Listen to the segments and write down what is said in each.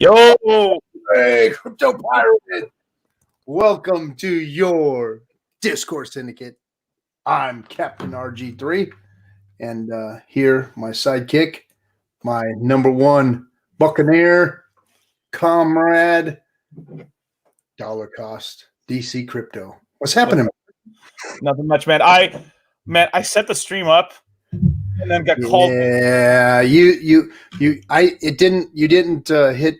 Yo, Hey, Crypto Pirate. Welcome to your Discourse Syndicate. I'm Captain RG3, and here my sidekick, my number one Buccaneer comrade, dollar cost DC Crypto. What's happening? nothing much, man. I set the stream up and then got called. Yeah, you didn't hit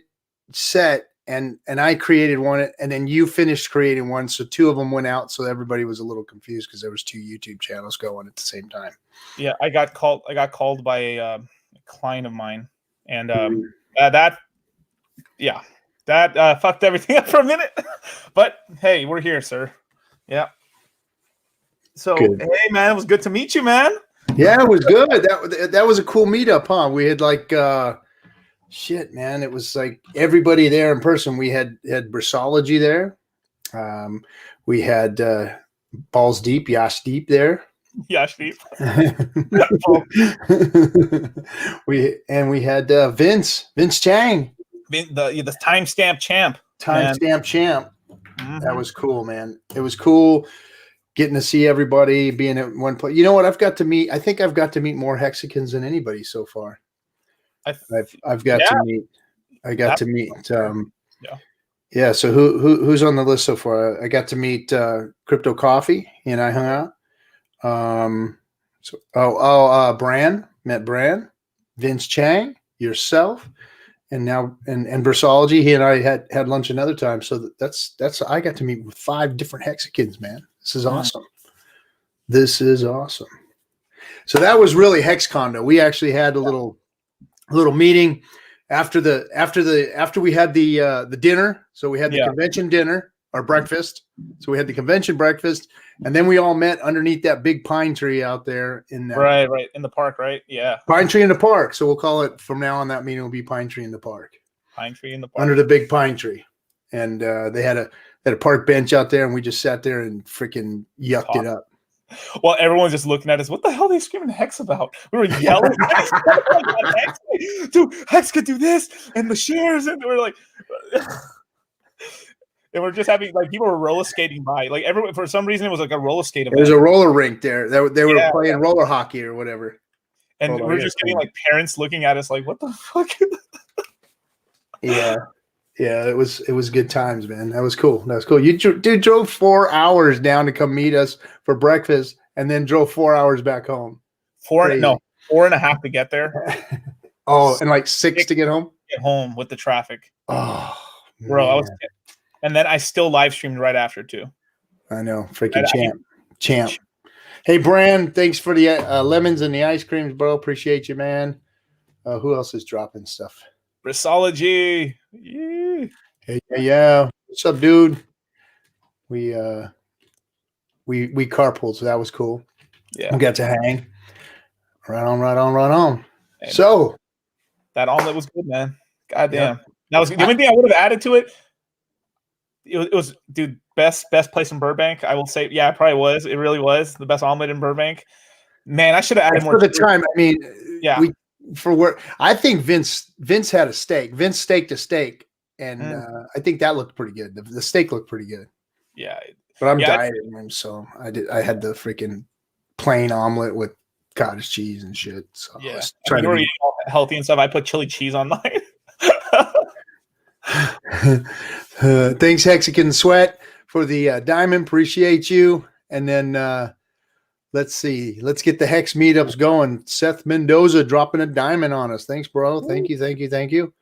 set. And I created one, and then you finished creating one, so two of them went out, so everybody was a little confused because there was two YouTube channels going at the same time. Yeah, I got called by a client of mine, and that fucked everything up for a minute. But hey, we're here, sir. Yeah. So Good. Hey, man, it was good to meet you, man. Yeah, it was good. That was a cool meetup, huh? We had like. Shit, man. It was like everybody there in person. We had Brissology there. We had Balls Deep, Yash Deep there. Yash Deep. we had Vince Chang. The timestamp champ. Timestamp champ. Mm-hmm. That was cool, man. It was cool getting to see everybody, being at one place. You know what? I think I've got to meet more HEXCONs than anybody so far. I've got to meet. I got to meet. Yeah. So who's on the list so far? I got to meet Crypto Coffee. He and I hung out. Bran, met Bran, Vince Chang, yourself, and now and Brissology. He and I had lunch another time. So that's I got to meet with 5 different HEXCONs, man. This is awesome. This is awesome. So that was really HEXCON though. We actually had a little meeting after we had the dinner. So we had the convention dinner or breakfast. So we had the convention breakfast, and then we all met underneath that big pine tree out there in right in the park, right? Yeah, pine tree in the park. So we'll call it from now on. That meeting will be pine tree in the park. Pine tree in the park under the big pine tree, and they had a park bench out there, and we just sat there and freaking yucked it up. Well, everyone's just looking at us. What the hell are they screaming Hex about? We were yelling. Dude, Hex could do this and the shares, and we're like, and we're just having like people were roller skating by. Like everyone, for some reason, it was like a roller skate event. There's a roller rink there. They were playing roller hockey or whatever. And we're just getting like parents looking at us like, what the fuck? Yeah, it was good times, man. That was cool. You drove 4 hours down to come meet us for breakfast, and then drove 4 hours back home. 4.5 to get there. And like 6 to get home. Get home with the traffic. Oh, bro, I was, and then I still live streamed right after too. I know, freaking champ. Hey, Bran, thanks for the lemons and the ice creams, bro. Appreciate you, man. Who else is dropping stuff? Brissology. Yeah. What's up, dude? We carpooled, so that was cool. Yeah. We got to hang. Right on. Hey, so that omelet was good, man. God damn. That was the only thing I would have added to it. It was, dude, best place in Burbank. I will say, yeah, it probably was. It really was the best omelet in Burbank. Man, I should have added more. For the time, I mean, yeah. I think Vince had a steak. Vince staked a steak, and I think that looked pretty good. The steak looked pretty good. Yeah, but I'm dieting, so I had the freaking plain omelet with cottage cheese and shit. So yeah, you were eating all healthy and stuff. I put chili cheese on mine. Thanks, Hexicon Sweat, for the diamond. Appreciate you. And then let's see. Let's get the Hex meetups going. Seth Mendoza dropping a diamond on us. Thanks, bro. Thank you.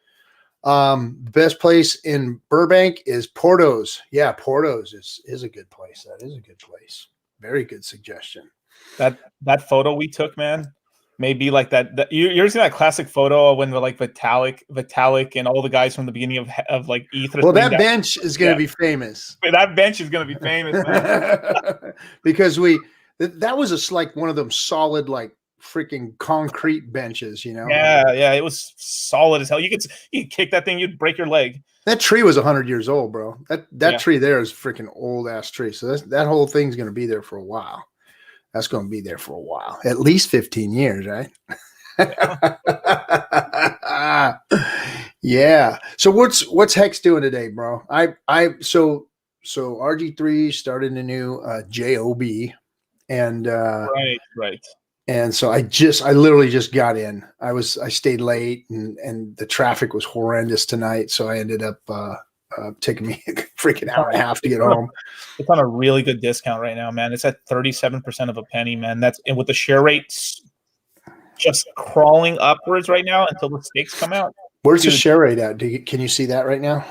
Best place in Burbank is Porto's. Yeah, Porto's is a good place. That is a good place. Very good suggestion. That photo we took, man, may be like that. You're seeing that classic photo when we're like Vitalik, and all the guys from the beginning of like ETH. Well, that bench is going to be famous. That bench is going to be famous, man. Because that was like one of them solid like freaking concrete benches, you know. Yeah, it was solid as hell. You could kick that thing, you'd break your leg. That tree was 100 years old, bro. That tree there is freaking old ass tree. So that whole thing's going to be there for a while. That's going to be there for a while, at least 15 years, right? Yeah. So what's Hex doing today, bro? So RG3 started a new JOB, and Right. and so I literally just got in. I stayed late, and the traffic was horrendous tonight, so I ended up taking me a freaking hour and a half to get home. It's on a really good discount right now, man. It's at 37% of a penny, man. And with the share rates just crawling upwards right now until the stakes come out. Where's the share rate at? Can you see that right now?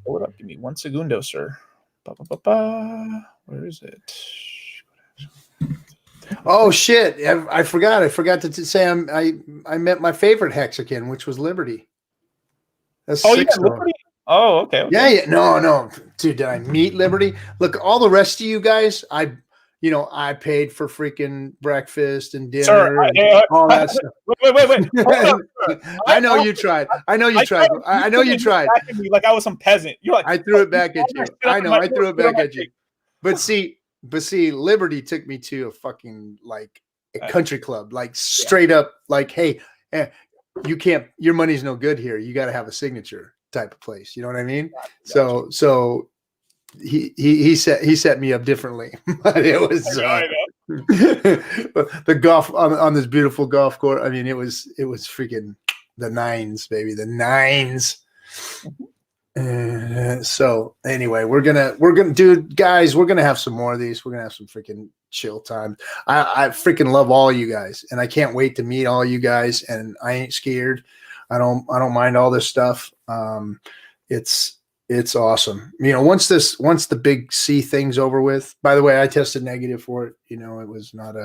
Hold up, give me 1 segundo, sir. Where is it? Oh shit! I forgot. I forgot to say I met my favorite Hexagon, which was Liberty. That's Liberty. Oh, okay. Yeah. No, dude. Did I meet Liberty? Look, all the rest of you guys, I paid for freaking breakfast and dinner, sir, and all that stuff. Wait. I know you tried. I know you tried. I know you tried. Like I was some peasant. You're like, I threw it back at you. I know. I threw it back at you. But see, Liberty took me to a fucking like a country club, like straight up, like, hey, you can't. Your money's no good here. You got to have a signature type of place. You know what I mean? Gotcha. So he set me up differently, but it was the golf on this beautiful golf course. I mean, it was freaking the nines, baby, the nines. So anyway, we're gonna dude, guys, we're gonna have some more of these. We're gonna have some freaking chill time. I freaking love all you guys, and I can't wait to meet all you guys. And I ain't scared. I don't mind all this stuff. It's awesome. Once the big C thing's over with. By the way, I tested negative for it. It was not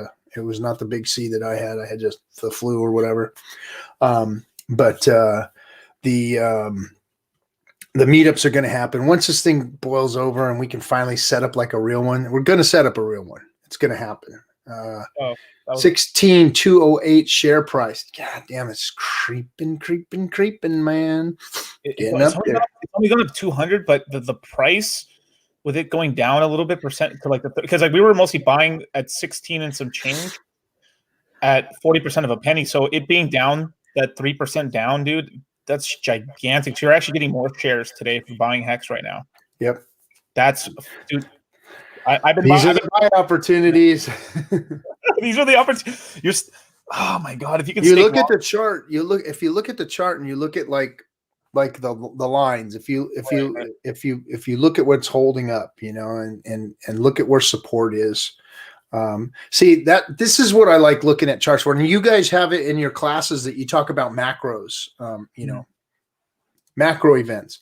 the big C that I had. I had just the flu or whatever. But the meetups are going to happen once this thing boils over and we can finally set up like a real one. We're going to set up a real one. It's going to happen. 16,208 share price. God damn, it's creeping, man. It's only gone up 200, but the price with it going down a little bit percent to like because like we were mostly buying at 16 and some change at 40% of a penny. So it being down that 3% down, dude, that's gigantic. So you're actually getting more shares today if you're buying Hex right now. Yep. That's, dude. These are the buy opportunities. These are the opportunities. Oh my god! If you can, look at the chart. If you look at the chart and you look at like the lines. If you look at what's holding up, and look at where support is. See that this is what I like looking at charts for. And you guys have it in your classes that you talk about macros. Macro events.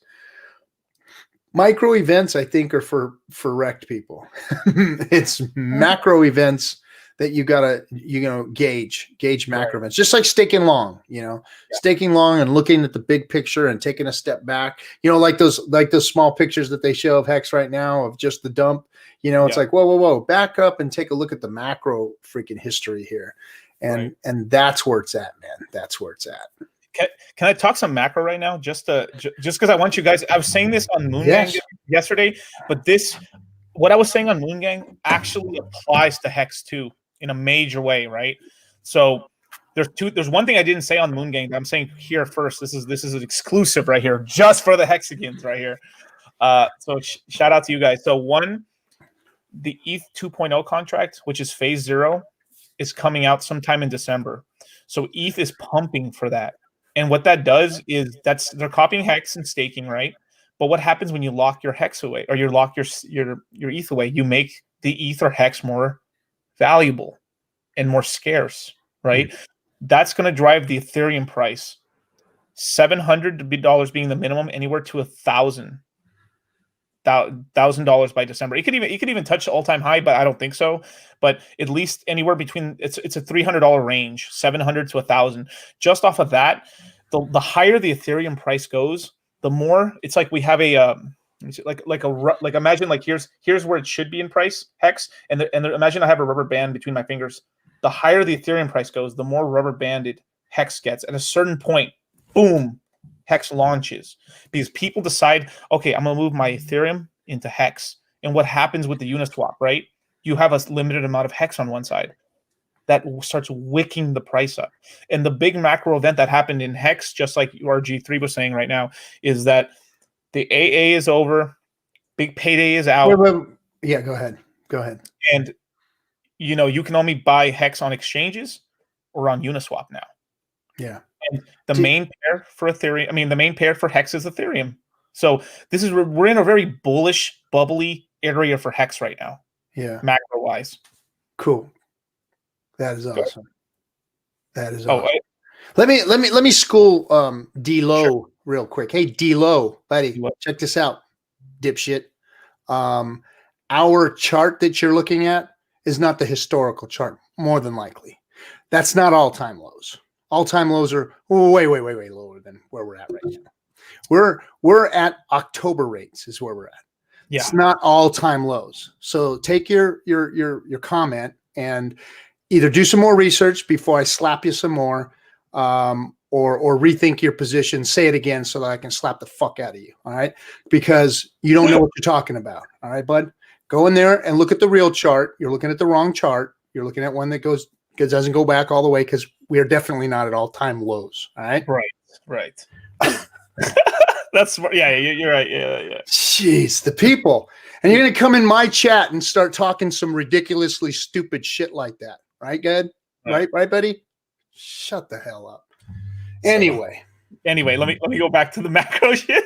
Micro events, I think, are for wrecked people. It's macro events that you gotta gauge macro events, just like staking long. Staking long and looking at the big picture and taking a step back. Like those small pictures that they show of Hex right now of just the dump. It's like whoa, back up and take a look at the macro freaking history here, and that's where it's at, man. That's where it's at. Can I talk some macro right now? Just because I want you guys. I was saying this on Moon Gang yesterday, but what I was saying on Moon Gang actually applies to Hex too in a major way, right? So there's one thing I didn't say on Moon Gang that I'm saying here first. This is an exclusive right here, just for the Hexagons right here. So shout out to you guys. So one, the ETH 2.0 contract, which is phase 0, is coming out sometime in December. So ETH is pumping for that. And what that does is they're copying Hex and staking, right? But what happens when you lock your Hex away or you lock your ETH away? You make the ETH or Hex more valuable and more scarce, right? Mm-hmm. That's going to drive the Ethereum price. $700 being the minimum, anywhere to $1,000 by December. It could even touch the all-time high, but I don't think so. But at least anywhere between it's a $300 range, $700 to $1,000. Just off of that, the higher the Ethereum price goes, the more it's like we have a imagine like here's where it should be in price, Hex, and imagine I have a rubber band between my fingers. The higher the Ethereum price goes, the more rubber banded Hex gets. At a certain point, boom, Hex launches because people decide, okay, I'm going to move my Ethereum into Hex. And what happens with the Uniswap, right? You have a limited amount of Hex on one side. that starts wicking the price up. And the big macro event that happened in Hex, just like RG3 was saying right now, is that the AA is over, big Payday is out. Yeah, go ahead. And you can only buy Hex on exchanges or on Uniswap now. Yeah. And the main pair for Ethereum, the main pair for Hex is Ethereum. So we're in a very bullish, bubbly area for Hex right now. Yeah. Macro wise. Cool. That is awesome. That is awesome. Let me school D-Low real quick. Hey, D-Low, buddy, check this out, dipshit. Our chart that you're looking at is not the historical chart, more than likely. That's not all-time lows. All-time lows are way lower than where we're at right now. We're at October rates is where we're at. Yeah. It's not all-time lows. So take your comment and either do some more research before I slap you some more, or rethink your position. Say it again so that I can slap the fuck out of you. All right, because you don't know what you're talking about. All right, bud. Go in there and look at the real chart. You're looking at the wrong chart. You're looking at one that doesn't go back all the way, because we are definitely not at all-time lows. All right. Right. That's you're right. Yeah. Jeez, the people. And you're gonna come in my chat and start talking some ridiculously stupid shit like that, right, Good? Right, buddy? Shut the hell up. Anyway, let me go back to the macro shit.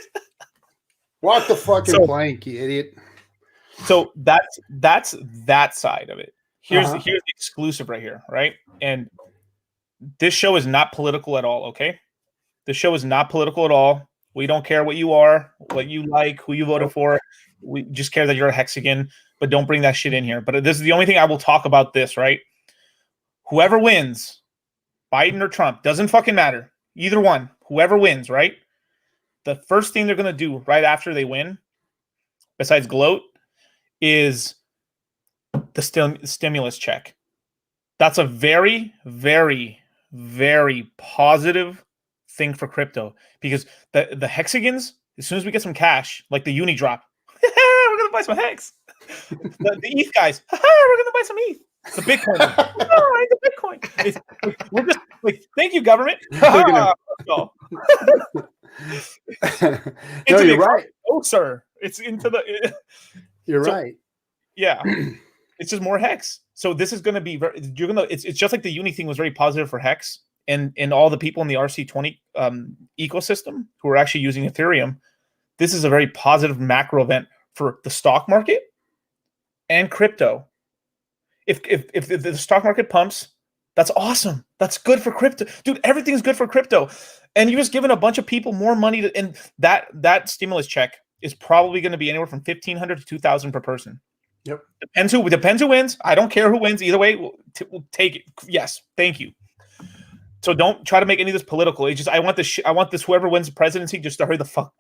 Walk the fucking plank, you idiot. So that's that side of it. Here's the exclusive right here, right? And this show is not political at all, okay? This show is not political at all. We don't care what you are, what you like, who you voted for. We just care that you're a Hexagon, but don't bring that shit in here. But this is the only thing I will talk about this, right? Whoever wins, Biden or Trump, doesn't fucking matter. Either one, whoever wins, right? The first thing they're going to do right after they win, besides gloat, is the stimulus check. That's a very, very, very positive thing for crypto, because the Hexagons, as soon as we get some cash, like the uni drop, we're going to buy some Hex. The ETH guys, we're going to buy some ETH. The Bitcoin, the Bitcoin. We're just like, thank you, government. No, you're right. Oh, sir, it's into the. You're right. Yeah, it's just more Hex. So this is going to be it's just like the uni thing was very positive for Hex and all the people in the RC20 ecosystem who are actually using Ethereum. This is a very positive macro event for the stock market and crypto. If the stock market pumps, that's awesome. That's good for crypto. Dude, everything's good for crypto. And you're just giving a bunch of people more money and that stimulus check is probably going to be anywhere from $1,500 to $2,000 per person. Yep. Depends who wins. I don't care who wins. Either way, we'll take it. Yes, thank you. So don't try to make any of this political. It's just I want this whoever wins the presidency just to hurry the fuck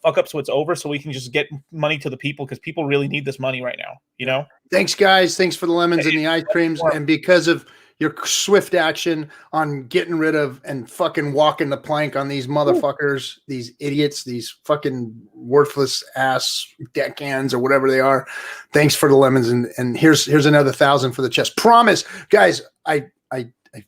up so it's over, so we can just get money to the people, because people really need this money right now. You know. Thanks, guys. Thanks for the lemons and the ice creams, and because of your swift action on getting rid of and fucking walking the plank on these motherfuckers, these idiots, these fucking worthless ass deckhands or whatever they are. Thanks for the lemons, and here's another 1,000 for the chest. Promise, guys. I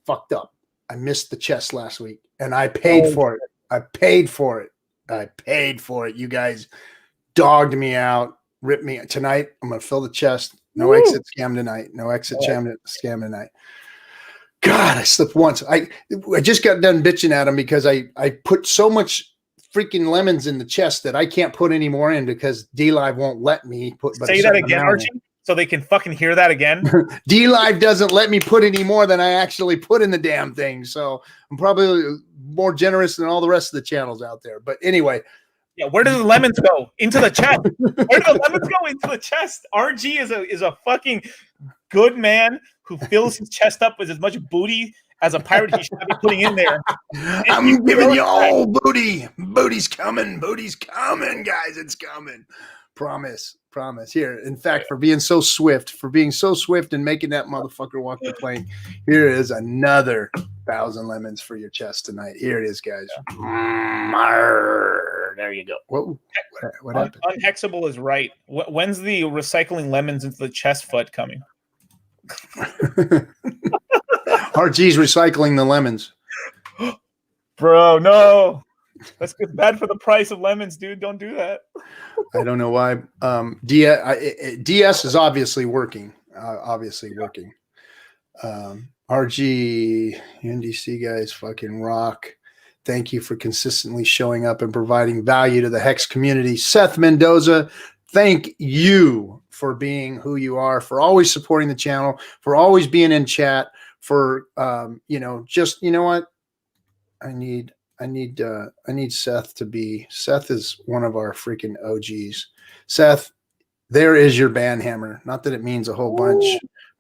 fucked up. I missed the chest last week, and I paid for it. I paid for it. You guys dogged me out, ripped me. Tonight, I'm going to fill the chest. No exit scam tonight. No exit scam tonight. God, I slipped once. I just got done bitching at him because I put so much freaking lemons in the chest that I can't put any more in because Dlive won't let me put. Say that again, Archie, so they can fucking hear that again. Dlive doesn't let me put any more than I actually put in the damn thing. So I'm probably more generous than all the rest of the channels out there. But anyway. Yeah, where do the lemons go? Into the chest. Where do the lemons go? Into the chest. RG is a fucking good man who fills his chest up with as much booty as a pirate he should be putting in there. I'm giving you all booty. Booty's coming. Booty's coming, guys. It's coming. Promise. Here. In fact, for being so swift and making that motherfucker walk the plank, here is another 1,000 lemons for your chest tonight. Here it is, guys. There you go. What happened? Unhexable is right. When's the recycling lemons into the chest foot coming? RG's recycling the lemons. Bro, no. That's good. Bad for the price of lemons, dude. Don't do that. I don't know why. DS is obviously working. RG, UNDC guys fucking rock. Thank you for consistently showing up and providing value to the Hex community. Seth Mendoza, thank you for being who you are, for always supporting the channel, for always being in chat, for just, you know what? I need Seth to be. Seth is one of our freaking OGs. Seth, there is your band hammer. Not that it means a whole bunch,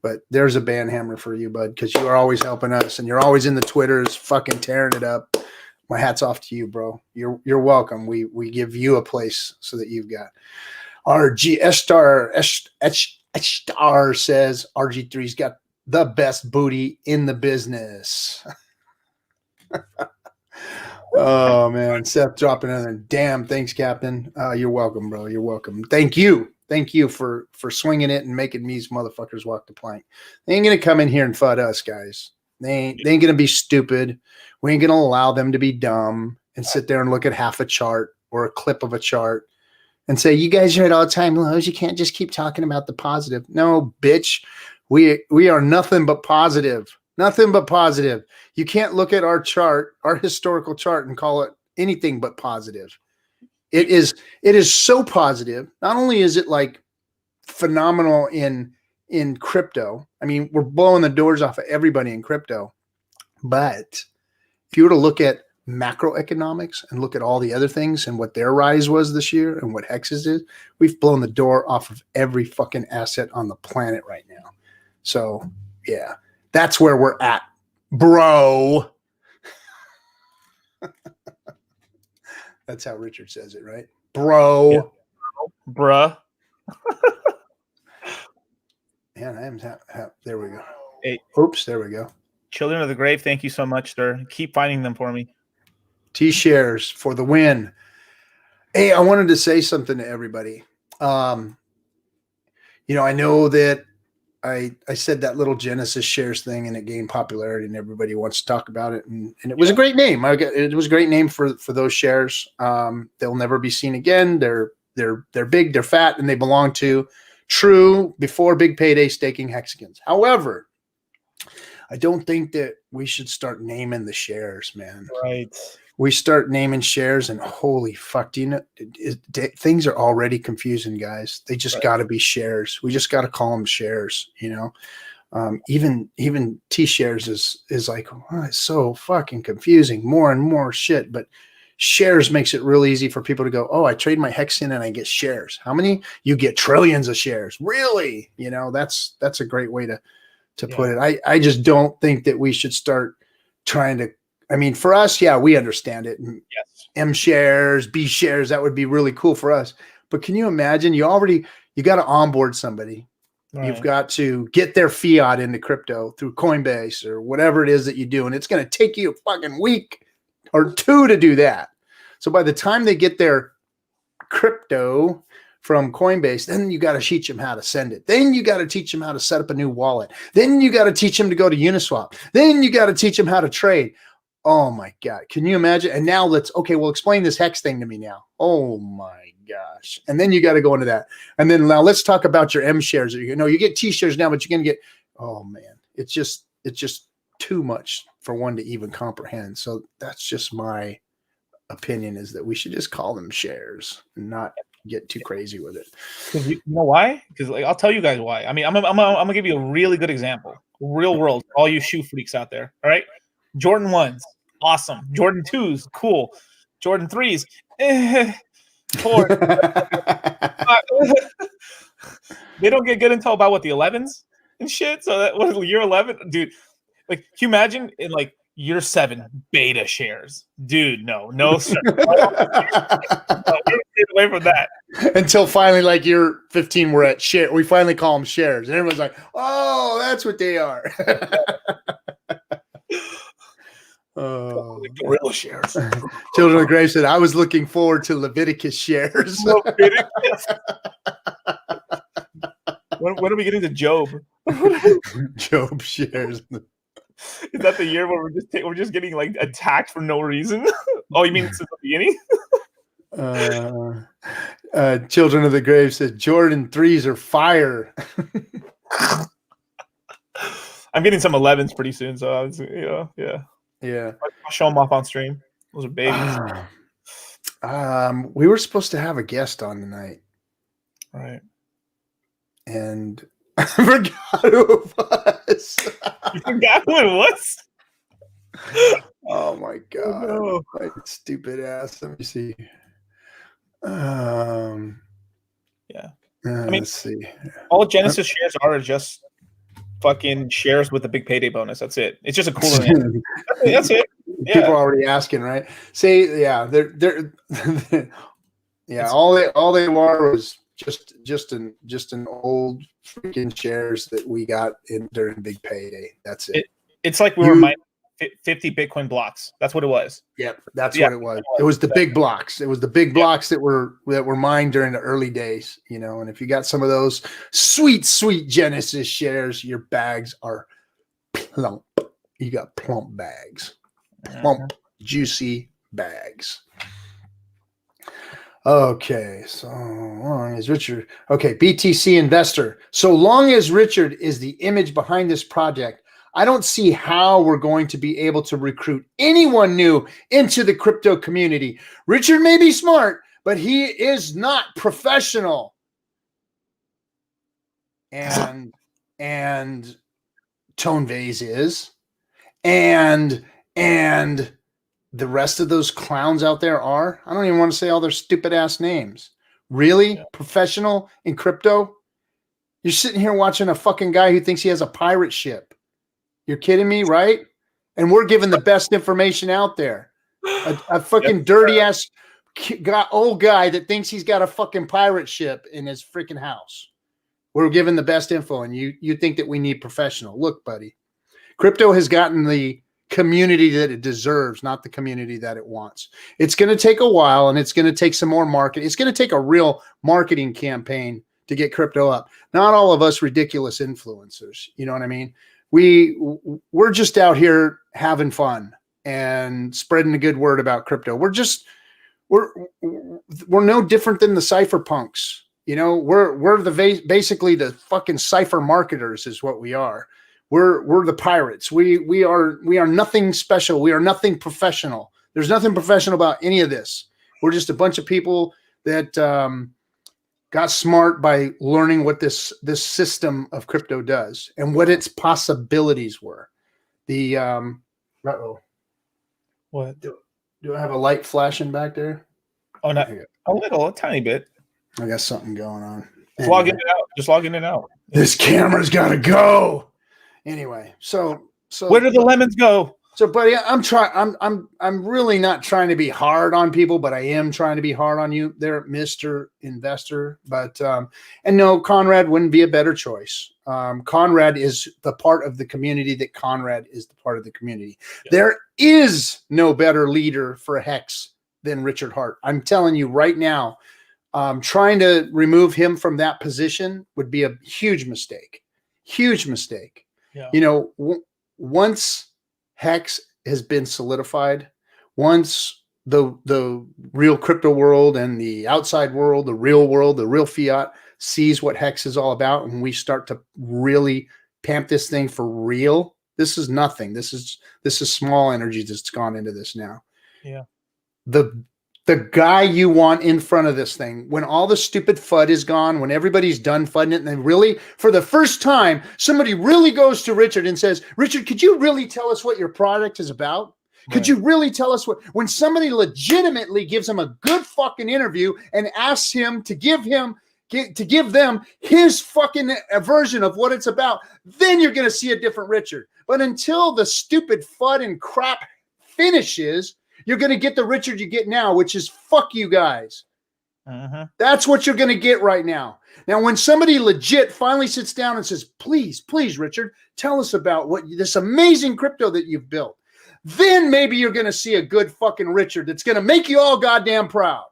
but there's a band hammer for you, bud, because you are always helping us and you're always in the Twitters fucking tearing it up. My hat's off to you, bro. You're welcome. We give you a place so that you've got. RG Star says RG3's got the best booty in the business. Oh man, Seth dropping another damn. Thanks, Captain. You're welcome, bro. You're welcome. Thank you for swinging it and making these motherfuckers walk the plank. They ain't gonna come in here and FUD us, guys. They ain't gonna be stupid. We ain't gonna allow them to be dumb and sit there and look at half a chart or a clip of a chart and say, you guys are at all-time lows. You can't just keep talking about the positive. No, bitch. We are nothing but positive. Nothing but positive. You can't look at our chart, our historical chart, and call it anything but positive. It is so positive. Not only is it like phenomenal in crypto. I mean, we're blowing the doors off of everybody in crypto. But if you were to look at macroeconomics and look at all the other things and what their rise was this year and what Hex's is, we've blown the door off of every fucking asset on the planet right now. So yeah, that's where we're at, bro. That's how Richard says it, right? Bro. Yeah. Bruh. Man, there we go. Hey. Oops, there we go. Children of the Grave, thank you so much, sir. Keep finding them for me. T-shares for the win. Hey, I wanted to say something to everybody. I know that I said that little Genesis shares thing and it gained popularity and everybody wants to talk about it. And it was a great name. It was a great name for those shares. They'll never be seen again. They're big, they're fat, and they belong to True before Big Payday staking hexagons. However, I don't think that we should start naming the shares, man. Right. We start naming shares and holy fuck, things are already confusing, guys. They just got to be shares. We just got to call them shares, even T-shares is like, oh, it's so fucking confusing, more and more shit. But shares makes it real easy for people to go, oh, I trade my hex in and I get shares. How many? You get trillions of shares. Really? That's a great way to put it. I just don't think that we should start trying to, for us, yeah, we understand it. Yes. M shares, B shares, that would be really cool for us. But can you imagine you got to onboard somebody. Right. You've got to get their fiat into crypto through Coinbase or whatever it is that you do. And it's going to take you a fucking week or two to do that. So by the time they get their crypto from Coinbase, then you got to teach them how to send it. Then you got to teach them how to set up a new wallet. Then you got to teach them to go to Uniswap. Then you got to teach them how to trade. Oh my God. Can you imagine? And now explain this hex thing to me now. Oh my gosh. And then you got to go into that. And then now let's talk about your M shares. You get T shares now, but you're going to get, oh man, it's just too much for one to even comprehend. So that's just my opinion, is that we should just call them shares and not get too crazy with it. You know why? Because I'll tell you guys why. I'm gonna give you a really good example, real world, all you shoe freaks out there. All right, Jordan 1s, awesome. Jordan 2s, cool. Jordan 3s, 4. They don't get good until about the 11s and shit. So that was year 11, dude. Like, can you imagine in year 7 beta shares? Dude, no, sir. Get away from that. Until finally, year 15, we're at share. We finally call them shares, and everyone's like, "Oh, that's what they are." Oh, real shares. Children of the Grave said, "I was looking forward to Leviticus shares." Leviticus. When are we getting to Job? Job shares. Is that the year where we're just getting like attacked for no reason? Oh, you mean since the beginning? Children of the Grave says Jordan 3s are fire. I'm getting some 11s pretty soon, so I was, yeah. I'll show them off on stream. Those are babies. We were supposed to have a guest on tonight, right? And I forgot who it was. You forgot who it was? Oh my god! Oh, no. My stupid ass. Let me see. Yeah. Let's see. All Genesis shares are just fucking shares with the big payday bonus. That's it. It's just a cooler name. That's it. Yeah. People are already asking, right? Say, yeah, they're yeah. All they were was just an old freaking shares that we got in during big payday. That's it. It's like we were mining 50 Bitcoin blocks. That's what it was. Yep, that's what it was. It was the big blocks. It was the big blocks that were mined during the early days, And if you got some of those sweet Genesis shares, your bags are plump. You got plump bags, plump, juicy bags. Okay, so long as Richard. Okay, BTC investor. So long as Richard is the image behind this project, I don't see how we're going to be able to recruit anyone new into the crypto community. Richard may be smart, but he is not professional. And Tone Vase is. And the rest of those clowns out there are. I don't even want to say all their stupid ass names. Really? Yeah. Professional in crypto? You're sitting here watching a fucking guy who thinks he has a pirate ship. You're kidding me, right? And we're giving the best information out there. A fucking dirty ass old guy that thinks he's got a fucking pirate ship in his freaking house. We're giving the best info, and you think that we need professional. Look, buddy, crypto has gotten the community that it deserves, not the community that it wants. It's going to take a while, and it's going to take some more marketing. It's going to take a real marketing campaign to get crypto up. Not all of us ridiculous influencers. You know what I mean? We're just out here having fun and spreading the good word about crypto. We're no different than the cypherpunks. We're basically the fucking cipher marketers is what we are. We're the pirates. We are nothing special. We are nothing professional. There's nothing professional about any of this. We're just a bunch of people that got smart by learning what this system of crypto does and what its possibilities were. The what? Do I have a light flashing back there? Oh, not a tiny bit. I got something going on. Just logging it out. Just logging it out. This camera's got to go. Anyway, so where do the lemons go? So, buddy, I'm really not trying to be hard on people, but I am trying to be hard on you there, Mr. Investor. But and no, Conrad wouldn't be a better choice. Conrad is the part of the community that Conrad is the part of the community. Yeah. There is no better leader for HEX than Richard Hart. I'm telling you right now, trying to remove him from that position would be a huge mistake. Huge mistake. Yeah. Once HEX has been solidified, once the real crypto world and the outside world, the real fiat sees what HEX is all about, and we start to really pamp this thing for real, this is nothing. This is small energy that's gone into this now. Yeah. The guy you want in front of this thing, when all the stupid FUD is gone, when everybody's done FUDing it, and then really, for the first time, somebody really goes to Richard and says, Richard, could you really tell us what your product is about? Could you really tell us when somebody legitimately gives him a good fucking interview and asks him to give them his fucking version of what it's about, then you're going to see a different Richard. But until the stupid FUD and crap finishes, you're going to get the Richard you get now, which is fuck you guys. Uh-huh. That's what you're going to get right now. Now, when somebody legit finally sits down and says, please, Richard, tell us about what this amazing crypto that you've built, then maybe you're going to see a good fucking Richard that's going to make you all goddamn proud.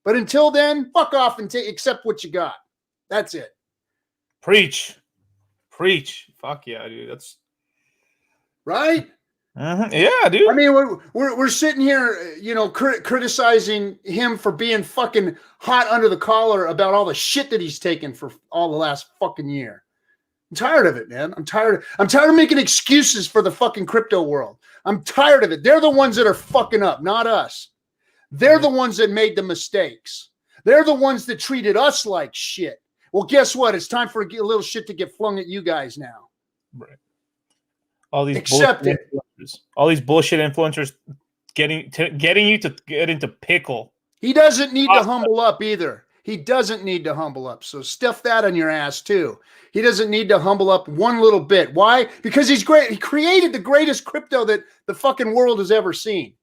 But until then, fuck off and accept what you got. That's it. Preach. Fuck yeah, dude. right? Yeah, dude. I mean, we're sitting here, you know, criticizing him for being fucking hot under the collar about all the shit that he's taken for all the last fucking year. I'm tired of it, man. I'm tired of making excuses for the fucking crypto world. I'm tired of it. They're the ones that are fucking up, not us. They're the ones that made the mistakes. They're the ones that treated us like shit. Well, guess what? It's time for a little shit to get flung at you guys now. Right. All these Accept it. All these bullshit influencers getting you to get into pickle. He doesn't need to humble up either. He doesn't need to humble up. So stuff that on your ass too. He doesn't need to humble up one little bit. Why? Because he's great. He created the greatest crypto that the fucking world has ever seen.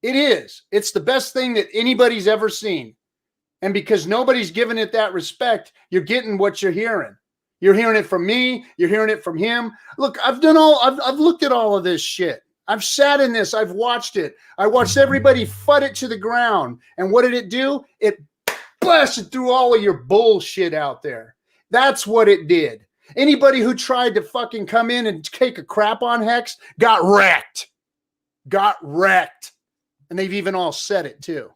It is. It's the best thing that anybody's ever seen. And because nobody's giving it that respect, you're getting what you're hearing. You're hearing it from me. You're hearing it from him. Look, I've looked at all of this shit. I've sat in this. I've watched it. I watched everybody FUD it to the ground. And what did it do? It blasted through all of your bullshit out there. That's what it did. Anybody who tried to fucking come in and take a crap on Hex got wrecked. Got wrecked. And they've even all said it too.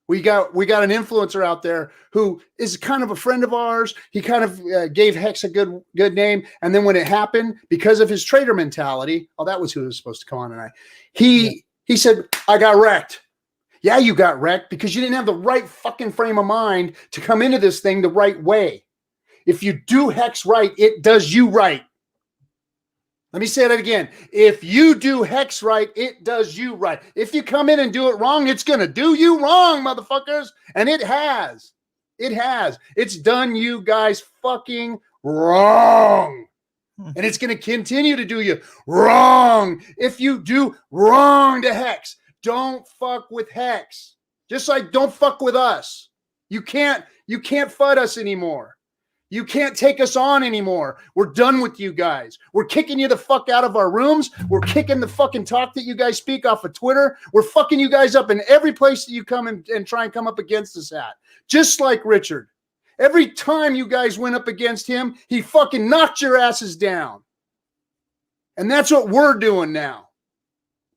We got an influencer out there who is kind of a friend of ours. He kind of gave Hex a good name. And then when it happened, because of his trader mentality, that was who was supposed to come on tonight. He said, I got wrecked. Yeah, you got wrecked because you didn't have the right fucking frame of mind to come into this thing the right way. If you do Hex right, it does you right. Let me say that again. If you do Hex right, it does you right. If you come in and do it wrong, it's going to do you wrong, motherfuckers. And it has. It has. It's done you guys fucking wrong. And it's going to continue to do you wrong. If you do wrong to Hex, don't fuck with Hex. Just like don't fuck with us. You can't FUD us anymore. You can't take us on anymore. We're done with you guys. We're kicking you the fuck out of our rooms. We're kicking the fucking talk that you guys speak off of Twitter. We're fucking you guys up in every place that you come and try and come up against us at. Just like Richard. Every time you guys went up against him, he fucking knocked your asses down. And that's what we're doing now.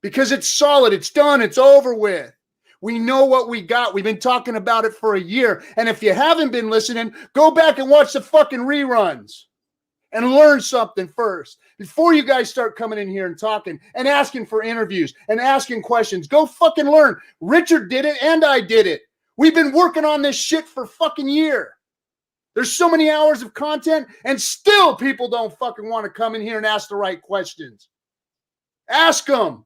Because it's solid. It's done. It's over with. We know what we got. We've been talking about it for a year. And if you haven't been listening, go back and watch the fucking reruns and learn something first before you guys start coming in here and talking and asking for interviews and asking questions. Go fucking learn. Richard did it and I did it. We've been working on this shit for fucking year. There's so many hours of content and still people don't fucking want to come in here and ask the right questions. Ask them.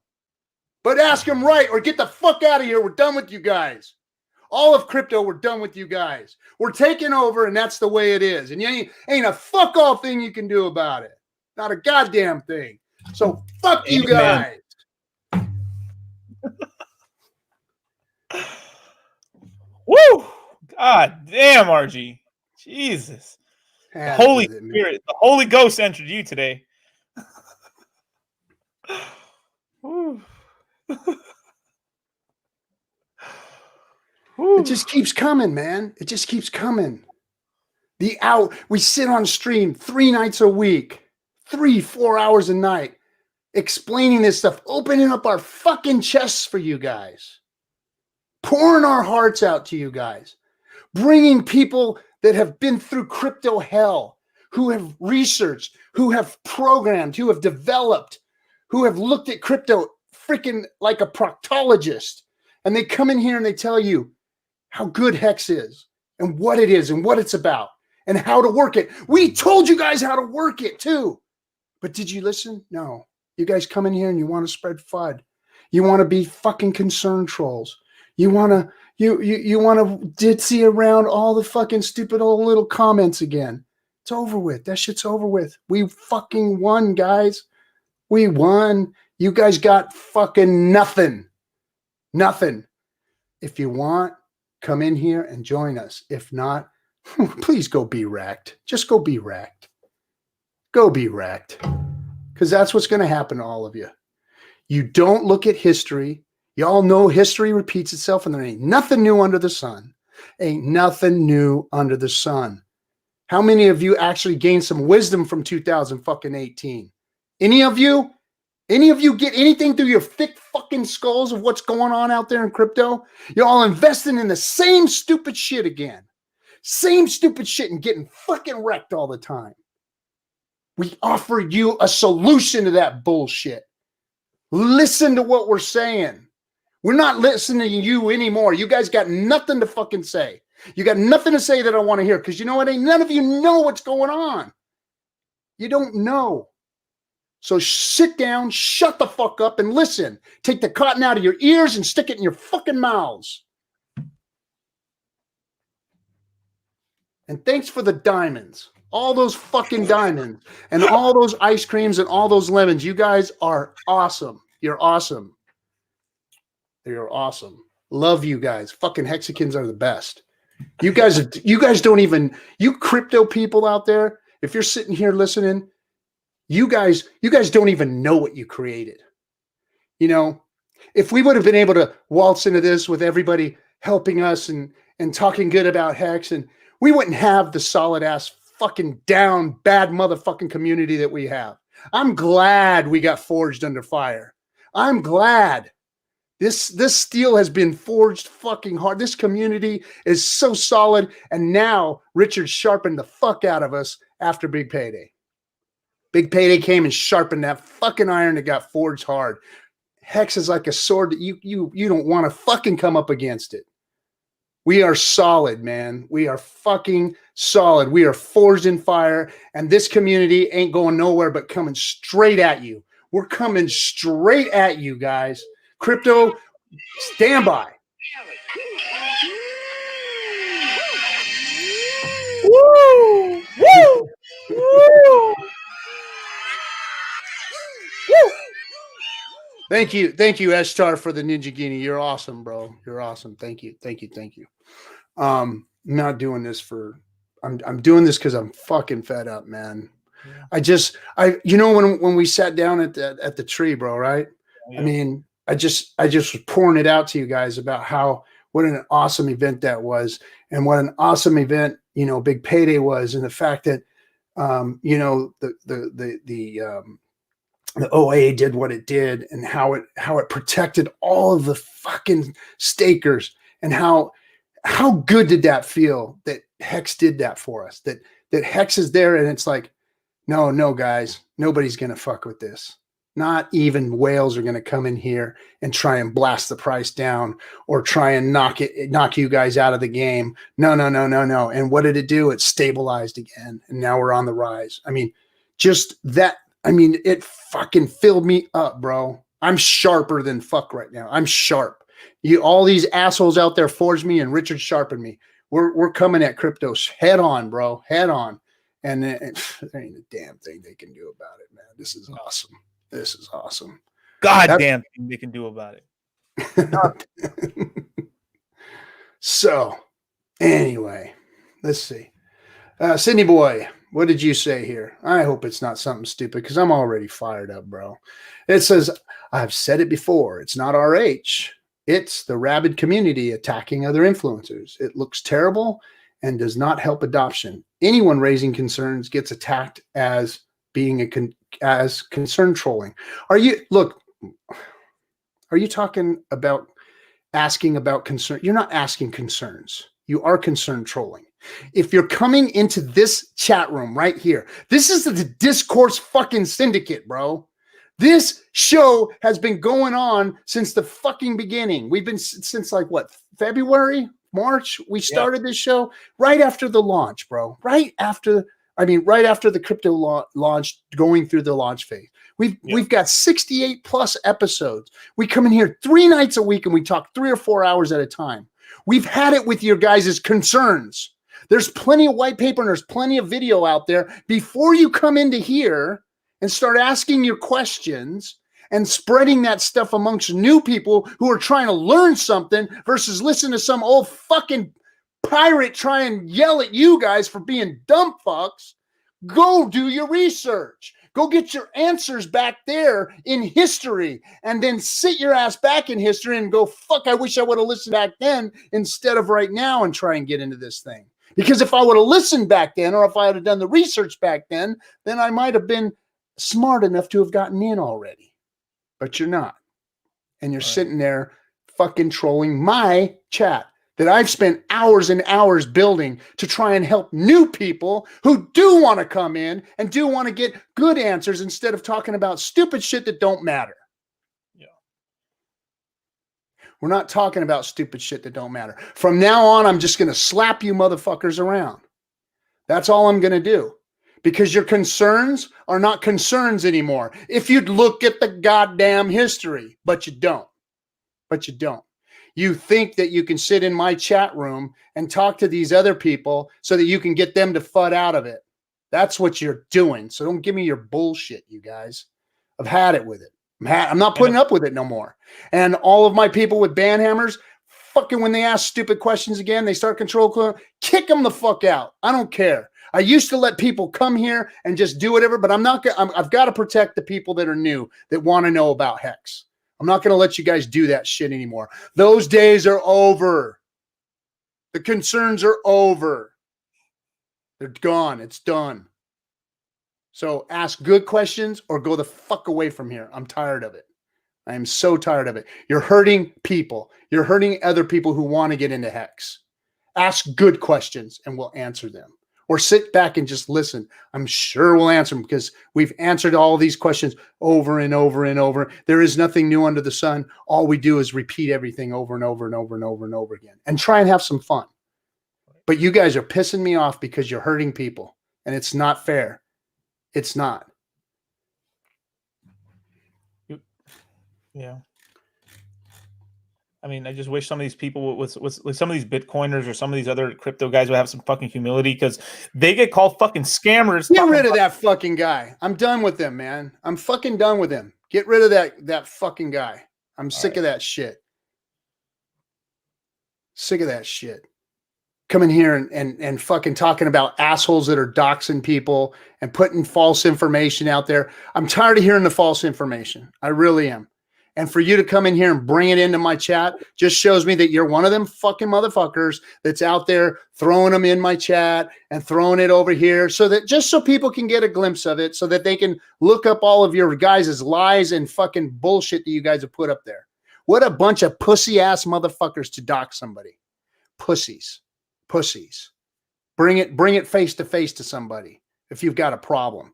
But ask them right or get the fuck out of here. We're done with you guys. All of crypto, we're done with you guys. We're taking over, and that's the way it is. And you ain't a fuck all thing you can do about it. Not a goddamn thing. So fuck you guys. Woo! God damn, RG. Jesus. The Holy Spirit, the Holy Ghost entered you today. Woo. It just keeps coming, man. It just keeps coming. We sit on stream 3 nights a week, 3-4 hours a night, explaining this stuff, opening up our fucking chests for you guys, pouring our hearts out to you guys, bringing people that have been through crypto hell, who have researched, who have programmed, who have developed, who have looked at crypto freaking like a proctologist. And they come in here and they tell you how good Hex is and what it is and what it's about and how to work it. We told you guys how to work it too. But did you listen? No. You guys come in here and you want to spread FUD. You want to be fucking concern trolls. You want to you want to ditzy around all the fucking stupid old little comments again. It's over with. That shit's over with. We fucking won, guys. We won. You guys got fucking nothing. Nothing. If you want, come in here and join us. If not, please go be wrecked. Just go be wrecked. Go be wrecked. Because that's what's going to happen to all of you. You don't look at history. Y'all know history repeats itself and there ain't nothing new under the sun. Ain't nothing new under the sun. How many of you actually gained some wisdom from 2018? Any of you? Any of you get anything through your thick fucking skulls of what's going on out there in crypto? You're all investing in the same stupid shit again. Same stupid shit and getting fucking wrecked all the time. We offer you a solution to that bullshit. Listen to what we're saying. We're not listening to you anymore. You guys got nothing to fucking say. You got nothing to say that I want to hear because you know what? Ain't none of you know what's going on. You don't know. So sit down, shut the fuck up, and listen. Take the cotton out of your ears and stick it in your fucking mouths. And thanks for the diamonds. All those fucking diamonds and all those ice creams and all those lemons. You guys are awesome. You're awesome. You're awesome. Love you guys. Fucking Hexicons are the best. You guys don't even, you crypto people out there, if you're sitting here listening, you guys don't even know what you created. You know, if we would have been able to waltz into this with everybody helping us and talking good about Hex, and we wouldn't have the solid ass fucking down bad motherfucking community that we have. I'm glad we got forged under fire. I'm glad this steel has been forged fucking hard. This community is so solid. And now Richard sharpened the fuck out of us after Big Payday. Big Payday came and sharpened that fucking iron that got forged hard. Hex is like a sword that you don't want to fucking come up against it. We are solid, man. We are fucking solid. We are forged in fire, and this community ain't going nowhere but coming straight at you. We're coming straight at you, guys. Crypto, stand by. Woo! Woo! Woo! Thank you, Eshtar, for the Ninja Guinea. You're awesome, bro. You're awesome. Thank you. I'm not doing this for. I'm doing this because I'm fucking fed up, man. Yeah. When we sat down at the tree, bro, right? Yeah. I mean, I just was pouring it out to you guys about what an awesome event that was, and what an awesome event, Big Payday was, and the fact that, the OA did what it did, and how it protected all of the fucking stakers, and how good did that feel that Hex did that for us, that Hex is there, and it's like, no guys, nobody's gonna fuck with this. Not even whales are gonna come in here and try and blast the price down or try and knock you guys out of the game. No. And what did it do? It stabilized again, and now we're on the rise. I mean, just that. I mean, it fucking filled me up, bro. I'm sharper than fuck right now. I'm sharp. All these assholes out there forged me, and Richard sharpened me. We're coming at crypto head on, bro. Head on. And there ain't a damn thing they can do about it, man. This is awesome. This is awesome. Goddamn thing they can do about it. So, anyway, let's see. Sydney boy, what did you say here? I hope it's not something stupid because I'm already fired up, bro. It says, I've said it before. It's not RH. It's the rabid community attacking other influencers. It looks terrible and does not help adoption. Anyone raising concerns gets attacked as being as concern trolling. Are you talking about asking about concern? You're not asking concerns. You are concern trolling. If you're coming into this chat room right here, this is the Discourse fucking Syndicate, bro. This show has been going on since the fucking beginning. We've been since like what, February, March? We started this show right after the launch, bro. Right after the crypto launch, going through the launch phase. We've got 68 plus episodes. We come in here 3 nights a week and we talk 3 or 4 hours at a time. We've had it with your guys' concerns. There's plenty of white paper and there's plenty of video out there before you come into here and start asking your questions and spreading that stuff amongst new people who are trying to learn something versus listen to some old fucking pirate try and yell at you guys for being dumb fucks. Go do your research. Go get your answers back there in history and then sit your ass back in history and go, fuck, I wish I would have listened back then instead of right now and try and get into this thing. Because if I would have listened back then, or if I had done the research back then I might have been smart enough to have gotten in already. but you're not. And you're sitting there fucking trolling my chat that I've spent hours and hours building to try and help new people who do want to come in and do want to get good answers instead of talking about stupid shit that don't matter. Yeah. We're not talking about stupid shit that don't matter. From now on, I'm just going to slap you motherfuckers around. That's all I'm going to do. Because your concerns are not concerns anymore. If you'd look at the goddamn history, but you don't. But you don't. You think that you can sit in my chat room and talk to these other people so that you can get them to FUD out of it. That's what you're doing. So don't give me your bullshit, you guys. I've had it with it. I'm not putting up with it no more. And all of my people with banhammers, fucking when they ask stupid questions again, they start control, kick them the fuck out. I don't care. I used to let people come here and just do whatever, but I've got to protect the people that are new that want to know about Hex. I'm not going to let you guys do that shit anymore. Those days are over. The concerns are over. They're gone. It's done. So ask good questions or go the fuck away from here. I'm tired of it. I am so tired of it. You're hurting people. You're hurting other people who want to get into Hex. Ask good questions and we'll answer them. Or sit back and just listen. I'm sure we'll answer them because we've answered all these questions over and over and over. There is nothing new under the sun. All we do is repeat everything over and over and over and over and over again and try and have some fun. But you guys are pissing me off because you're hurting people and it's not fair. It's not. Yeah. I mean, I just wish some of these people with some of these Bitcoiners or some of these other crypto guys would have some fucking humility because they get called fucking scammers. Get rid of that fucking guy. I'm done with him, man. I'm fucking done with him. Get rid of that fucking guy. I'm sick of that shit. Sick of that shit. Coming here and fucking talking about assholes that are doxing people and putting false information out there. I'm tired of hearing the false information. I really am. And for you to come in here and bring it into my chat just shows me that you're one of them fucking motherfuckers that's out there throwing them in my chat and throwing it over here so that just so people can get a glimpse of it so that they can look up all of your guys' lies and fucking bullshit that you guys have put up there. What a bunch of pussy ass motherfuckers to dox somebody. Pussies. Bring it face to face to somebody if you've got a problem.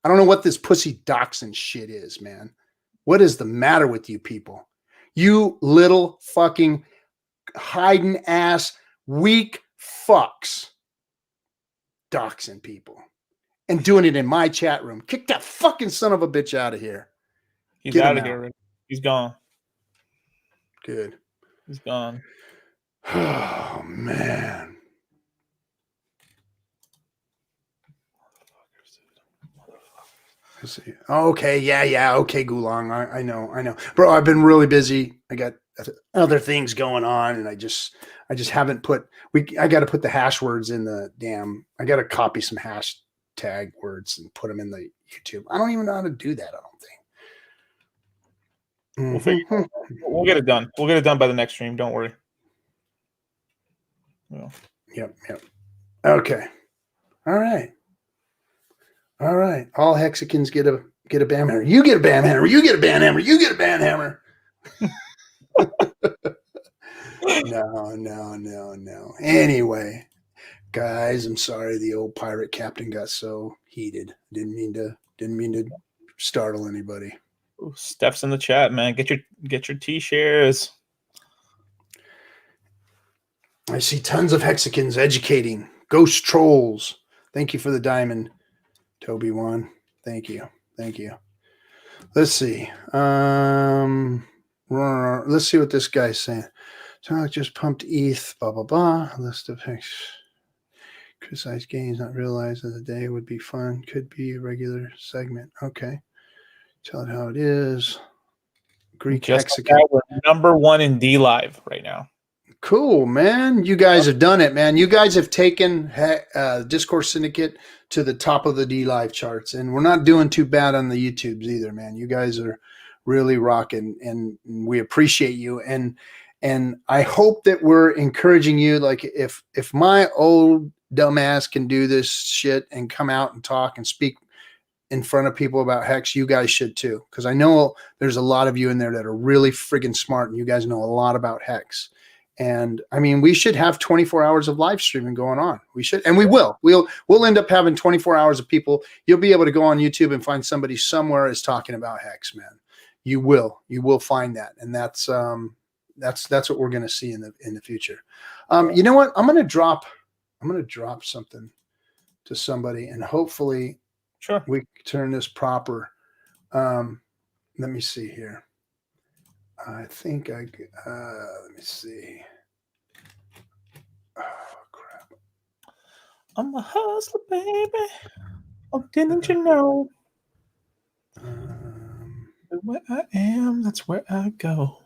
I don't know what this pussy doxing shit is, man. What is the matter with you people? You little fucking hiding ass weak fucks doxing people and doing it in my chat room. Kick that fucking son of a bitch out of here. He's out of here. He's gone. Good. He's gone. Oh, man. Let's see. Okay, yeah. Okay, Gulong. I know. Bro, I've been really busy. I got other things going on, and I just haven't put I got to put the hash words in the damn. I got to copy some hashtag words and put them in the YouTube. I don't even know how to do that. I don't think. We'll get it done. We'll get it done by the next stream. Don't worry. Well. Yep. Okay. All right. All Hexicans get a bam hammer. You get a bam hammer. You get a bam hammer. You get a bam hammer. No. Anyway, guys, I'm sorry the old pirate captain got so heated. Didn't mean to startle anybody. Ooh, Steph's in the chat, man. Get your T-shares. I see tons of Hexicans educating. Ghost trolls. Thank you for the diamond. Toby one. Thank you. Let's see. Let's see what this guy's saying. So I just pumped ETH, blah, blah, blah. List of Hex. Criticize gains, not realize that the day would be fun. Could be a regular segment. Okay. Tell it how it is. Greek Hexican. We're number 1 in Dlive right now. Cool, man. You guys have done it, man. You guys have taken Discourse Syndicate to the top of the Dlive charts, and we're not doing too bad on the YouTubes either, man. You guys are really rocking, and we appreciate you. And I hope that we're encouraging you. Like if my old dumbass can do this shit and come out and talk and speak in front of people about Hex, you guys should too. Because I know there's a lot of you in there that are really friggin' smart and you guys know a lot about Hex. And I mean, we should have 24 hours of live streaming going on. We should, and we will. We'll end up having 24 hours of people. You'll be able to go on YouTube and find somebody somewhere is talking about Hex, man. You will find that. And that's what we're going to see in the future. You know what? I'm going to drop something to somebody and hopefully we can turn this proper. Let me see here. I think let me see. Oh, crap. I'm a hustler, baby. Oh, didn't you know? Where I am, that's where I go.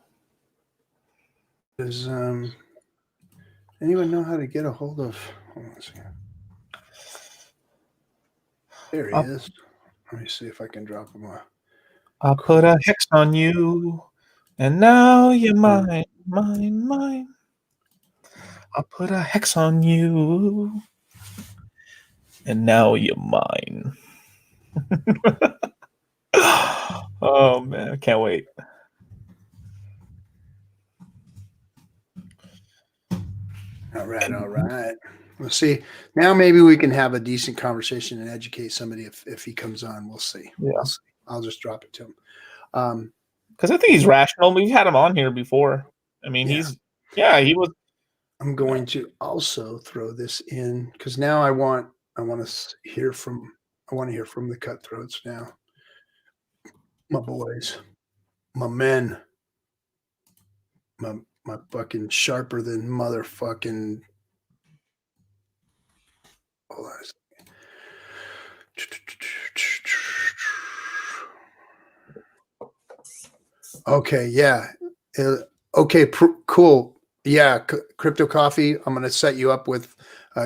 Does anyone know how to get a hold of? Hold on a second. There he is. Let me see if I can drop him. I'll put a hex on you, and now you're mine, mine, mine. I'll put a hex on you, and now you're mine. Oh man, I can't wait. All right. We'll see. Now maybe we can have a decent conversation and educate somebody if he comes on. We'll see. Yeah. We'll see. I'll just drop it to him. Because I think he's rational. We've had him on here before. I mean, he was. I'm going to also throw this in because now I want to hear from the Cutthroats now. My boys, my men, my fucking sharper than motherfucking. Hold on a second. Okay, yeah. Okay, cool. Yeah, Crypto Coffee, I'm going to set you up with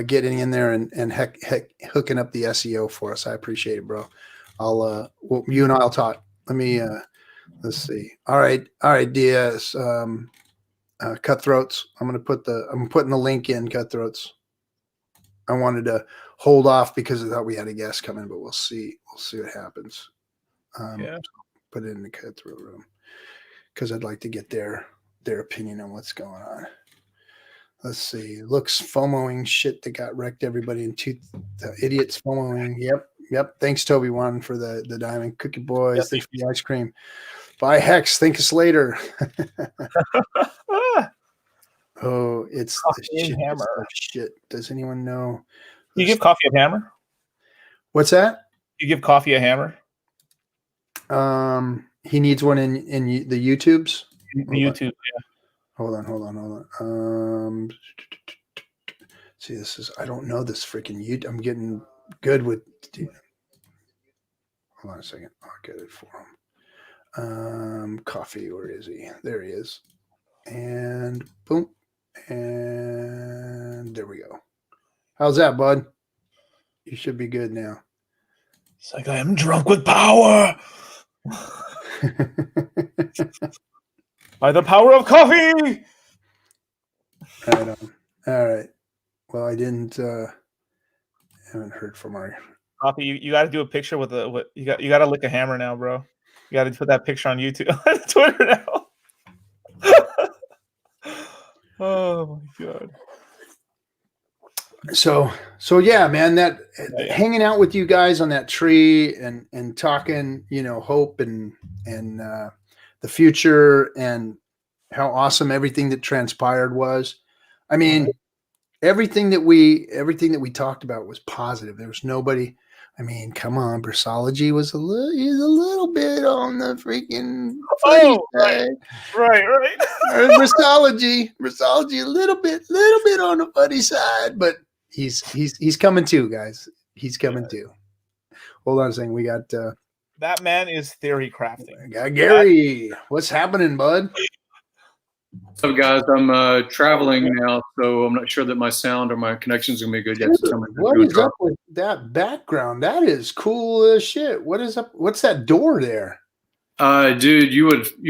getting in there and hooking up the SEO for us. I appreciate it, bro. You and I'll talk. Let me, let's see. All right, Diaz, Cutthroats. I'm putting the link in, Cutthroats. I wanted to hold off because I thought we had a guest coming, but we'll see. We'll see what happens. Put it in the Cutthroat room because I'd like to get their opinion on what's going on. Let's see. Looks FOMOing shit that got wrecked. Everybody in the idiots FOMOing. Yep. Thanks, Toby One, for the diamond cookie boys. Yep. Thanks for the ice cream. Bye, Hex. Think us later. Oh, it's the hammer. Shit. Does anyone know? You give coffee a hammer? What's that? You give coffee a hammer? He needs one in the YouTubes. YouTube, yeah. Hold on. See, I don't know this freaking YouTube. I'm getting good with. Hold on a second. I'll get it for him. Coffee. Where is he? There he is. And boom. And there we go. How's that, bud? You should be good now. It's like I am drunk with power. By the power of coffee. Right on. All right. Well, I haven't heard from our coffee. You got to do a picture with you got to lick a hammer now, bro. You got to put that picture on YouTube, Twitter now. Oh my god. So yeah, man, hanging out with you guys on that tree and talking, hope and the future and how awesome everything that transpired was. I mean, everything that we talked about was positive. There was nobody. I mean, come on, Brissology was a little bit on the freaking funny side. Right. Brissology a little bit on the funny side, but he's coming too, guys. He's coming too. Hold on a second. We got that man is theory crafting. I got Gary. What's happening, bud? What's up, guys? I'm traveling now, so I'm not sure that my sound or my connection's gonna be good yet. What is up with that background? That is cool as shit. What is up? What's that door there? Dude, you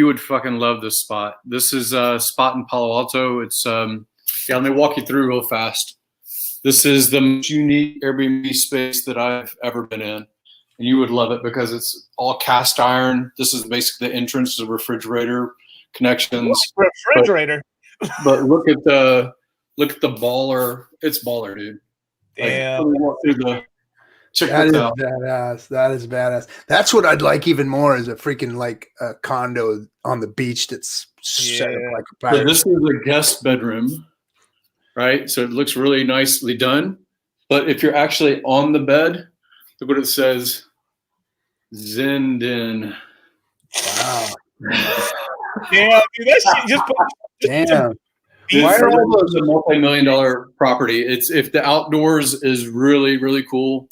would fucking love this spot. This is a spot in Palo Alto. It's let me walk you through real fast. This is the most unique Airbnb space that I've ever been in. and you would love it because it's all cast iron. This is basically the entrance to the refrigerator connections. Refrigerator. But look at the baller. It's baller, dude. Damn. Check That this is out. badass. That is badass. That's what I'd like even more is a freaking like a condo on the beach that's set up like a So pattern. this is a guest bedroom, right? So it looks really nicely done. But if you're actually on the bed, look what it says. Zenden. Wow. Damn, dude, that shit just Damn. Why are all those a multi-million-dollar property? It's if the outdoors is really, really cool.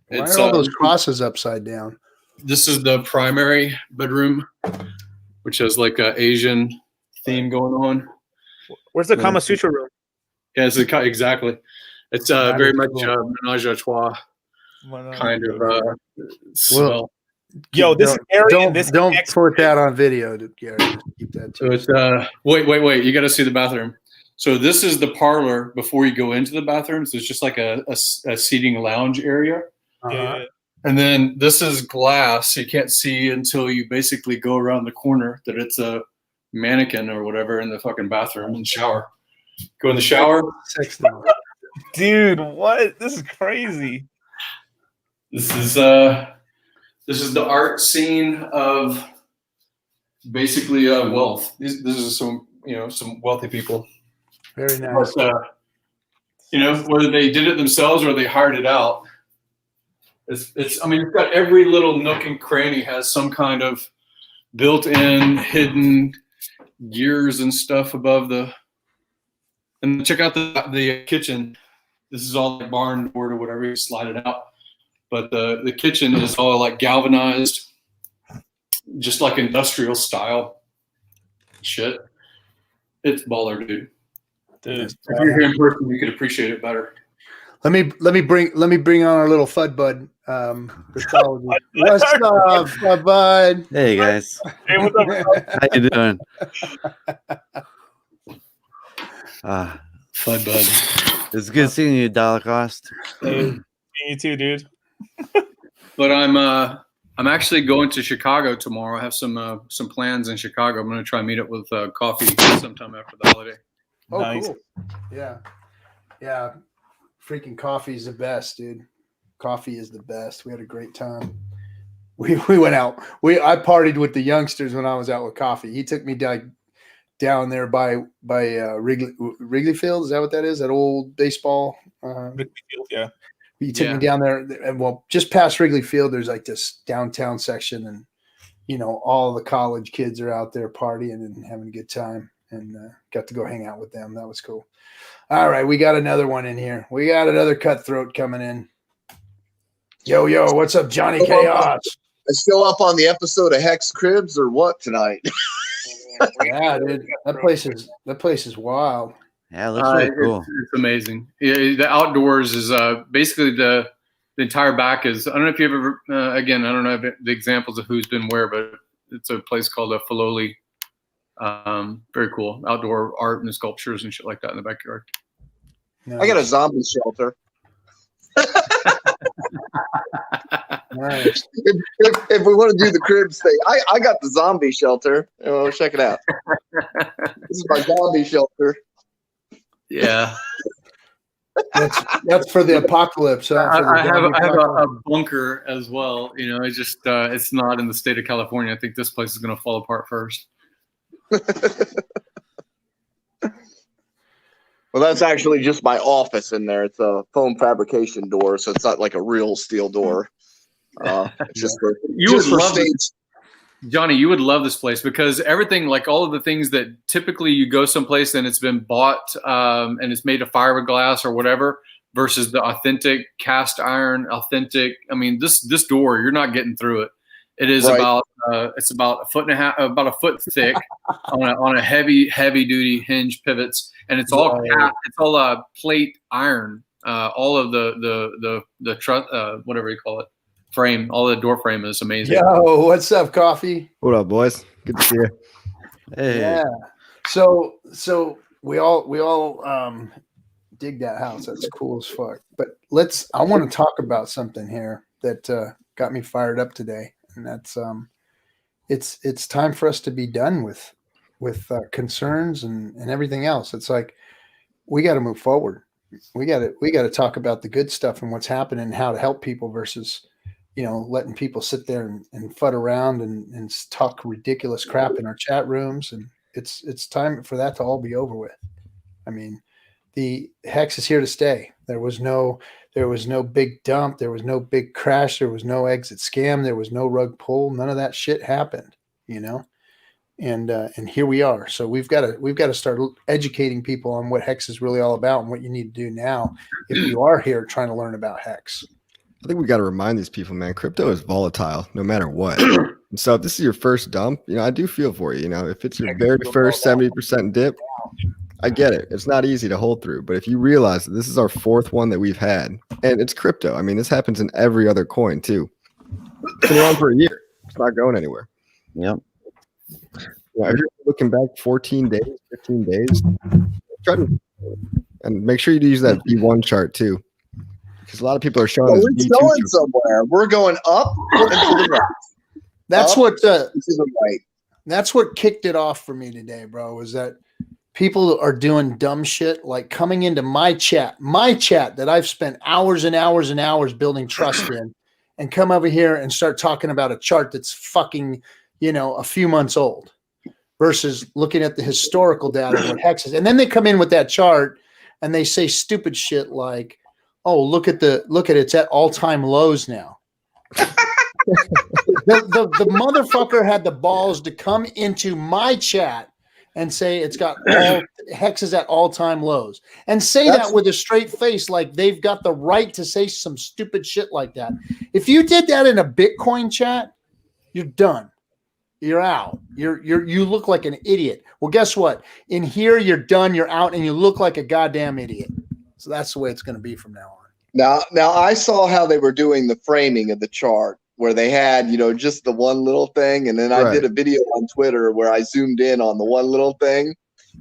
Why are all those crosses upside down? This is the primary bedroom, which has like an Asian theme going on. Where's the Kama Sutra room? Yeah, exactly. It's very much menage a trois kind of smell. Yo, this area. Don't put that on video, Gary. Just keep that. So it's wait. You got to see the bathroom. So this is the parlor before you go into the bathroom. So it's just like a seating lounge area. Yeah. And then this is glass. So you can't see until you basically go around the corner that it's a mannequin or whatever in the fucking bathroom and shower. Go in the shower. Dude, what? This is crazy. This is the art scene of basically wealth. This is some wealthy people. Very nice. But, whether they did it themselves or they hired it out. It's got every little nook and cranny has some kind of built-in hidden gears and stuff above the. And check out the kitchen. This is all like barn board or whatever. You slide it out. But the kitchen is all like galvanized, just like industrial style shit. It's baller, dude. If you're here in person, you could appreciate it better. Let me bring on our little FUD bud. What's up, FUD bud? Hey guys. Hey, what's up, bro? How you doing? FUD bud. It's good seeing you, Dollar Cost. Hey, you too, dude. But I'm actually going to Chicago tomorrow. I have some plans in Chicago. I'm going to try and meet up with coffee sometime after the holiday. Oh, Nice. cool. Yeah. Freaking coffee is the best, dude. Coffee is the best. We had a great time. We went out. I partied with the youngsters when I was out with coffee. He took me down there by Wrigley Field. Is that what that is? That old baseball. Wrigley Field, yeah. He took me down there, and just past Wrigley Field, there's like this downtown section, and all the college kids are out there partying and having a good time, and got to go hang out with them. That was cool. All right, we got another one in here. We got another cutthroat coming in. Yo, what's up, Johnny Chaos? I still up on the episode of Hex Cribs or what tonight? Yeah, dude, that place is wild. Yeah, it looks really cool. It's amazing. Yeah, the outdoors is basically the entire back is. I don't know if you've ever. Again, I don't know the examples of who's been where, but it's a place called Filoli. Very cool outdoor art and sculptures and shit like that in the backyard. I got a zombie shelter. Nice. If we want to do the cribs thing, I got the zombie shelter. Check it out. This is my zombie shelter. Yeah, that's for the apocalypse. I have a bunker as well. It's just it's not in the state of California. I think this place is going to fall apart first. Well, that's actually just my office in there. It's a foam fabrication door, so it's not like a real steel door. It's just for stage. Johnny, you would love this place because everything, like all of the things that typically you go someplace and it's been bought and it's made of fiberglass or whatever versus the authentic cast iron, authentic. I mean, this door, you're not getting through it. It is about it's about a foot and a half, about a foot thick on a heavy duty hinge pivots, and it's all plate iron. All of the whatever you call it, frame, all the door frame is amazing. Yo, what's up, Coffee? What up, boys? Good to see you. Hey. Yeah. So we all dig that house. That's cool as fuck. But I want to talk about something here that got me fired up today. And that's it's time for us to be done with concerns and everything else. It's like we got to move forward. We got to talk about the good stuff and what's happening and how to help people versus, letting people sit there and fud around and talk ridiculous crap in our chat rooms. And it's time for that to all be over with. I mean, the Hex is here to stay. There was no big dump. There was no big crash. There was no exit scam. There was no rug pull. None of that shit happened, and here we are. So we've got to start educating people on what Hex is really all about and what you need to do now if you are here trying to learn about Hex. I think we got to remind these people, man, crypto is volatile no matter what. And so if this is your first dump, I do feel for you. If it's your very first 70% dip, I get it. It's not easy to hold through. But if you realize that this is our fourth one that we've had, and it's crypto. I mean, this happens in every other coin too. It's been around for a year. It's not going anywhere. Yep. If you're looking back 14 days, 15 days, try to and make sure you use that V1 chart too. Because a lot of people are showing us we're going somewhere. We're going up and to the right. That's up what to the right. That's what kicked it off for me today, bro, was that people are doing dumb shit like coming into my chat that I've spent hours and hours and hours building trust in, and come over here and start talking about a chart that's fucking, a few months old versus looking at the historical data of what Hex is. And then they come in with that chart and they say stupid shit like, oh, look at it's at all-time lows now. the motherfucker had the balls to come into my chat and say it's got all Hex is at all-time lows and say that with a straight face, like they've got the right to say some stupid shit like that. If you did that in a Bitcoin chat, you're done. You're out. You look like an idiot. Well, guess what? In here, you're done. You're out, and you look like a goddamn idiot. So that's the way it's going to be from now on. Now I saw how they were doing the framing of the chart, where they had, just the one little thing. And then I did a video on Twitter where I zoomed in on the one little thing.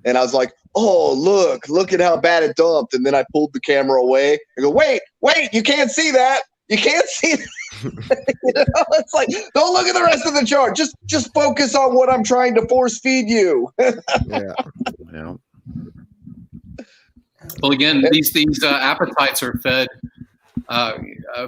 And I was like, oh, look at how bad it dumped. And then I pulled the camera away. I go, wait, you can't see that. You can't see that. It's like, don't look at the rest of the chart. Just focus on what I'm trying to force feed you. Yeah. Well, again, these appetites are fed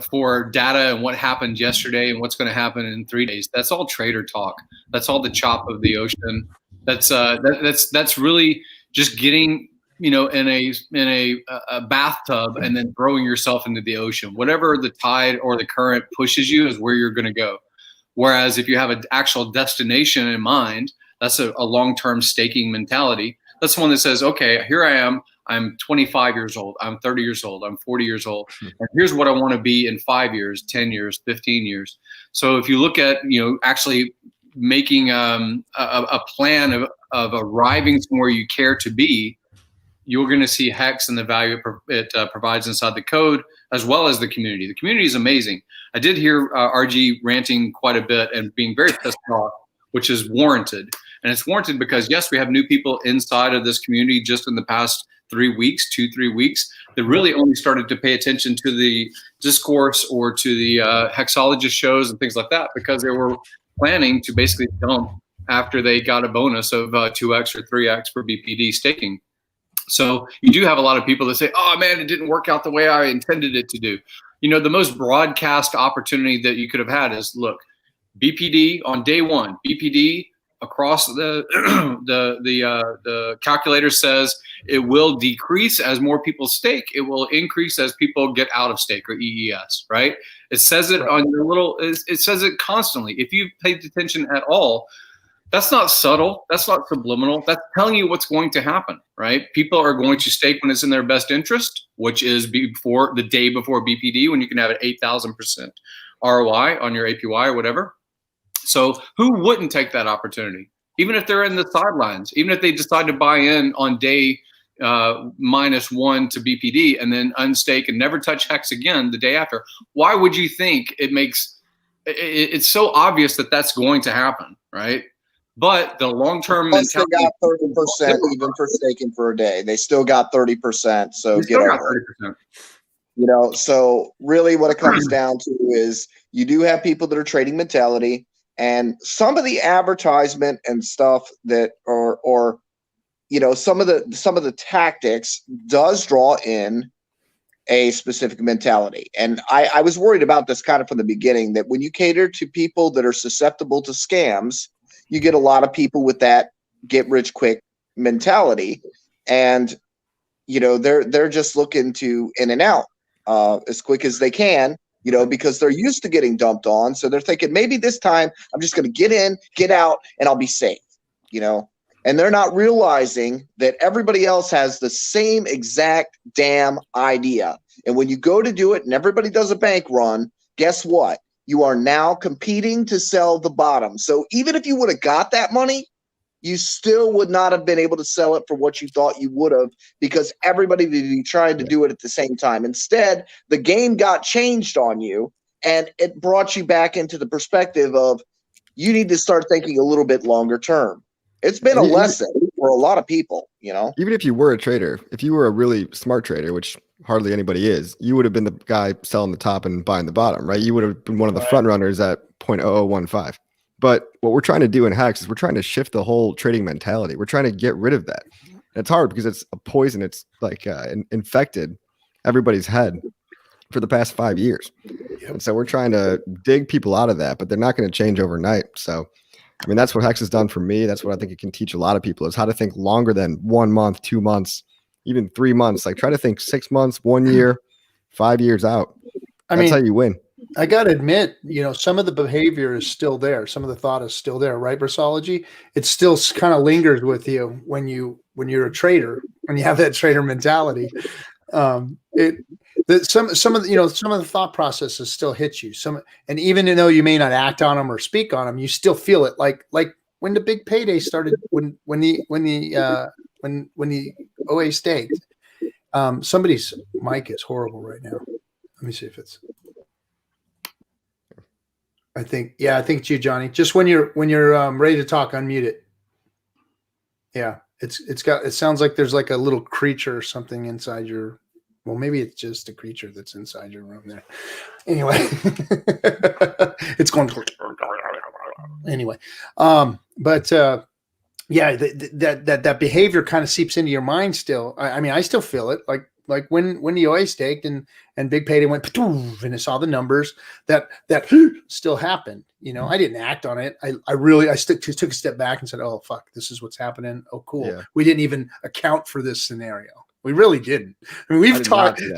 for data and what happened yesterday and what's going to happen in 3 days. That's all trader talk. That's all the chop of the ocean. That's really just getting in a bathtub and then throwing yourself into the ocean. Whatever the tide or the current pushes you is where you're going to go. Whereas if you have an actual destination in mind, that's a long-term staking mentality. That's the one that says, okay, here I am. I'm 25 years old. I'm 30 years old. I'm 40 years old. And here's what I want to be in 5 years, 10 years, 15 years. So if you look at, actually making a plan of arriving somewhere you care to be, you're going to see Hex and the value it provides inside the code, as well as the community. The community is amazing. I did hear RG ranting quite a bit and being very pissed off, which is warranted. And it's warranted because, yes, we have new people inside of this community just in the past 3 weeks, 2-3 weeks, that really only started to pay attention to the Discourse or to the Hexologist shows and things like that, because they were planning to basically dump after they got a bonus of 2x or 3x for BPD staking. So you do have a lot of people that say, oh, man, it didn't work out the way I intended it to do. The most broadcast opportunity that you could have had is, look, BPD on day one, BPD across the calculator says it will decrease as more people stake. It will increase as people get out of stake, or EES, right? It says it on your little, it says it constantly. If you've paid attention at all, that's not subtle. That's not subliminal. That's telling you what's going to happen, right? People are going to stake when it's in their best interest, which is before the day before BPD, when you can have an 8,000% ROI on your APY or whatever. So who wouldn't take that opportunity? Even if they're in the sidelines, even if they decide to buy in on day -1 to BPD and then unstake and never touch Hex again the day after, why would you think it's so obvious that that's going to happen, right? But the long-term mentality. They got 30% even for staking for a day. They still got 30%. So get over it. You know, so really what it comes down to is you do have people that are trading mentality, and some of the advertisement and stuff that or you know, some of the tactics does draw in a specific mentality. And I was worried about this kind of from the beginning, that when you cater to people that are susceptible to scams, you get a lot of people with that get rich quick mentality. And, you know, they're just looking to in and out as quick as they can, you know, because they're used to getting dumped on. So they're thinking, maybe this time I'm just going to get in, get out, and I'll be safe, you know. And they're not realizing that everybody else has the same exact damn idea. And when you go to do it and everybody does a bank run, guess what? You are now competing to sell the bottom. So even if you would have got that money, you still would not have been able to sell it for what you thought you would have, because everybody would be trying to do it at the same time. Instead, the game got changed on you, and it brought you back into the perspective of you need to start thinking a little bit longer term. It's been a lesson for a lot of people, you know. Even if you were a trader, if you were a really smart trader, which hardly anybody is, you would have been the guy selling the top and buying the bottom, right? You would have been one of the front runners at 0.0015. But what we're trying to do in Hex is we're trying to shift the whole trading mentality. We're trying to get rid of that. And it's hard because it's a poison. It's like infected everybody's head for the past 5 years. And so we're trying to dig people out of that, but they're not going to change overnight. So I mean, that's what Hex has done for me. That's what I think it can teach a lot of people, is how to think longer than 1 month, 2 months, even 3 months. Like, try to think 6 months, 1 year, 5 years out. That's how you win. I got to admit, you know, some of the behavior is still there. Some of the thought is still there, right, Versology? It still kind of lingers with you when you're a trader, when you have that trader mentality. Some of the thought processes still hit you. And even though you may not act on them or speak on them, you still feel it. Like when the big payday started, when the OA staked. Somebody's mic is horrible right now. Let me see if it's. I think it's you, Johnny. Just when you're ready to talk, unmute it. Yeah, it sounds like there's like a little creature or something inside your. Well, maybe it's just a creature that's inside your room there. Anyway, it's going to. Anyway, yeah, that behavior kind of seeps into your mind still. I mean, I still feel it. Like when the OA staked and Big Payday went and I saw the numbers, that still happened. You know, I didn't act on it. I took a step back and said, "Oh fuck, this is what's happening." Oh cool. Yeah. We didn't even account for this scenario. We really didn't. I mean, we've talked. You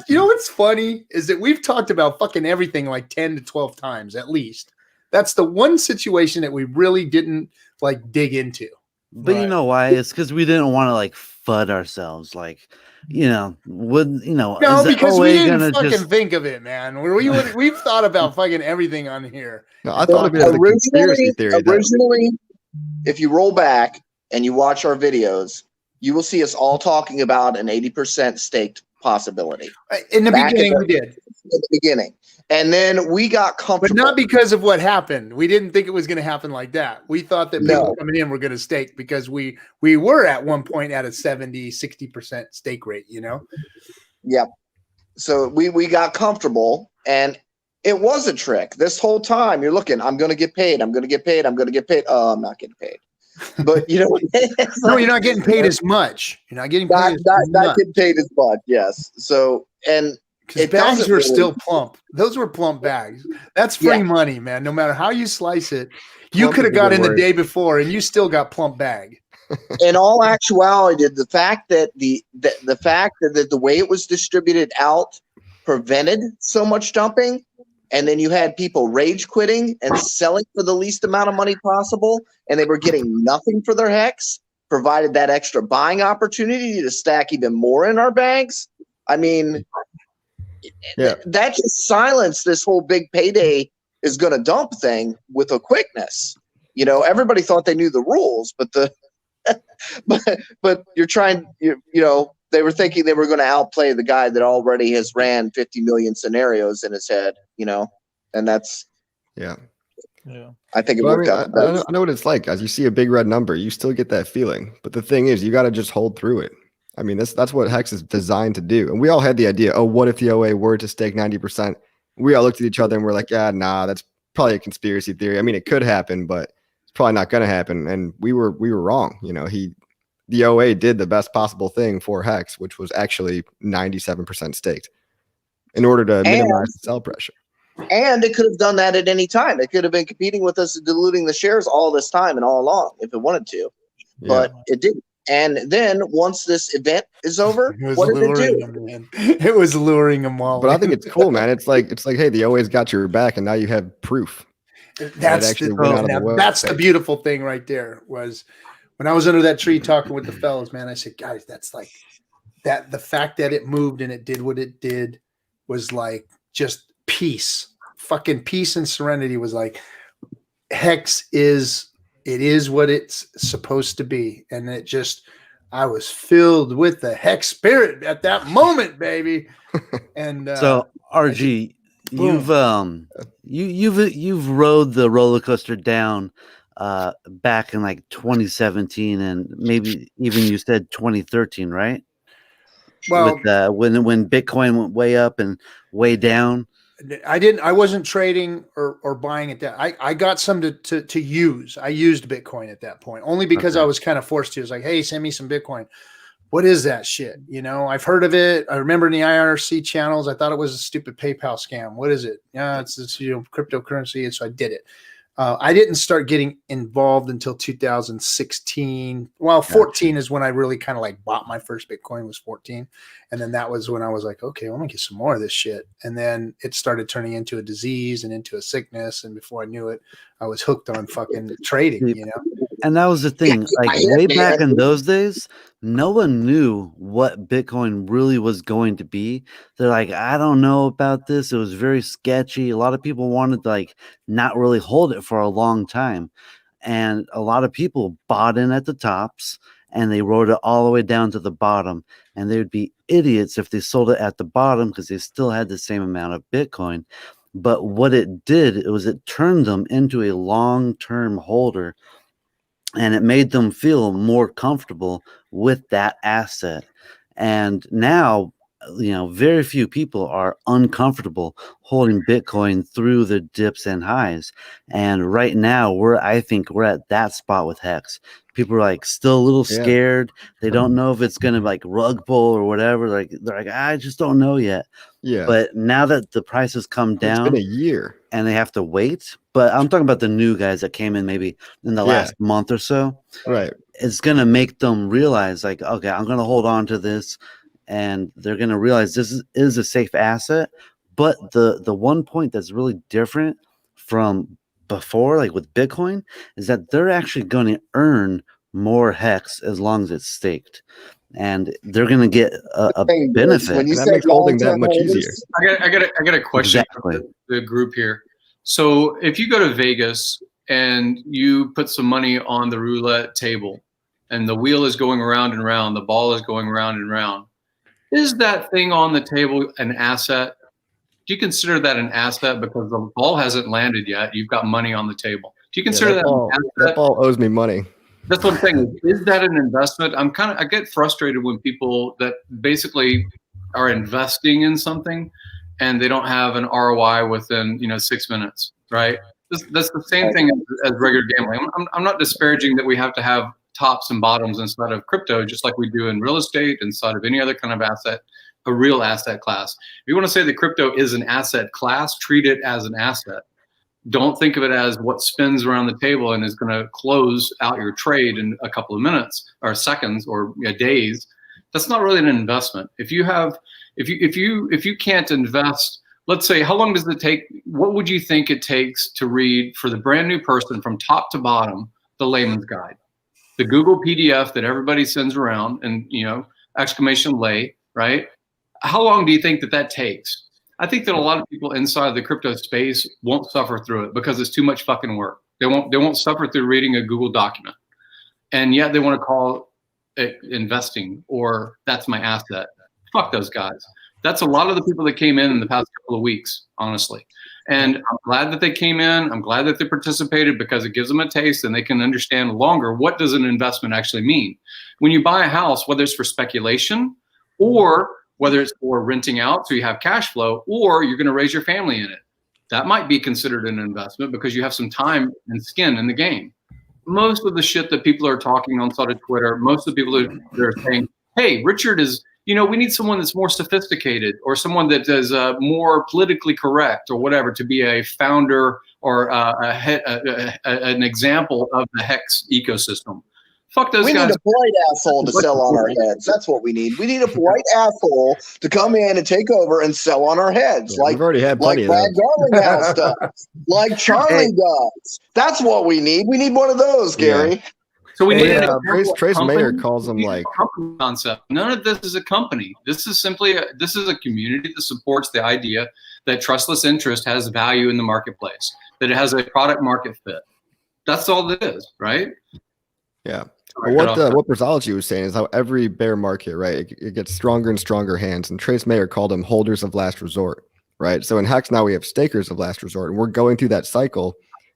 know what's funny is that we've talked about fucking everything like 10 to 12 times at least. That's the one situation that we really didn't like dig into. But you know why? It's because we didn't want to like FUD ourselves. Like, no, because we didn't fucking think of it, man. We've thought about fucking everything on here. No, I thought of it as a conspiracy theory. Originally, if you roll back and you watch our videos, you will see us all talking about an 80% staked possibility. In the beginning, we did. In the beginning. And then we got comfortable. But not because of what happened. We didn't think it was going to happen like that. We thought that people coming in were going to stake because we were at one point at a 60% stake rate, you know? Yep. So we got comfortable, and it was a trick. This whole time you're looking, I'm going to get paid. I'm going to get paid. I'm going to get paid. Oh, I'm not getting paid. But you know, no, you're not getting paid as much. You're not getting paid not getting paid as much. Yes. So, and because bags were still plump. Those were plump bags. That's free money, man. No matter how you slice it, you could have got in the day before and you still got plump bag. In all actuality, the fact that the way it was distributed out prevented so much dumping, and then you had people rage quitting and selling for the least amount of money possible, and they were getting nothing for their hex, provided that extra buying opportunity to stack even more in our bags. I mean, that just silenced this whole big payday is going to dump thing with a quickness. You know, everybody thought they knew the rules, but but you're trying, you know, they were thinking they were going to outplay the guy that already has ran 50 million scenarios in his head, you know, and that's, I think it worked out. I know what it's like. As you see a big red number, you still get that feeling. But the thing is, you got to just hold through it. I mean, that's what Hex is designed to do. And we all had the idea, oh, what if the OA were to stake 90%? We all looked at each other and we're like, yeah, nah, that's probably a conspiracy theory. I mean, it could happen, but it's probably not going to happen. And we were wrong. You know, the OA did the best possible thing for Hex, which was actually 97% staked in order to minimize the sell pressure. And it could have done that at any time. It could have been competing with us and diluting the shares all this time and all along if it wanted to, but it didn't. And then once this event is over, what did it do? Them, it was luring them all. But I think it's cool, man. It's like, hey, the OA's got your back, and now you have proof. That's the beautiful thing right there. Was when I was under that tree talking with the fellas, man. I said, guys, that's like that. The fact that it moved and it did what it did was like just peace, fucking peace and serenity. Was like Hex is. It is what it's supposed to be. And it just, I was filled with the Hex spirit at that moment, baby. And so RG, you've rode the roller coaster down back in like 2017 and maybe even you said 2013, right? Well, with, when Bitcoin went way up and way down. I wasn't trading or buying it that I got some to use. I used Bitcoin at that point only because I was kind of forced to. It was like, hey, send me some Bitcoin. What is that shit? You know, I've heard of it. I remember in the IRC channels, I thought it was a stupid PayPal scam. What is it? Yeah, it's cryptocurrency. And so I did it. I didn't start getting involved until 2016. Well, 14 is when I really kind of like bought my first Bitcoin was 14. And then that was when I was like, okay, well, let me get some more of this shit. And then it started turning into a disease and into a sickness. And before I knew it, I was hooked on fucking trading, you know? And that was the thing, like way back in those days, no one knew what Bitcoin really was going to be. They're like, I don't know about this. It was very sketchy. A lot of people wanted to like not really hold it for a long time. And a lot of people bought in at the tops and they rode it all the way down to the bottom. And they would be idiots if they sold it at the bottom because they still had the same amount of Bitcoin. But what it did, it turned them into a long-term holder. And it made them feel more comfortable with that asset. And now, you know, very few people are uncomfortable holding Bitcoin through the dips and highs. And right now, I think we're at that spot with Hex. People are like still a little scared. They don't know if it's going to like rug pull or whatever. They're like, I just don't know yet. Yeah. But now that the prices come down, it's been a year and they have to wait. But I'm talking about the new guys that came in maybe in the last month or so. Right. It's going to make them realize like, okay, I'm going to hold on to this. And they're going to realize this is a safe asset. But the one point that's really different from before, like with Bitcoin, is that they're actually going to earn more Hex as long as it's staked. And they're going to get a benefit. When you that makes holding that much easier. I got a question for the group here. So if you go to Vegas and you put some money on the roulette table and the wheel is going around and around, the ball is going round and round, is that thing on the table an asset? Do you consider that an asset because the ball hasn't landed yet? You've got money on the table. Do you consider that an asset? That ball owes me money. That's what I'm saying. Is that an investment? I get frustrated when people that basically are investing in something and they don't have an ROI within 6 minutes, right? That's the same thing as regular gambling. I'm not disparaging that we have to have tops and bottoms inside of crypto, just like we do in real estate, inside of any other kind of asset, a real asset class. If you want to say that crypto is an asset class, treat it as an asset. Don't think of it as what spins around the table and is going to close out your trade in a couple of minutes or seconds or days. That's not really an investment. If you can't invest, let's say, how long does it take? What would you think it takes to read for the brand new person from top to bottom, the layman's guide, the Google PDF that everybody sends around and, exclamation lay, right? How long do you think that takes? I think that a lot of people inside the crypto space won't suffer through it because it's too much fucking work. They won't suffer through reading a Google document. And yet they want to call it investing or that's my asset. Fuck those guys. That's a lot of the people that came in the past couple of weeks, honestly. And I'm glad that they came in. I'm glad that they participated because it gives them a taste and they can understand longer what does an investment actually mean. When you buy a house, whether it's for speculation or whether it's for renting out so you have cash flow, or you're going to raise your family in it, that might be considered an investment because you have some time and skin in the game. Most of the shit that people are talking on sort of Twitter, most of the people that are saying, hey, Richard is, we need someone that's more sophisticated or someone that is more politically correct or whatever to be a founder or an example of the HEX ecosystem. Fuck those guys. We need a polite asshole to sell on our heads. That's what we need. We need a polite asshole to come in and take over and sell on our heads. Yeah, we've already had plenty of Brad those. Garlinghouse does. Like Charlie does. That's what we need. We need one of those, Gary. Yeah. So we need Trace Mayer calls them like company concept. None of this is a company. This is simply this is a community that supports the idea that trustless interest has value in the marketplace, that it has a product market fit. That's all it is, right? Yeah. What Brazology was saying is how every bear market, right, it gets stronger and stronger hands. And Trace Mayer called them holders of last resort, right? So in HEX now we have stakers of last resort, and we're going through that cycle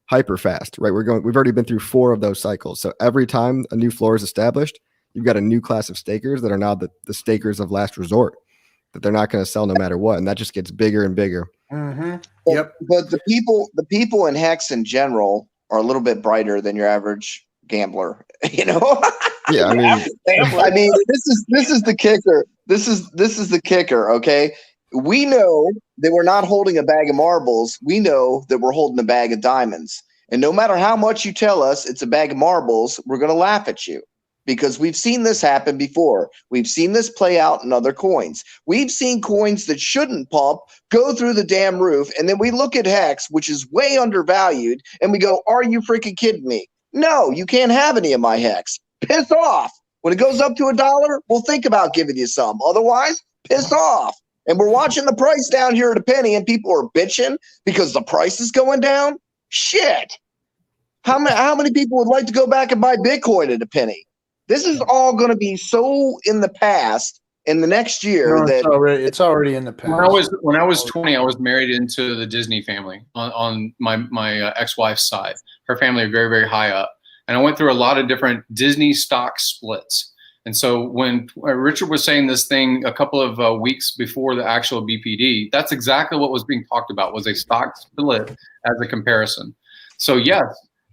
hyper fast, right? We've already been through 4 of those cycles. So every time a new floor is established, you've got a new class of stakers that are now the stakers of last resort, that they're not going to sell no matter what, and that just gets bigger and bigger. Mm-hmm. But the people in HEX in general are a little bit brighter than your average gambler. Yeah, I mean, this is the kicker. This is the kicker. Okay, we know that we're not holding a bag of marbles. We know that we're holding a bag of diamonds. And no matter how much you tell us it's a bag of marbles, we're going to laugh at you because we've seen this happen before. We've seen this play out in other coins. We've seen coins that shouldn't pump go through the damn roof. And then we look at HEX, which is way undervalued, and we go, are you freaking kidding me? No, you can't have any of my HEX. Piss off. When it goes up to $1, we'll think about giving you some. Otherwise, piss off. And we're watching the price down here at a penny, and people are bitching because the price is going down. Shit. How many people would like to go back and buy Bitcoin at a penny? This is all going to be so in the past in the next year that it's already in the past. When I was 20, I was married into the Disney family on my ex-wife's side. Her family are very, very high up. And I went through a lot of different Disney stock splits. And so when Richard was saying this thing a couple of weeks before the actual BPD, that's exactly what was being talked about, was a stock split as a comparison. So yes,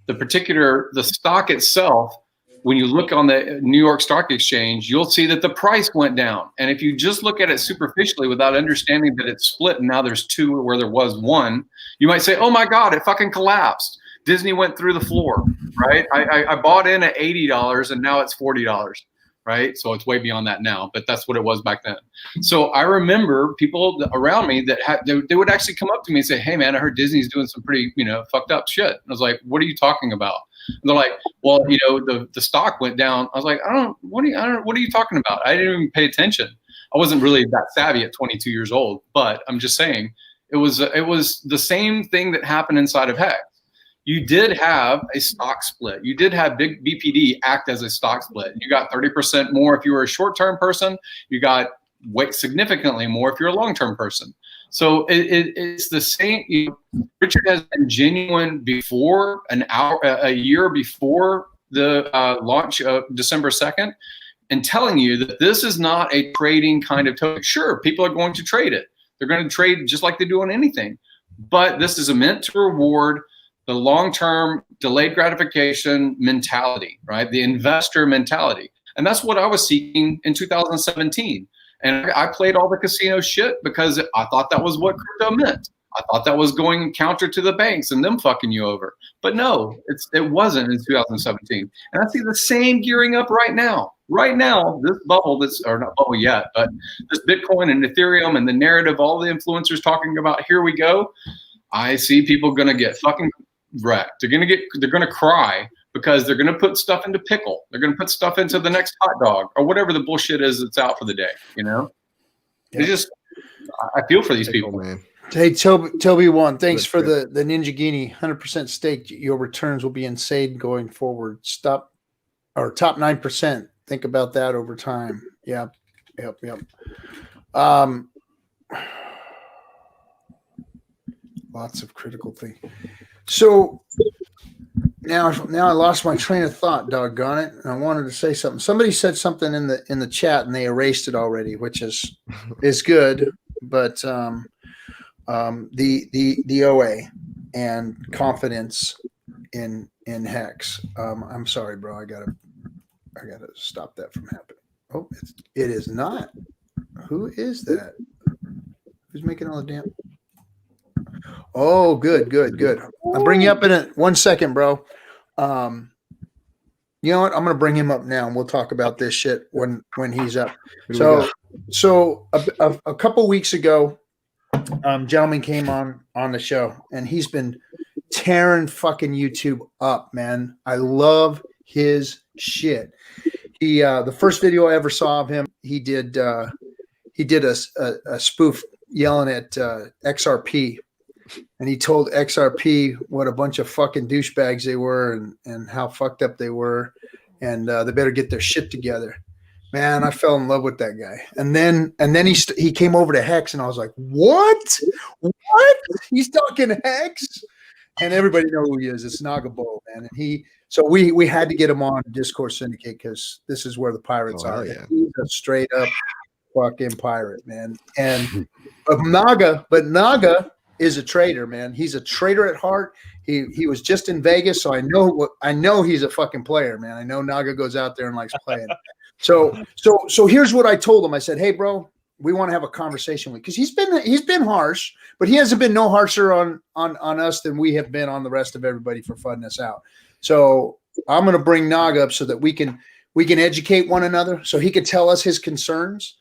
the stock itself, when you look on the New York Stock Exchange, you'll see that the price went down. And if you just look at it superficially without understanding that it's split and now there's 2 where there was 1, you might say, oh my God, it fucking collapsed. Disney went through the floor, right? I bought in at $80 and now it's $40, right? So it's way beyond that now, but that's what it was back then. So I remember people around me that they would actually come up to me and say, hey man, I heard Disney's doing some pretty, fucked up shit. And I was like, what are you talking about? And they're like, well, the stock went down. I was like, what are you talking about? I didn't even pay attention. I wasn't really that savvy at 22 years old, but I'm just saying it was the same thing that happened inside of HEX. You did have a stock split. You did have big BPD act as a stock split. You got 30% more if you were a short-term person. You got significantly more if you're a long-term person. So it's the same. Richard has been genuine before a year before the launch of December 2nd, and telling you that this is not a trading kind of token. Sure, people are going to trade it. They're going to trade just like they do on anything. But this is meant to reward the long-term delayed gratification mentality, right? The investor mentality. And that's what I was seeking in 2017. And I played all the casino shit because I thought that was what crypto meant. I thought that was going counter to the banks and them fucking you over. But no, it wasn't in 2017. And I see the same gearing up right now. Right now, this bubble or not bubble yet, but this Bitcoin and Ethereum and the narrative, all the influencers talking about, here we go. I see people going to get fucking wrecked. They're going to cry because they're going to put stuff into pickle. They're going to put stuff into the next hot dog or whatever the bullshit is that's out for the day. Yeah. I feel for these people, man. Hey, Toby one, thanks for the Ninja Guinea 100% stake. Your returns will be insane going forward. Top 9%. Think about that over time. Yep. lots of critical things. So now I lost my train of thought, doggone it. And I wanted to say something. Somebody said something in the chat and they erased it already, which is good. But the OA and confidence in Hex. I'm sorry, bro. I gotta stop that from happening. Oh, it is not. Who is that? Who's making all the damn? Oh, good. I'll bring you up in 1 second, bro. You know what? I'm gonna bring him up now, and we'll talk about this shit when he's up. So a couple weeks ago, gentleman came on the show, and he's been tearing fucking YouTube up, man. I love his shit. He the first video I ever saw of him, he did a spoof yelling at XRP. And he told XRP what a bunch of fucking douchebags they were and how fucked up they were. And they better get their shit together. Man, I fell in love with that guy. And then he came over to Hex and I was like, what? He's talking Hex? And everybody knows who he is. It's Nagab, man. And so we had to get him on Discourse Syndicate because this is where the pirates are. Yeah. He's a straight up fucking pirate, man. And Naga is a trader, man. He's a trader at heart. He was just in Vegas, so I know he's a fucking player, man. I know Naga goes out there and likes playing. So here's what I told him. I said, hey, bro, we want to have a conversation with, because he's been harsh, but he hasn't been no harsher on us than we have been on the rest of everybody for fudding us out. So I'm going to bring Naga up so that we can educate one another, so he could tell us his concerns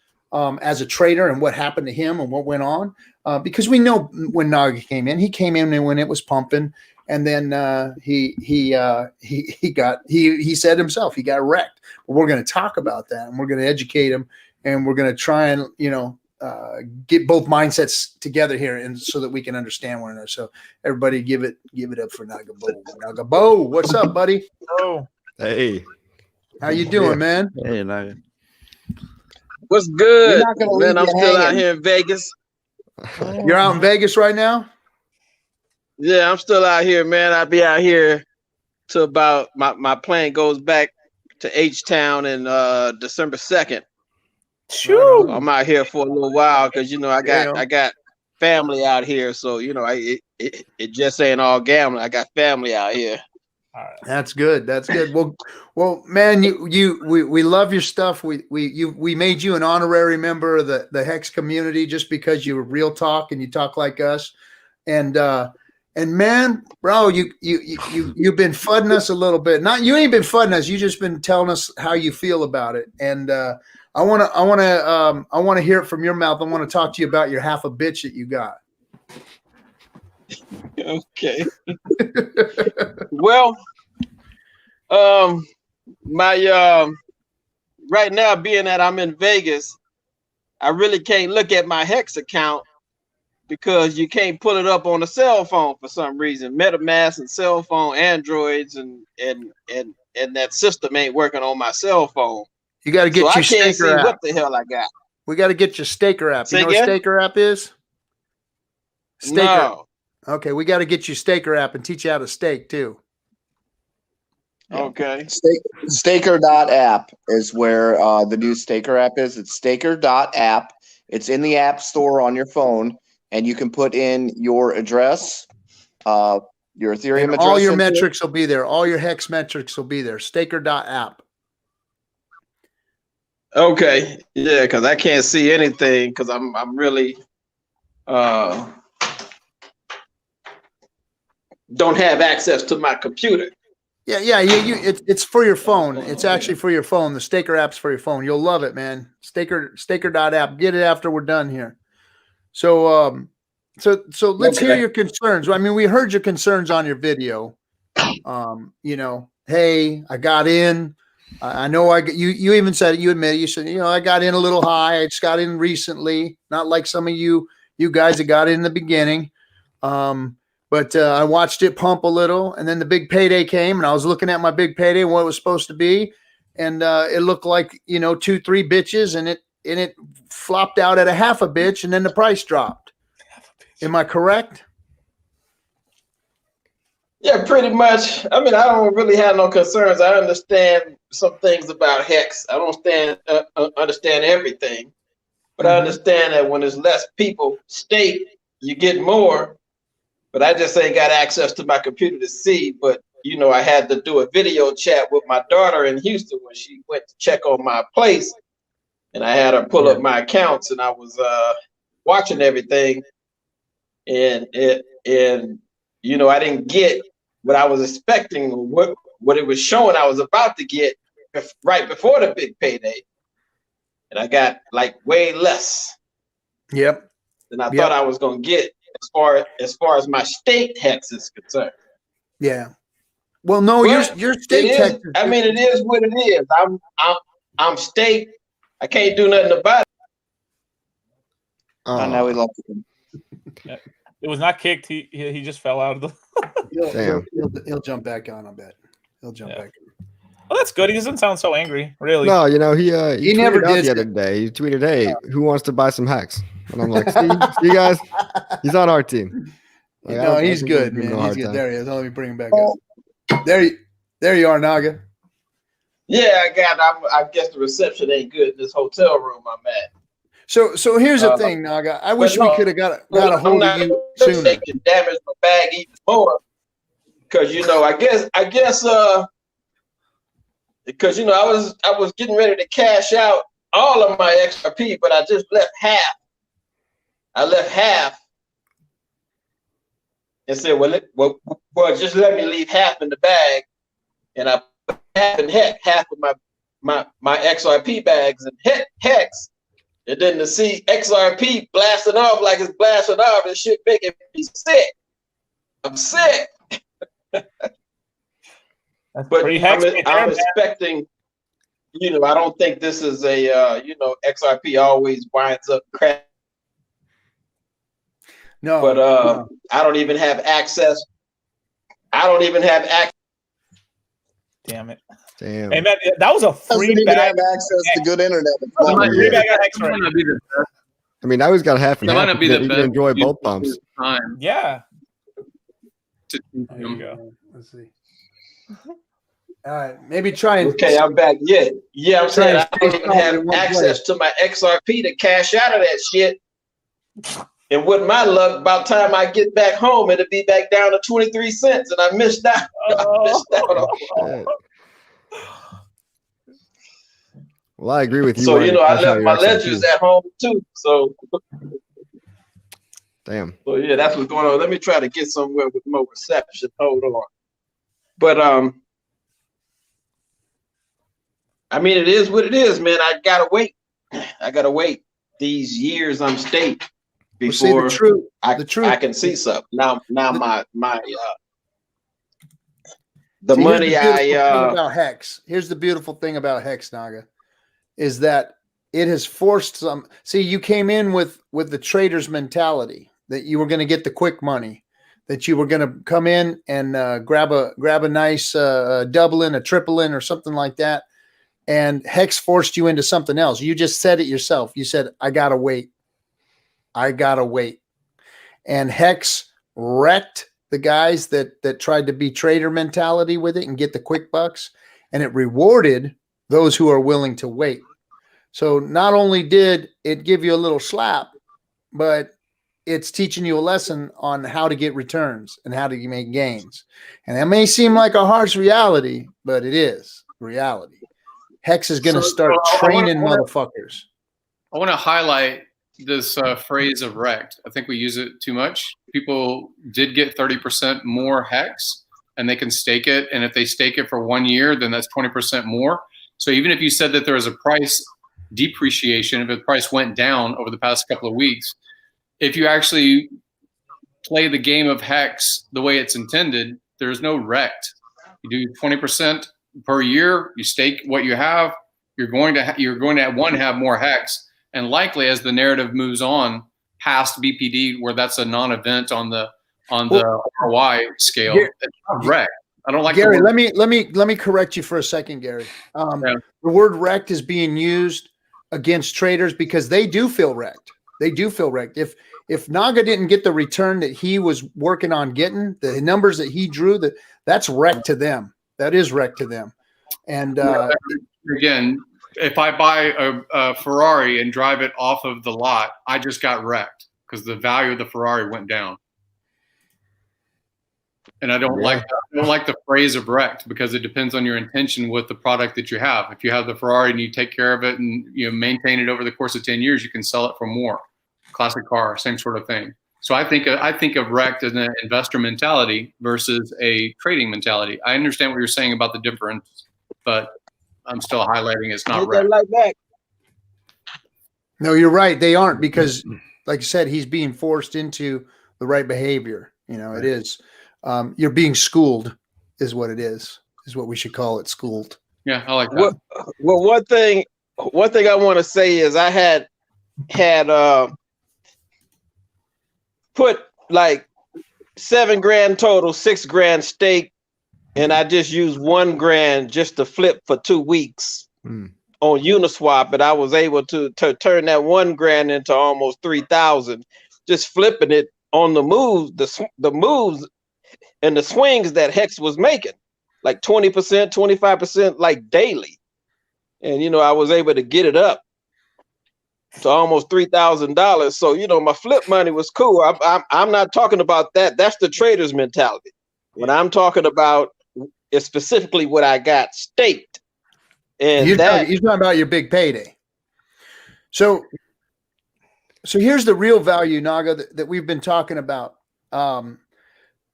as a trader and what happened to him and what went on. Because we know when Naga came in when it was pumping, and then he said himself he got wrecked. But we're going to talk about that, and we're going to educate him, and we're going to try and get both mindsets together here, and so that we can understand one another. So everybody, give it up for Nagab. Nagab, what's up, buddy? Oh, Hey, how you doing, man? Hey, Naga. What's good? We're not gonna Man, leave I'm you still out hanging. here in Vegas. You're out in Vegas right now? Yeah, I'm still out here, man. I'll be out here till about my plane goes back to H-Town in December 2nd. shoot. I'm out here for a little while because I got family out here, so it just ain't all gambling. I got family out here. That's good. That's good. Well, man, we love your stuff. We made you an honorary member of the Hex community just because you were real talk and you talk like us. And man, bro, you've been fudding us a little bit. You ain't been fudding us. You just been telling us how you feel about it. And I want to hear it from your mouth. I want to talk to you about your half a bitch that you got. Okay. Well, my right now, being that I'm in Vegas, I really can't look at my Hex account because you can't pull it up on a cell phone for some reason. MetaMask and cell phone Androids and that system ain't working on my cell phone. You got to get So your I can't see Staker app. what the hell I got. We got to get your Staker app. Say You know what again? Staker app is? Staker. No. Okay, we got to get you Staker app and teach you how to stake too. Okay. Staker.app is where the new Staker app is. It's Staker.app. It's in the App Store on your phone, and you can put in your address, your Ethereum And address. all your into it. metrics will be there. All your Hex metrics will be there. Staker.app. Okay. Yeah, because I can't see anything because I'm really don't have access to my computer. Yeah. It's for your phone. It's actually for your phone. The Staker app's for your phone. You'll love it, man. Staker.app. Get it after we're done here. So let's hear your concerns. I mean, we heard your concerns on your video. Hey, I got in. I know you even said it. You admit it. You said, I got in a little high. I just got in recently. Not like some of you guys that got in the beginning. But I watched it pump a little, and then the big payday came, and I was looking at my big payday and what it was supposed to be, and it looked like 2-3 bitches, and it flopped out at a half a bitch, and then the price dropped. Am I correct? Yeah, pretty much. I mean, I don't really have no concerns. I understand some things about Hex. I don't understand everything, but I understand that when there's less people stake, you get more. But I just ain't got access to my computer to see. But you know, I had to do a video chat with my daughter in Houston when she went to check on my place, and I had her pull up my accounts, and I was watching everything, and you know, I didn't get what I was expecting, what it was showing I was about to get right before the big payday, and I got like way less. Yep. Than I thought I was gonna get as far as my state hex is concerned. Yeah. Well, no, but your state hex. I mean, it is what it is. I'm state. I can't do nothing about it. Oh, now we lost him. Yeah. It was not kicked. He just fell out of the. He'll jump back on. I bet he'll jump back. Well, that's good. He doesn't sound so angry, really. No, you know, he never tweeted out did the other day. He tweeted, "Hey, who wants to buy some Hex?" And I'm like, "See you guys, he's on our team." Like, no, he's good, man. He's good. There he is. Let me bring him back up. There you are, Naga. Yeah, I guess the reception ain't good in this hotel room I'm at. So here's the thing, Naga. I wish we could have got a hold of you sooner. They can damage my bag even more, because you know, I guess because you know, I was getting ready to cash out all of my XRP, but I just left half. I left half and said, well, just let me leave half in the bag, and I put half in half of my XRP bags and Hex. And then to see XRP blasting off like it's blasting off, this shit making me sick. I'm sick. But I'm expecting, you know, I don't think this is a, you know, XRP always winds up crashing. No. But no. I don't even have access. Damn it. Damn. Hey, man, that was a free Doesn't bag. even have access to good internet. Free bag of Hex right now. I mean, now he's got half and That might half. not be the He best can enjoy use both of bumps. his time Yeah. to There you go. Let's see. All right, maybe try and. Okay, I'm back. Yeah, I'm saying I don't even have in one access to my XRP to cash out of that shit. And with my luck, by the time I get back home, it'll be back down to 23 cents, and I missed out. I missed out on. Well, I agree with you. So you know, I left my ledgers at home too. So damn. So yeah, that's what's going on. Let me try to get somewhere with more reception. Hold on. But I mean, it is what it is, man. I gotta wait. These years I'm state before I can see something. Now my the money about Hex. Here's the beautiful thing about Hex, Naga, is that it has forced some. See, you came in with the trader's mentality that you were going to get the quick money, that you were going to come in and grab a nice double in, a triple in, or something like that. And Hex forced you into something else. You just said it yourself. You said, I gotta wait. And Hex wrecked the guys that tried to be trader mentality with it and get the quick bucks. And it rewarded those who are willing to wait. So not only did it give you a little slap, but it's teaching you a lesson on how to get returns and how to make gains. And that may seem like a harsh reality, but it is reality. Hex is going to start training motherfuckers. I want to highlight this phrase of wrecked. I think we use it too much. People did get 30% more Hex, and they can stake it. And if they stake it for 1 year, then that's 20% more. So even if you said that there was a price depreciation, if the price went down over the past couple of weeks, if you actually play the game of Hex the way it's intended, there's no wrecked. You do 20% per year, you stake what you have, you're going to have more Hex, and likely as the narrative moves on past BPD, where that's a non-event on the ROI scale, it's not wrecked. I don't like Gary. Let me correct you for a second, Gary. The word wrecked is being used against traders because they do feel wrecked. They do feel wrecked. if Naga didn't get the return that he was working on getting, the numbers that he drew, that's wreck to them. That is wreck to them. And again, if I buy a Ferrari and drive it off of the lot, I just got wrecked because the value of the Ferrari went down. And I don't like the phrase of wrecked because it depends on your intention with the product that you have. If you have the Ferrari and you take care of it and you maintain it over the course of 10 years, you can sell it for more. Classic car, same sort of thing. So I think of wrecked as an investor mentality versus a trading mentality. I understand what you're saying about the difference, but I'm still highlighting it's not wrecked. Like that. No, you're right. They aren't because, like you said, he's being forced into the right behavior. It is. You're being schooled is what it is what we should call it, schooled. Yeah, I like that. Well, one thing I want to say is I had put like $7,000 total, $6,000 stake, and I just used $1,000 just to flip for 2 weeks on Uniswap, and I was able to turn that $1,000 into almost 3,000, just flipping it on the moves, the moves and the swings that Hex was making, like 20%, 25%, like daily. And, I was able to get it up to almost $3,000. So, my flip money was cool. I'm not talking about that. That's the trader's mentality. What I'm talking about is specifically what I got staked. And you're talking about your big payday. So here's the real value, Naga, that we've been talking about.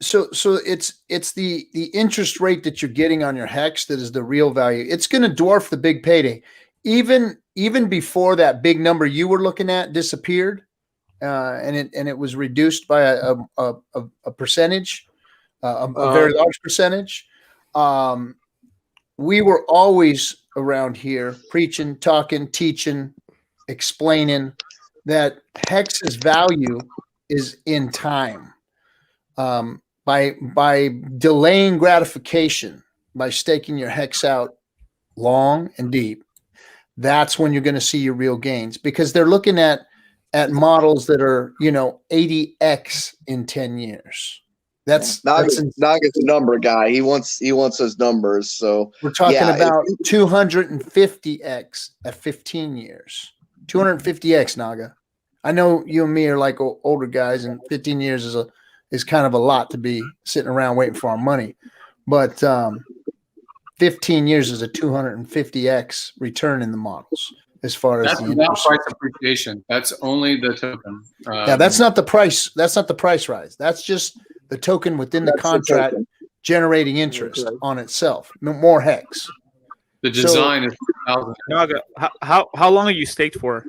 So it's the interest rate that you're getting on your Hex that is the real value. It's going to dwarf the big payday. Even before that big number you were looking at disappeared, and it was reduced by a percentage, a very large percentage. We were always around here preaching, talking, teaching, explaining that Hex's value is in time. By delaying gratification, by staking your Hex out long and deep, that's when you're going to see your real gains, because they're looking at models that are 80x in 10 years. Naga's a number guy. He wants those numbers. So we're talking about 250x at 15 years. 250x, Naga. I know you and me are like older guys, and 15 years is kind of a lot to be sitting around waiting for our money. But 15 years is a 250x return in the models as far as that's not price appreciation. That's only the token. That's not the price. That's not the price rise. That's just the token within the contract generating interest on itself. More Hex. The design is 2,000. Naga, how long are you staked for?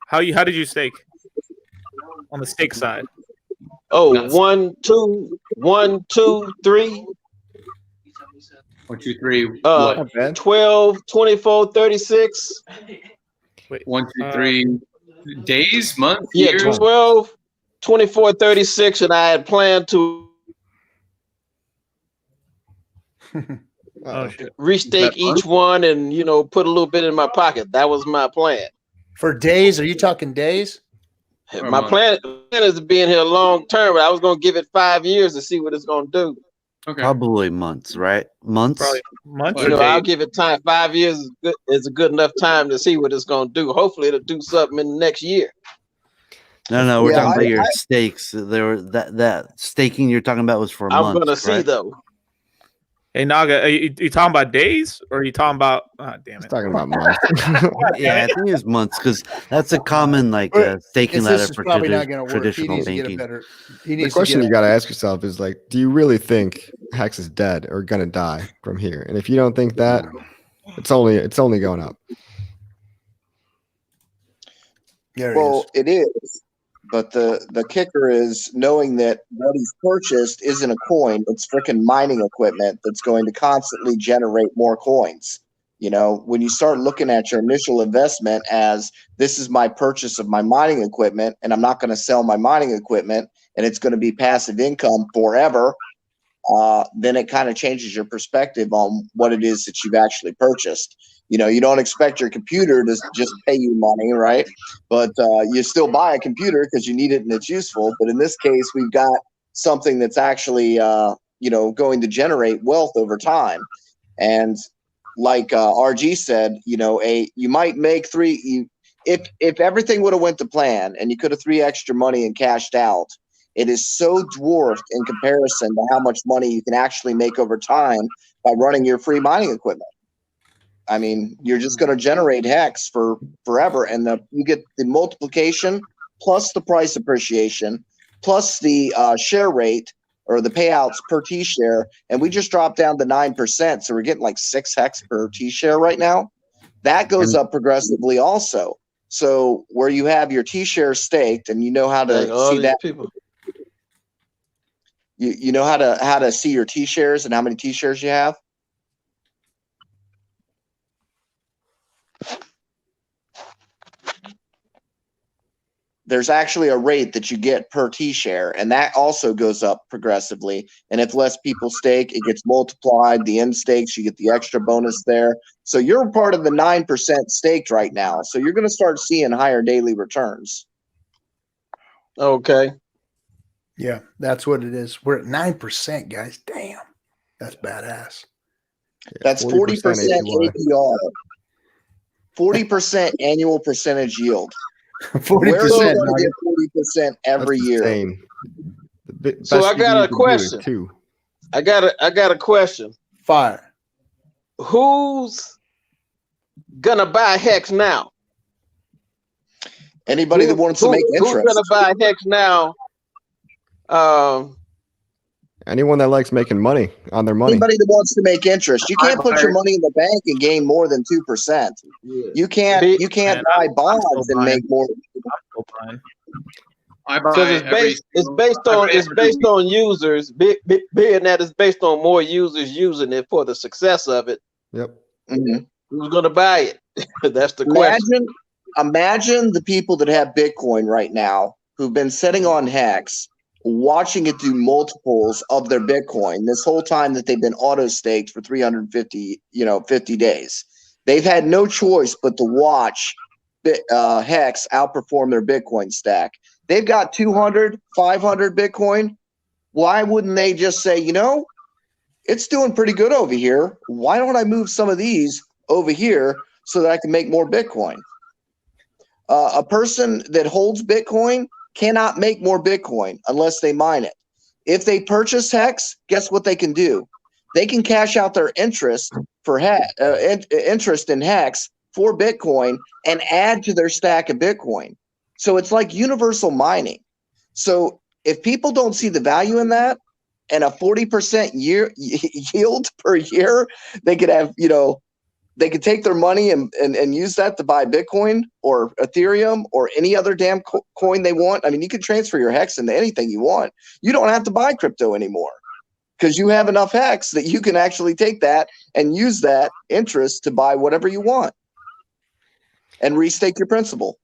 How did you stake on the stake side? Oh, 1, 2, 1, 2, 3. 1, 2, 3. 12, 24, 36. Wait, 1, 2, 3 days, months, yeah, years? 12, 24, 36, and I had planned to restake each one and put a little bit in my pocket. That was my plan. For days? Are you talking days? My plan is to be in here long term, but I was going to give it 5 years to see what it's going to do. Okay. Probably months, right? Months. Probably months. I'll give it time. 5 years is a good enough time to see what it's going to do. Hopefully, it'll do something in the next year. No, we're talking about your stakes. There were that staking you're talking about was for months. I'm going to see though. Hey Naga, are you talking about days or are you talking about? Oh, damn it! Talking about months. Yeah, I think it's months because that's a common staking ladder for traditional banking. The question you got to ask yourself is do you really think Hex is dead or gonna die from here? And if you don't think that, it's only going up. Well, it is. But the kicker is knowing that what he's purchased isn't a coin; it's freaking mining equipment that's going to constantly generate more coins. When you start looking at your initial investment as this is my purchase of my mining equipment, and I'm not going to sell my mining equipment, and it's going to be passive income forever. then it kind of changes your perspective on what it is that you've actually purchased. You know, you don't expect your computer to just pay you money, right? But you still buy a computer because you need it and it's useful. But in this case, we've got something that's actually, you know, going to generate wealth over time. And like RG said, you know, you might make if everything would have went to plan and you could have 3 extra money and cashed out, it is so dwarfed in comparison to how much money you can actually make over time by running your free mining equipment. I mean, you're just going to generate hex for forever, and you get the multiplication plus the price appreciation plus the share rate or the payouts per T share, and we just dropped down to 9%, so we're getting like 6 hex per T share right now. That goes up progressively also. So where you have your T share staked, and you know how to see that. People. You know how to see your T shares and how many T shares you have. There's actually a rate that you get per T share, and that also goes up progressively. And if less people stake, it gets multiplied. The end stakes, you get the extra bonus there. So you're part of the 9% staked right now. So you're going to start seeing higher daily returns. Okay. Yeah, that's what it is. We're at 9%, guys. Damn, that's badass. That's 40% APR. 40% annual percentage yield. 40%. 40% every year. So I got a question. I got a question. Fire. Who's gonna buy Hex now? Anybody that wants to make interest. Who's gonna buy Hex now? Anyone that likes making money on their money. Anybody that wants to make interest. You can't put your money in the bank and gain more than 2%. Yeah. You can't buy bonds and make more. Because it's based on users. Being that it's based on more users using it for the success of it. Yep. Mm-hmm. Who's gonna buy it? That's the question. Imagine the people that have Bitcoin right now who've been sitting on Hex, watching it do multiples of their Bitcoin this whole time that they've been auto staked for 350, 50 days. They've had no choice but to watch Hex outperform their Bitcoin stack. They've got 200, 500 Bitcoin. Why wouldn't they just say, it's doing pretty good over here. Why don't I move some of these over here so that I can make more Bitcoin? A person that holds Bitcoin cannot make more Bitcoin unless they mine it. If they purchase Hex, guess what they can do? They can cash out their interest for interest in Hex for Bitcoin and add to their stack of Bitcoin. So it's like universal mining. So if people don't see the value in that and a 40% yield per year, they could have, they could take their money and use that to buy Bitcoin or Ethereum or any other damn coin they want. I mean, you can transfer your Hex into anything you want. You don't have to buy crypto anymore because you have enough Hex that you can actually take that and use that interest to buy whatever you want and restake your principal.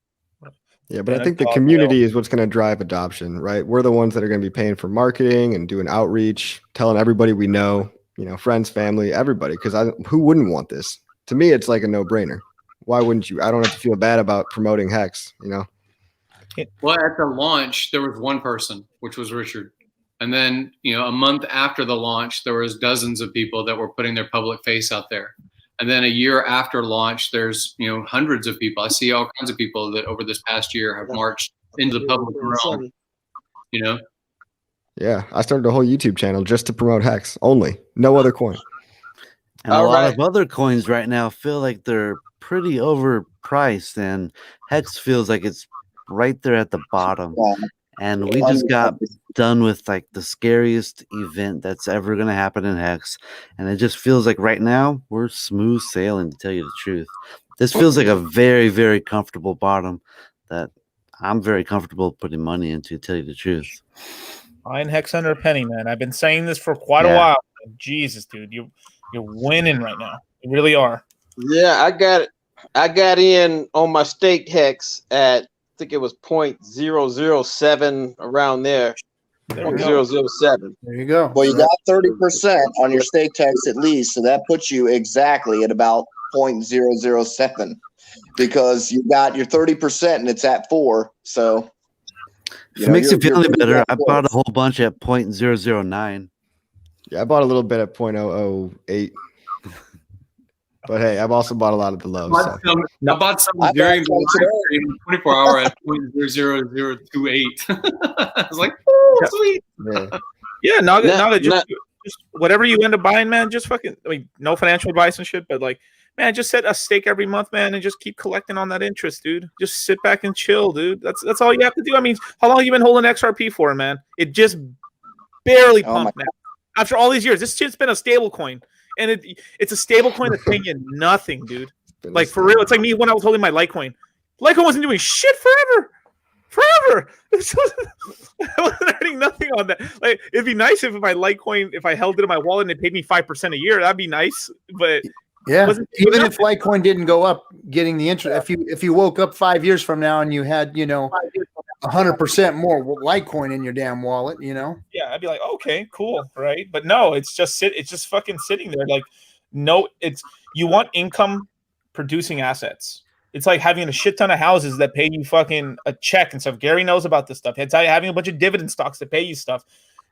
Yeah, but I think the community is what's going to drive adoption, right? We're the ones that are going to be paying for marketing and doing outreach, telling everybody we know, friends, family, everybody, because who wouldn't want this? To me, it's like a no-brainer. Why wouldn't you? I don't have to feel bad about promoting Hex, Well, at the launch, there was one person, which was Richard. And then, a month after the launch, there was dozens of people that were putting their public face out there. And then a year after launch, there's, hundreds of people. I see all kinds of people that over this past year have marched into the public realm, Yeah, I started a whole YouTube channel just to promote Hex only, no other coin. And a lot of other coins right now feel like they're pretty overpriced, and Hex feels like it's right there at the bottom. And we just got done with like the scariest event that's ever going to happen in Hex. And it just feels like right now we're smooth sailing, to tell you the truth. This feels like a very, very comfortable bottom that I'm very comfortable putting money into, to tell you the truth. Buying Hex under a penny, man. I've been saying this for quite a while. Jesus, dude, you're winning right now. You really are. Yeah, I got in on my staked Hex at, I think it was 0.007 around there. There we go. 007. There you go. Well, you So got 30% on your stake tax at least, so that puts you exactly at about 0.007 because you got your 30% and it's at 4. So If it makes you feel any pretty better, I close. bought a whole bunch at 0.009. Yeah, I bought a little bit at 0.008. But hey, I've also bought a lot of the lows. I So. bought some I during bought the some live stream, 24 hour at 0.00028. I was like, oh, sweet. Yeah. Yeah, Naga, Not- just whatever you end up buying, man, just fucking, I mean, no financial advice and shit, but like, man, just set a stake every month, man, and just keep collecting on that interest, dude. Just sit back and chill, dude. That's all you have to do. I mean, how long have you been holding XRP for, man? It just barely pumped, man. After all these years, this shit's been a stable coin. And it's a stable coin that's paying you nothing, dude. Like, for real, it's like me when I was holding my Litecoin. Litecoin wasn't doing shit forever. I wasn't earning nothing on that. Like, it'd be nice if my Litecoin, if I held it in my wallet and it paid me 5% a year, that'd be nice. But yeah, even if Litecoin didn't go up, getting the interest. If you woke up 5 years from now and you had 100% more Litecoin in your damn wallet, yeah, I'd be like, okay, cool, right? But no, it's just fucking sitting there. Like, no, you want income producing assets. It's like having a shit ton of houses that pay you fucking a check and stuff. Gary knows about this stuff. It's like having a bunch of dividend stocks that pay you stuff.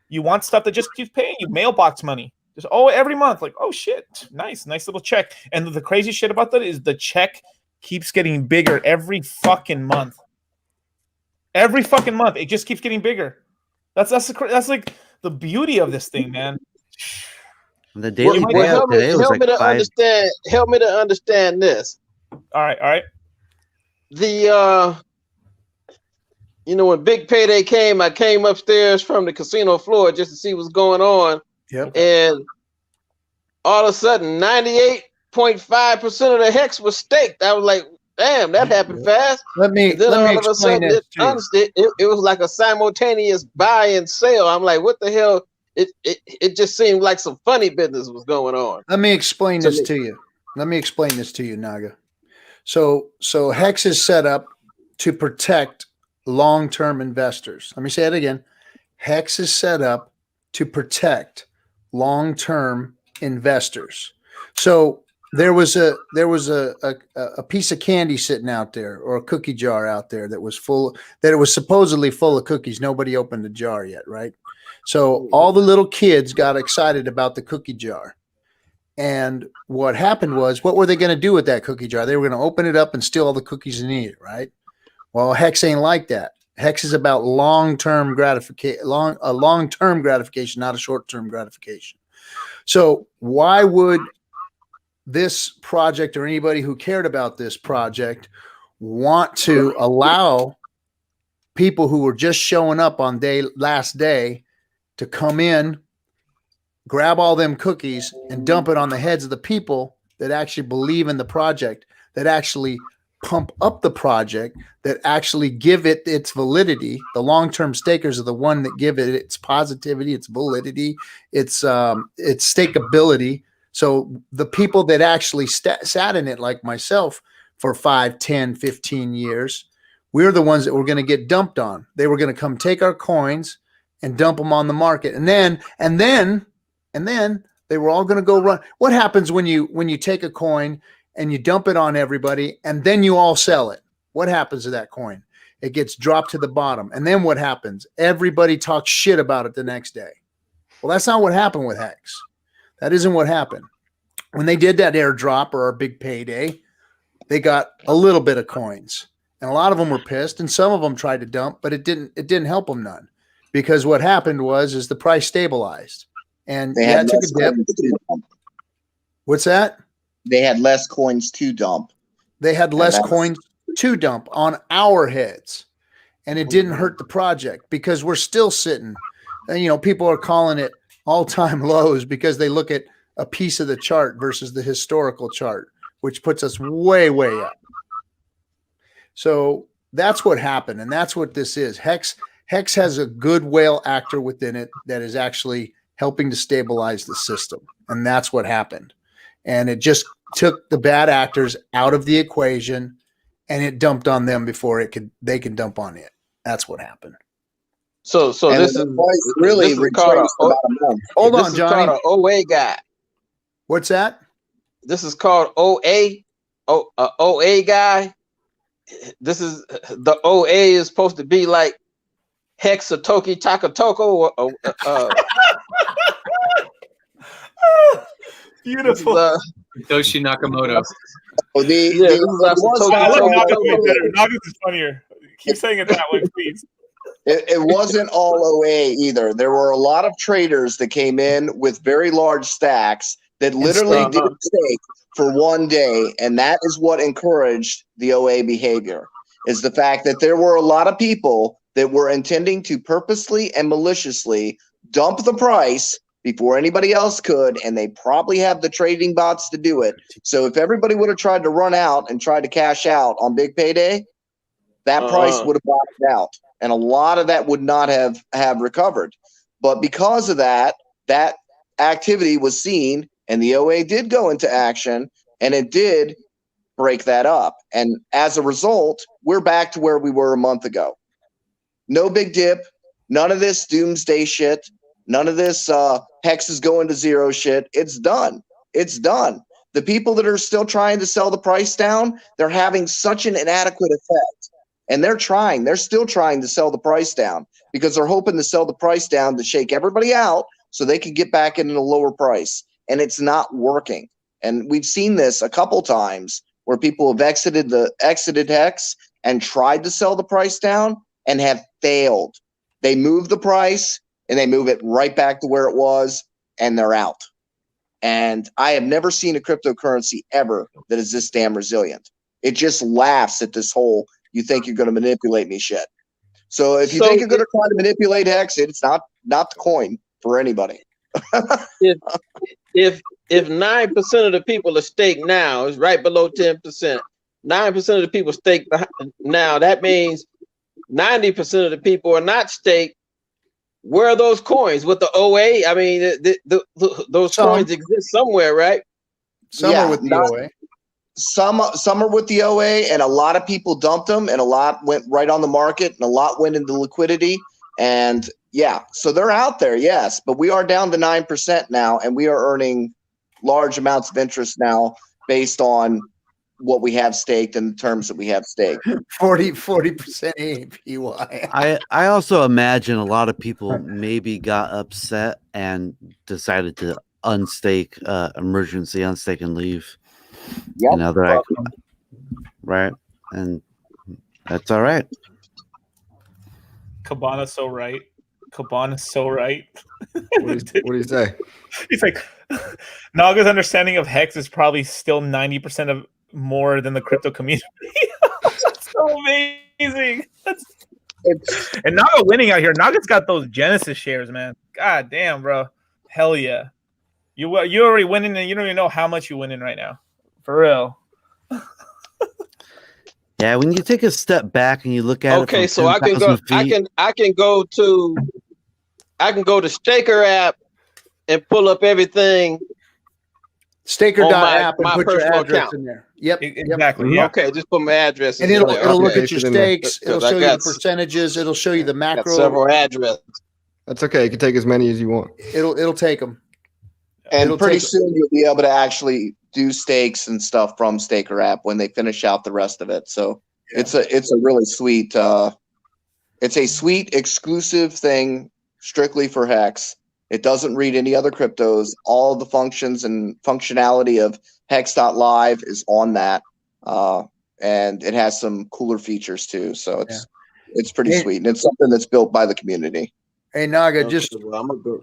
You want stuff that just keeps paying you mailbox money. Just every month, like, oh shit, nice little check. And the crazy shit about that is the check keeps getting bigger every fucking month. Every fucking month, it just keeps getting bigger. That's like the beauty of this thing, man. The daily payout today was like 5. Help me to understand this. All right. When Big Payday came, I came upstairs from the casino floor just to see what's going on. Yep. And all of a sudden, 98.5% of the hex was staked. I was like, damn, that happened fast. Let me explain this to you. It was like a simultaneous buy and sell. I'm like, what the hell? It just seemed like some funny business was going on. Let me explain this to you, Naga. So HEX is set up to protect long-term investors. Let me say it again. HEX is set up to protect long-term investors. So there was a piece of candy sitting out there, or a cookie jar out there that it was supposedly full of cookies. Nobody opened the jar yet, right? So all the little kids got excited about the cookie jar. And what happened was, what were they going to do with that cookie jar? They were going to open it up and steal all the cookies and eat it, right? Well, HEX ain't like that. HEX is about long-term gratification, long-term gratification, not a short-term gratification. So why would this project, or anybody who cared about this project, want to allow people who were just showing up on last day to come in, grab all them cookies and dump it on the heads of the people that actually believe in the project, that actually pump up the project, that actually give it its validity? The long-term stakers are the one that give it its positivity, its validity, its stakeability. So the people that actually sat in it, like myself, for 5, 10, 15 years, we're the ones that were going to get dumped on. They were going to come take our coins and dump them on the market. And then they were all going to go run. What happens when you take a coin and you dump it on everybody and then you all sell it? What happens to that coin? It gets dropped to the bottom. And then what happens? Everybody talks shit about it the next day. Well, that's not what happened with HEX. That isn't what happened. When they did that airdrop, or our big payday, they got a little bit of coins. And a lot of them were pissed, and some of them tried to dump, but it didn't help them none. Because what happened was the price stabilized. And they had took a dip. What's that? They had less coins to dump. They had less coins to dump on our heads. And it didn't hurt the project, because we're still sitting. And, people are calling it all-time lows because they look at a piece of the chart versus the historical chart, which puts us way, way up. So that's what happened. And that's what this is. HEX has a good whale actor within it that is actually helping to stabilize the system. And that's what happened. And it just took the bad actors out of the equation, and it dumped on them before they could dump on it. That's what happened. So And this the is price really this is called retraced about a month. Hold this on, is Johnny. called an OA guy. What's that? This is called OA. OA guy. This is the OA is supposed to be like Hex or Toki Takatoko. Beautiful. Toshi Nakamoto. So This is it was I like all Naga's way OA. better. Naga's is funnier. Keep saying it that way, please. It wasn't all OA either. There were a lot of traders that came in with very large stacks that literally stake. did stake for one day, and that is what encouraged the OA behavior. Is the fact that there were a lot of people that were intending to purposely and maliciously dump the price before anybody else could, and they probably have the trading bots to do it. So if everybody would have tried to run out and tried to cash out on big payday, that price would have bottomed out, and a lot of that would not have recovered. But because of that activity was seen, and the OA did go into action, and it did break that up. And as a result, we're back to where we were a month ago. No big dip, none of this doomsday shit, none of this Hex is going to zero shit. It's done. It's done. The people that are still trying to sell the price down, they're having such an inadequate effect. And they're still trying to sell the price down because they're hoping to sell the price down to shake everybody out so they can get back into a lower price. And it's not working. And we've seen this a couple times where people have exited Hex and tried to sell the price down and have failed. They move the price and they move it right back to where it was, and they're out. And I have never seen a cryptocurrency ever that is this damn resilient. It just laughs at this whole, you think you're going to manipulate me shit. So if you think you're going to try to manipulate Hex, it's not the coin for anybody. If 9% of the people are staked now, it's right below 10%. 9% of the people staked now. That means 90% of the people are not staked. Where are those coins with the OA? I mean, those coins exist somewhere, right? Some are with the OA. Some are with the OA, and a lot of people dumped them, and a lot went right on the market, and a lot went into liquidity. And yeah, so they're out there, yes, but we are down to 9% now, and we are earning large amounts of interest now based on what we have staked and the terms that we have staked. 40% APY. I also imagine a lot of people maybe got upset and decided to unstake, emergency unstake and leave. Yep. You know, they're like, right, and that's all right. Cabana's so right. Cabana's so right. What do you say? He's like, Naga's understanding of Hex is probably still 90% of more than the crypto community. That's so amazing. And Naga winning out here. Naga's got those Genesis shares, man. God damn, bro. Hell yeah. You already winning, and you don't even know how much you're winning right now. For real. Yeah, when you take a step back and you look at okay, it, so I can go. I can go to Staker app and pull up everything. Staker.app and my put your personal address account. in there. Yep, exactly. Yeah. Okay, just put my address and in it'll there. look Okay. at your stakes. It'll show you the percentages. It'll show you the macro. Got several addresses. That's okay. You can take as many as you want. It'll take them. And pretty soon you'll be able to actually do stakes and stuff from Staker app when they finish out the rest of it. So it's a really sweet it's a sweet exclusive thing strictly for Hex. It doesn't read any other cryptos. All the functions and functionality of Hex.Live is on that. And it has some cooler features too. So it's pretty sweet. And it's something that's built by the community. Hey Naga, Okay, just well, I'm gonna go.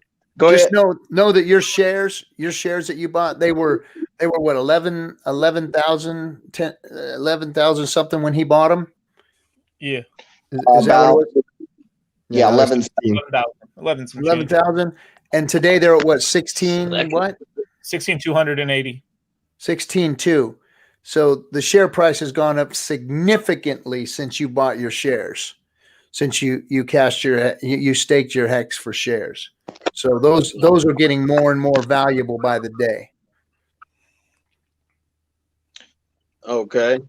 Just ahead. know that your shares that you bought, they were what 11,000 11,000 something when he bought them. Yeah. Is that what it was? Yeah, 11,000. And today they're at what 16 what? 16,280. 16.2. So the share price has gone up significantly since you bought your shares. Since you staked your Hex for shares. So those are getting more and more valuable by the day. Okay.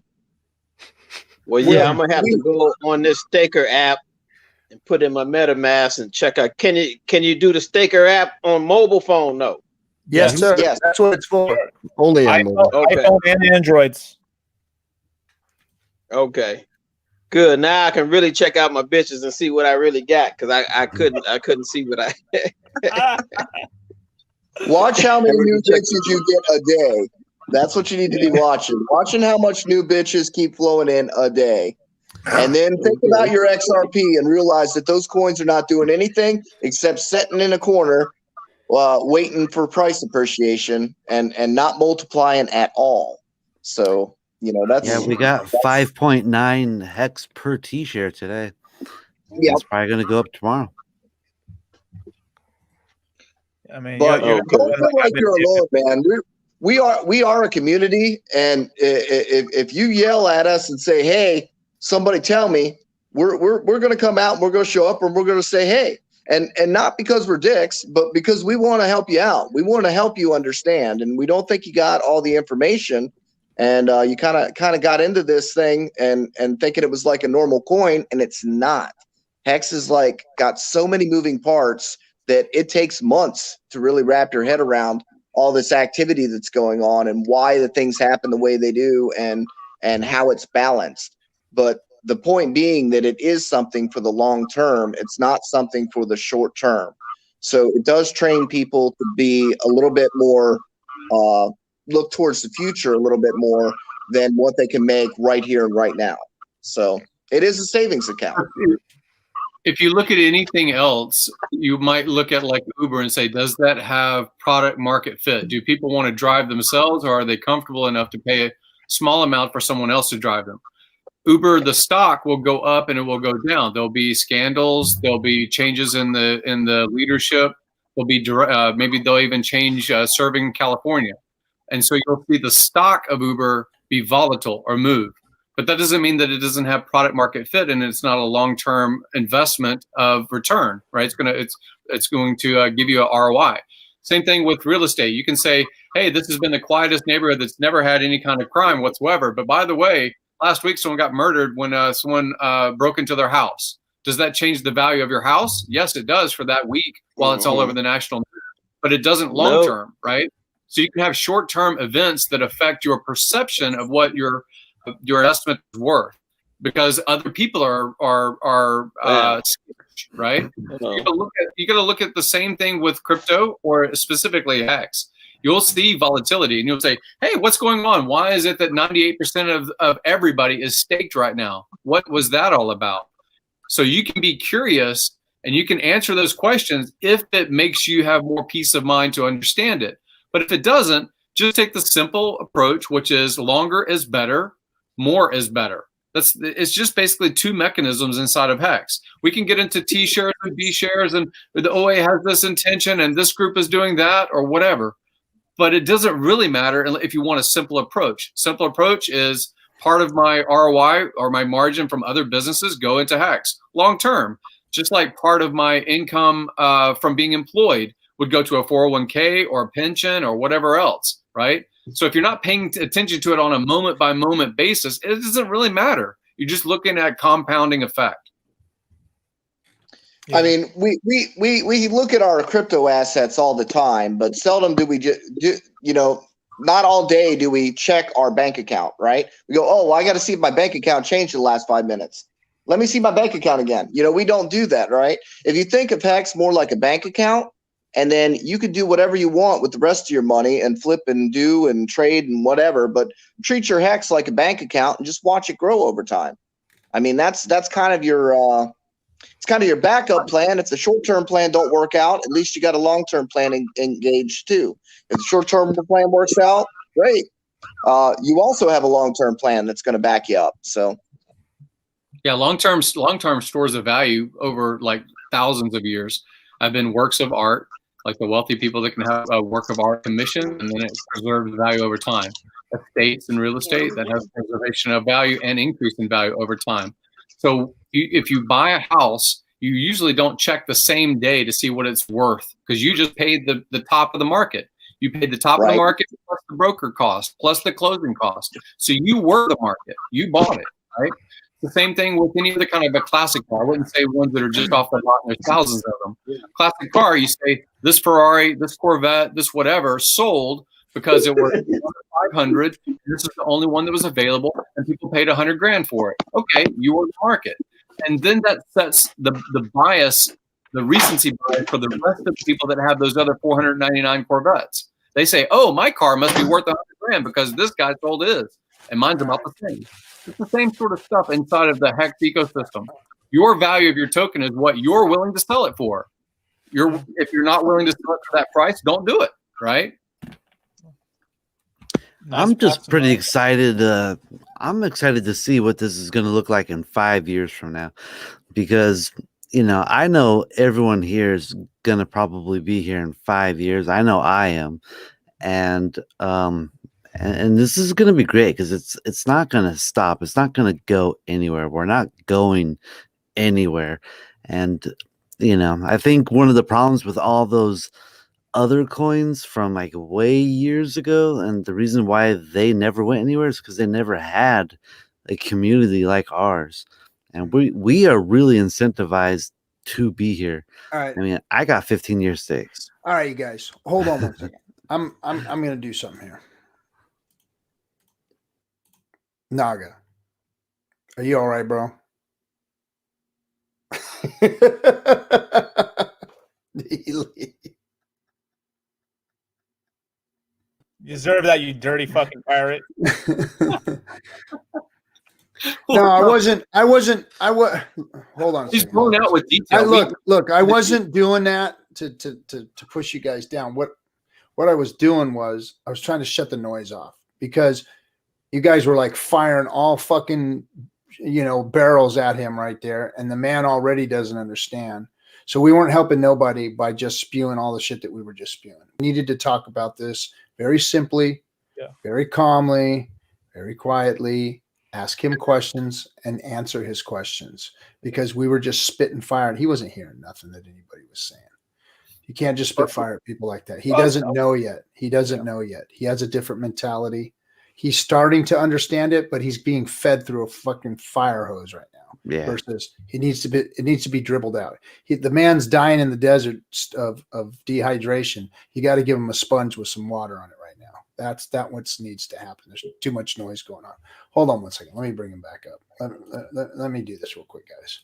Well, yeah, I'm gonna have to go on this Staker app and put in my MetaMask and check out. Can you do the Staker app on mobile phone? No. Yes, sir. Yes. That's what it's for. Only on mobile. Okay. iPhone and Androids. Okay. Good. Now I can really check out my bitches and see what I really got, because I couldn't see what I Watch how many new bitches you get a day. That's what you need to be watching. Watching how much new bitches keep flowing in a day. And then think about your XRP and realize that those coins are not doing anything except sitting in a corner waiting for price appreciation and not multiplying at all. So, that's we got 5.9 hex per T-share today. Yeah, It's probably going to go up tomorrow. I mean, but don't feel like you're alone, man. We are a community, and if you yell at us and say, "Hey, somebody tell me," we're going to come out and we're going to show up and we're going to say, "Hey," and not because we're dicks, but because we want to help you out. We want to help you understand, and we don't think you got all the information, and you kind of got into this thing and thinking it was like a normal coin, and it's not. Hex is like got so many moving parts that it takes months to really wrap your head around all this activity that's going on and why the things happen the way they do and how it's balanced. But the point being that it is something for the long term. It's not something for the short term. So it does train people to be a little bit more, look towards the future a little bit more than what they can make right here and right now. So it is a savings account. If you look at anything else, you might look at like Uber and say, does that have product market fit? Do people want to drive themselves, or are they comfortable enough to pay a small amount for someone else to drive them? Uber, the stock will go up and it will go down. There'll be scandals. There'll be changes in the leadership. There'll be maybe they'll even change serving California. And so you'll see the stock of Uber be volatile or move. But that doesn't mean that it doesn't have product market fit and it's not a long-term investment of return, right? It's going to give you a ROI. Same thing with real estate. You can say, hey, this has been the quietest neighborhood that's never had any kind of crime whatsoever. But by the way, last week someone got murdered when someone broke into their house. Does that change the value of your house? Yes, it does for that week while it's all over the national news. But it doesn't long-term, right? So you can have short-term events that affect your perception of what your estimate is worth, because other people are right. You gotta look at the same thing with crypto, or specifically Hex. You'll see volatility and you'll say, hey, what's going on? Why is it that 98% of everybody is staked right now? What was that all about? So you can be curious and you can answer those questions if it makes you have more peace of mind to understand it. But if it doesn't, just take the simple approach, which is longer is better, more is better. It's just basically two mechanisms inside of Hex. We can get into T shares and B shares, and the OA has this intention and this group is doing that or whatever. But it doesn't really matter if you want a simple approach. Simple approach is part of my ROI or my margin from other businesses go into Hex. Long term, just like part of my income from being employed would go to a 401k or a pension or whatever else, right? So if you're not paying attention to it on a moment by moment basis, it doesn't really matter. You're just looking at compounding effect. I mean, we look at our crypto assets all the time, but seldom do we not all day do we check our bank account, right? We go, oh, well, I got to see if my bank account changed in the last 5 minutes. Let me see my bank account again. We don't do that, right? If you think of Hex more like a bank account, and then you could do whatever you want with the rest of your money and flip and do and trade and whatever, but treat your Hex like a bank account and just watch it grow over time. I mean, that's kind of your it's kind of your backup plan. If the short-term plan don't work out, at least you got a long-term plan engaged too. If the short-term plan works out, great. You also have a long-term plan that's going to back you up. So yeah, long-term stores of value over like thousands of years have been works of art, like the wealthy people that can have a work of art commission, and then it preserves value over time. Estates and real estate that has preservation of value and increase in value over time. So if you buy a house, you usually don't check the same day to see what it's worth, because you just paid the top of the market. You paid the top of the market plus the broker cost, plus the closing cost. So you were the market. You bought it, right? The same thing with any other kind of a classic car. I wouldn't say ones that are just off the lot and there's thousands of them. Classic car, you say this Ferrari, this Corvette, this whatever sold because it was 500. This is the only one that was available, and people paid 100 grand for it. Okay, you were the market, and then that sets the bias, the recency bias for the rest of the people that have those other 499 Corvettes. They say, "Oh, my car must be worth 100 grand because this guy sold his, and mine's about the same." It's the same sort of stuff inside of the HEX ecosystem. Your value of your token is what you're willing to sell it for. If you're not willing to sell it for that price, don't do it, right? I'm just pretty excited. I'm excited to see what this is going to look like in 5 years from now, because I know everyone here is going to probably be here in 5 years. I know I am, and this is going to be great because it's not going to stop. It's not going to go anywhere. We're not going anywhere, and I think one of the problems with all those other coins from like way years ago, and the reason why they never went anywhere is because they never had a community like ours, and we are really incentivized to be here. All right. I mean, I got 15-year stakes. All right, you guys, hold on one second. I'm gonna do something here. Naga, are you all right, bro? You deserve that, you dirty fucking pirate. No, I wasn't. Hold on. He's going out with detail. Look. I wasn't doing that to push you guys down. What I was doing was I was trying to shut the noise off because you guys were like firing all fucking barrels at him right there, and the man already doesn't understand. So we weren't helping nobody by just spewing all the shit that we were just spewing. We needed to talk about this very simply, very calmly, very quietly. Ask him questions and answer his questions, because we were just spitting fire and he wasn't hearing nothing that anybody was saying. You can't just spit fire at people like that. He doesn't know yet. He doesn't know yet. He has a different mentality. He's starting to understand it, but he's being fed through a fucking fire hose right now. Yeah. Versus it needs to be dribbled out. The man's dying in the desert of dehydration. You got to give him a sponge with some water on it right now. That's what needs to happen. There's too much noise going on. Hold on one second. Let me bring him back up. Let me do this real quick, guys.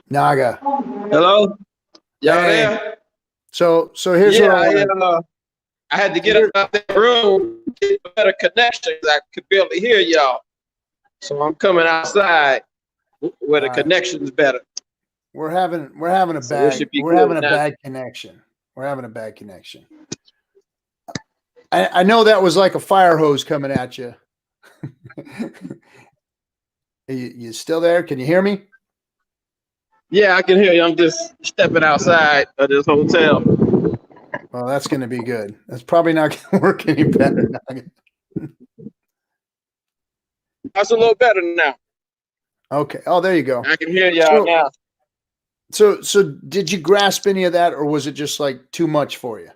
Naga. Hello? Y'all there? So here's what I had to get up out that room, get a better connection because I could barely hear y'all. So I'm coming outside where the connection's better. We're having a bad connection. We're having a bad connection. I know that was like a fire hose coming at you. You still there? Can you hear me? Yeah, I can hear you. I'm just stepping outside of this hotel. Well, that's going to be good. That's probably not going to work any better. That's a little better now. Okay. Oh, there you go. I can hear y'all now. So did you grasp any of that, or was it just like too much for you?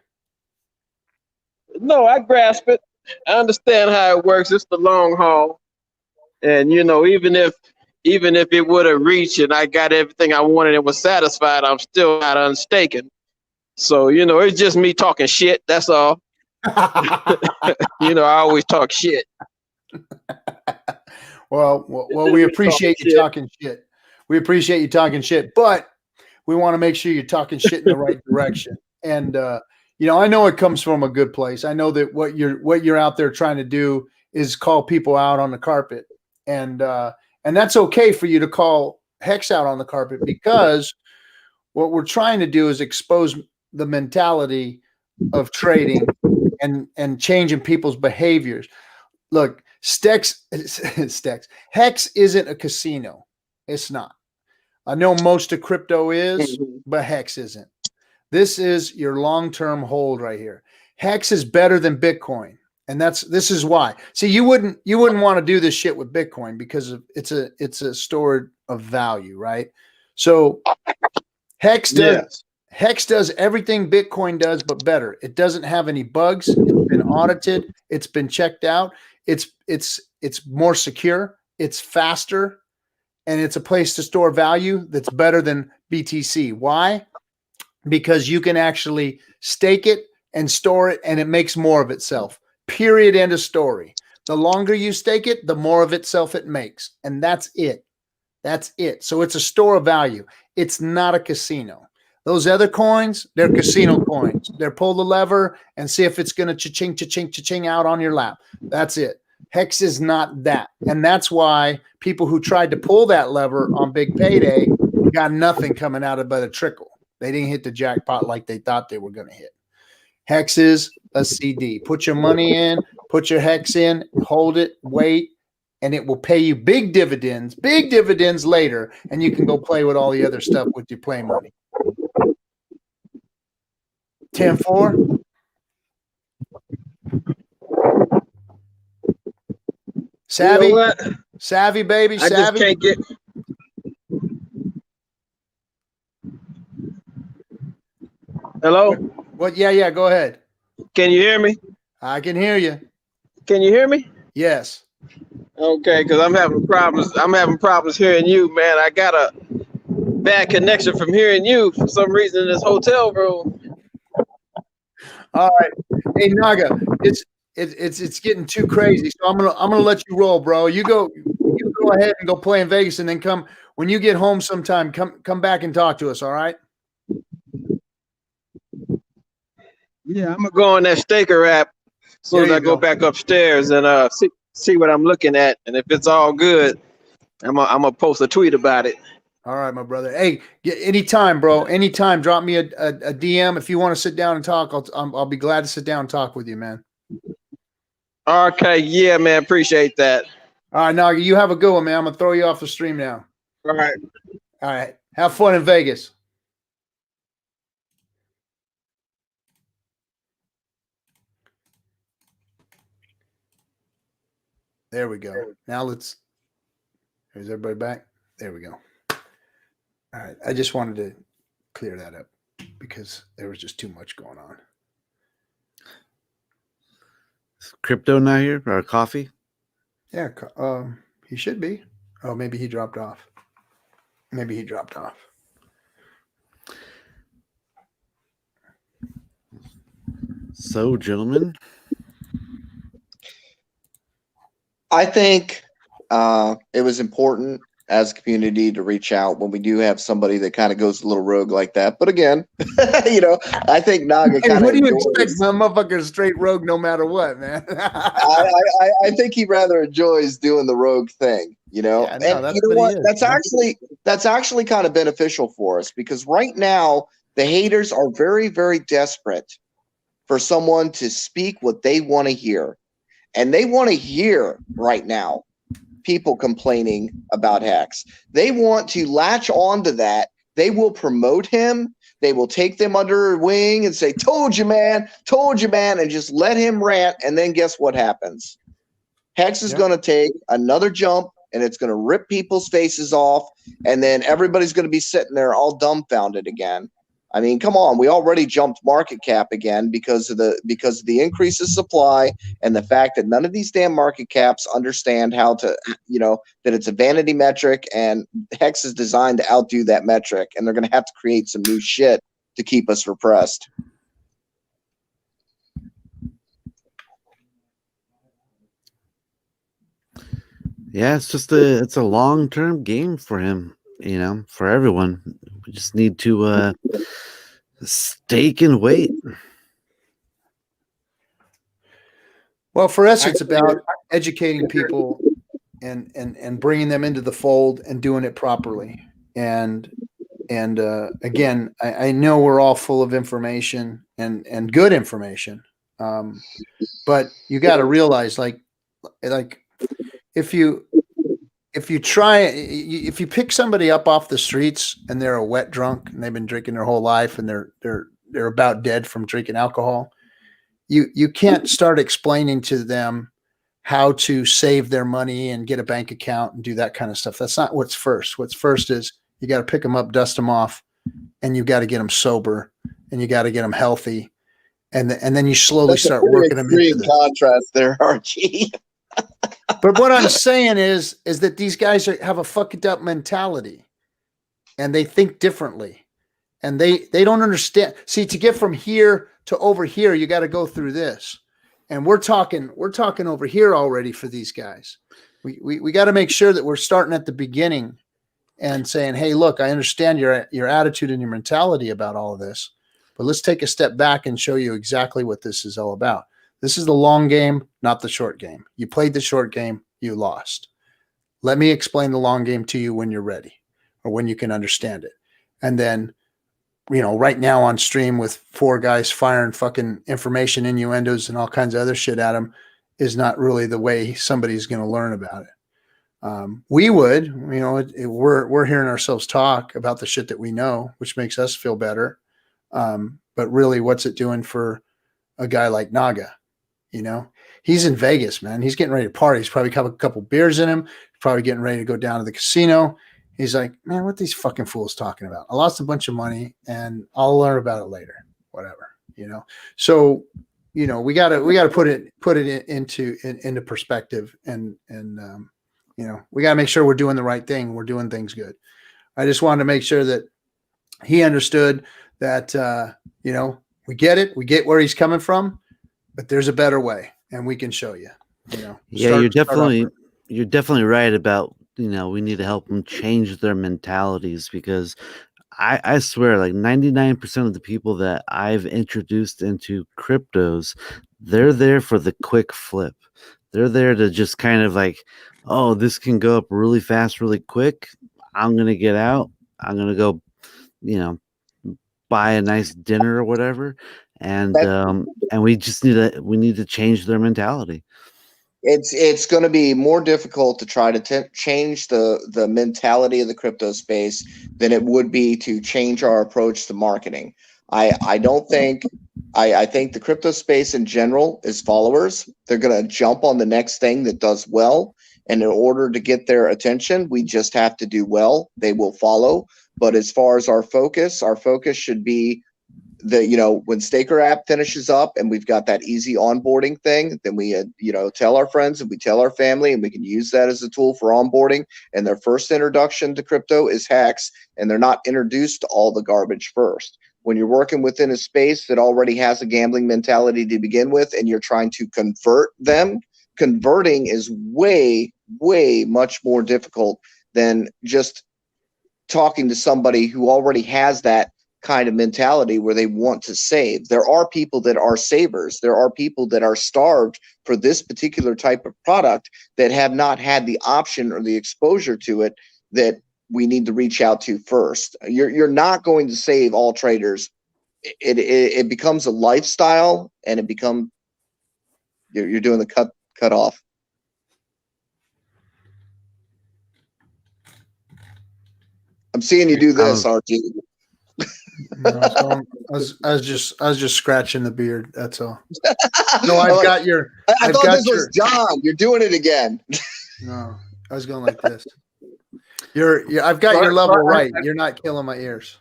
No, I grasp it. I understand how it works. It's the long haul. And, even if it would have reached and I got everything I wanted and was satisfied, I'm still not unstaken. So, it's just me talking shit. That's all. I always talk shit. Well, we appreciate you talking shit. We appreciate you talking shit, but we want to make sure you're talking shit in the right direction. And, I know it comes from a good place. I know that what you're out there trying to do is call people out on the carpet. And that's okay for you to call Hex out on the carpet, because what we're trying to do is expose the mentality of trading and changing people's behaviors. Look, Hex isn't a casino. It's not. I know most of crypto is, but Hex isn't. This is your long-term hold right here. Hex is better than Bitcoin. And this is why. See, you wouldn't want to do this shit with Bitcoin because it's a store of value, right? So Hex does everything Bitcoin does, but better. It doesn't have any bugs. It's been audited. It's been checked out. It's more secure. it's faster, and it's a place to store value that's better than BTC. Why? Because you can actually stake it and store it, and it makes more of itself. Period. End of story. The longer you stake it, the more of itself it makes. And that's it. That's it. So it's a store of value. It's not a casino. Those other coins, they're casino coins. They're pull the lever and see if it's going to cha-ching, cha-ching, cha-ching out on your lap. That's it. Hex is not that. And that's why people who tried to pull that lever on Big Payday got nothing coming out of but a trickle. They didn't hit the jackpot like they thought they were going to hit. Hex is a CD. Put your money in, put your Hex in, hold it, wait, and it will pay you big dividends later, and you can go play with all the other stuff with your play money. 10-4. Savvy, you know what? savvy, baby, I savvy. just can't get. Hello? What? Yeah, go ahead. Can you hear me? I can hear you. Can you hear me? Yes. Okay, because I'm having problems. I'm having problems hearing you, man. I got a bad connection from hearing you for some reason in this hotel room. All right. Hey Naga, it's getting too crazy. So I'm gonna let you roll, bro. You go ahead and go play in Vegas, and then come when you get home sometime. Come back and talk to us. All right. Yeah, I'm gonna go on that Staker app as soon as I go back upstairs and see what I'm looking at, and if it's all good, I'm gonna post a tweet about it. All right, my brother. Hey, anytime, bro. Anytime. Drop me a DM if you want to sit down and talk. I'll be glad to sit down and talk with you, man. Okay, yeah, man. Appreciate that. All right, Naga, you have a good one, man. I'm gonna throw you off the stream now. All right. All right. Have fun in Vegas. There we go. Now is everybody back? There we go. All right. I just wanted to clear that up because there was just too much going on. Is Crypto not here? Or Coffee? Yeah. He should be. Oh, maybe he dropped off. So, gentlemen, I think it was important as a community to reach out when we do have somebody that kind of goes a little rogue like that. But again, I think Naga kind of. What do you expect? My motherfucker's straight rogue no matter what, man. I think he rather enjoys doing the rogue thing, Yeah, and you know what? That's actually kind of beneficial for us because right now the haters are very, very desperate for someone to speak what they want to hear. And they want to hear right now people complaining about Hex. They want to latch on to that. They will promote him. They will take them under their wing and say, told you, man, and just let him rant. And then guess what happens? Hex is going to take another jump, and it's going to rip people's faces off. And then everybody's going to be sitting there all dumbfounded again. I mean, come on, we already jumped market cap again because of the increase of supply and the fact that none of these damn market caps understand how to, that it's a vanity metric and Hex is designed to outdo that metric, and they're going to have to create some new shit to keep us repressed. yeah, it's a long-term game for him, for everyone. We just need to stake and wait. Well, for us, it's about educating people and bringing them into the fold and doing it properly. And again, I know we're all full of information and good information, but you got to realize, like if you pick somebody up off the streets and they're a wet drunk and they've been drinking their whole life and they're about dead from drinking alcohol, you can't start explaining to them how to save their money and get a bank account and do that kind of stuff. That's not what's first. What's first is you got to pick them up, dust them off, and you got to get them sober and you got to get them healthy. And then you slowly start working them into the contrast there, Archie. But what I'm saying is that these guys have a fucked up mentality, and they think differently, and they don't understand. See, to get from here to over here, you got to go through this, and we're talking over here already for these guys. We got to make sure that we're starting at the beginning and saying, hey, look, I understand your attitude and your mentality about all of this, but let's take a step back and show you exactly what this is all about. This is the long game, not the short game. You played the short game, you lost. Let me explain the long game to you when you're ready or when you can understand it. And then, right now on stream with 4 guys firing fucking information, innuendos, and all kinds of other shit at them is not really the way somebody's going to learn about it. We would, we're hearing ourselves talk about the shit that we know, which makes us feel better. But really, what's it doing for a guy like Naga? He's in Vegas, man. He's getting ready to party. He's probably got a couple beers in him. He's probably getting ready to go down to the casino. He's like, man, what these fucking fools talking about? I lost a bunch of money and I'll learn about it later, whatever, So, we gotta put it into perspective and we gotta make sure we're doing the right thing. We're doing things good. I just wanted to make sure that he understood that, we get it. We get where he's coming from, but there's a better way and we can show you, Yeah, you're definitely right about, we need to help them change their mentalities, because I swear, like 99% of the people that I've introduced into cryptos, they're there for the quick flip. They're there to just kind of like, oh, this can go up really fast, really quick. I'm going to get out. I'm going to go, buy a nice dinner or whatever. And we just need to change their mentality. It's going to be more difficult to try to change the mentality of the crypto space than it would be to change our approach to marketing. I think the crypto space in general is followers. They're going to jump on the next thing that does well. And in order to get their attention, we just have to do well. They will follow. But as far as our focus should be when Staker app finishes up and we've got that easy onboarding thing, then we, tell our friends and we tell our family, and we can use that as a tool for onboarding. And their first introduction to crypto is HEX, and they're not introduced to all the garbage first. When you're working within a space that already has a gambling mentality to begin with, and you're trying to convert them, converting is way, way much more difficult than just talking to somebody who already has that kind of mentality where they want to save. There are people that are savers. There are people that are starved for this particular type of product that have not had the option or the exposure to it that we need to reach out to first. You're not going to save all traders. It becomes a lifestyle, and you're doing the cut off. I'm seeing you do this, RG. No, I was just scratching the beard. That's all. No, I've got your. I thought this was John. You're doing it again. No, I was going like this. I've got your level right. You're not killing my ears.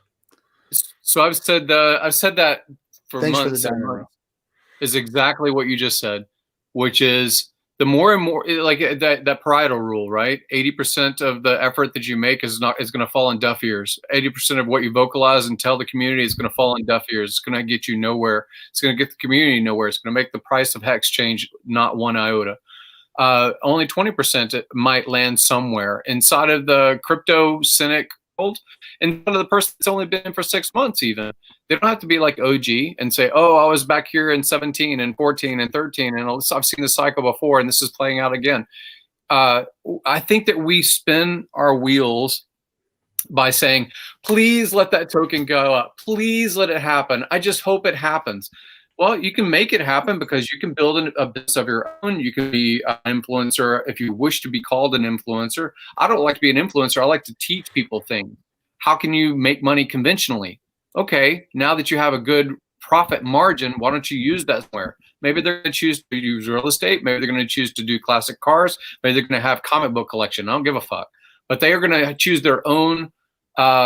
So I've said that for Thanks months. For the dynamo. Is exactly what you just said, which is the more and more like that Pareto rule, right? 80% of the effort that you make is going to fall on deaf ears. 80% of what you vocalize and tell the community is going to fall on deaf ears. It's going to get you nowhere. It's going to get the community nowhere. It's going to make the price of HEX change not one iota. Only 20% might land somewhere inside of the crypto cynic world, and of the person that's only been in for 6 months. Even they don't have to be like OG and say, "Oh, I was back here in 17 and 14 and 13, and I've seen this cycle before, and this is playing out again." I think that we spin our wheels by saying, "Please let that token go up. Please let it happen. I just hope it happens." Well, you can make it happen because you can build a business of your own. You can be an influencer if you wish to be called an influencer. I don't like to be an influencer. I like to teach people things. How can you make money conventionally? Okay, now that you have a good profit margin, why don't you use that somewhere? Maybe they're going to choose to use real estate. Maybe they're going to choose to do classic cars. Maybe they're going to have comic book collection. I don't give a fuck. But they are going to choose their own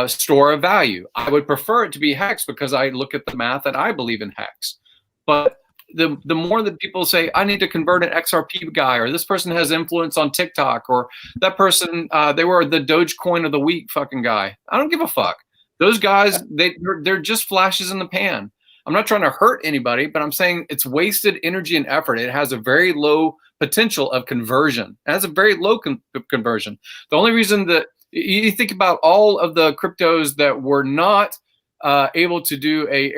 store of value. I would prefer it to be HEX because I look at the math and I believe in HEX. But the more that people say, I need to convert an XRP guy, or this person has influence on TikTok, or that person, they were the Dogecoin of the week fucking guy. I don't give a fuck. Those guys, they're just flashes in the pan. I'm not trying to hurt anybody, but I'm saying it's wasted energy and effort. It has a very low potential of conversion. It has a very low conversion. The only reason that you think about all of the cryptos that were not able to do a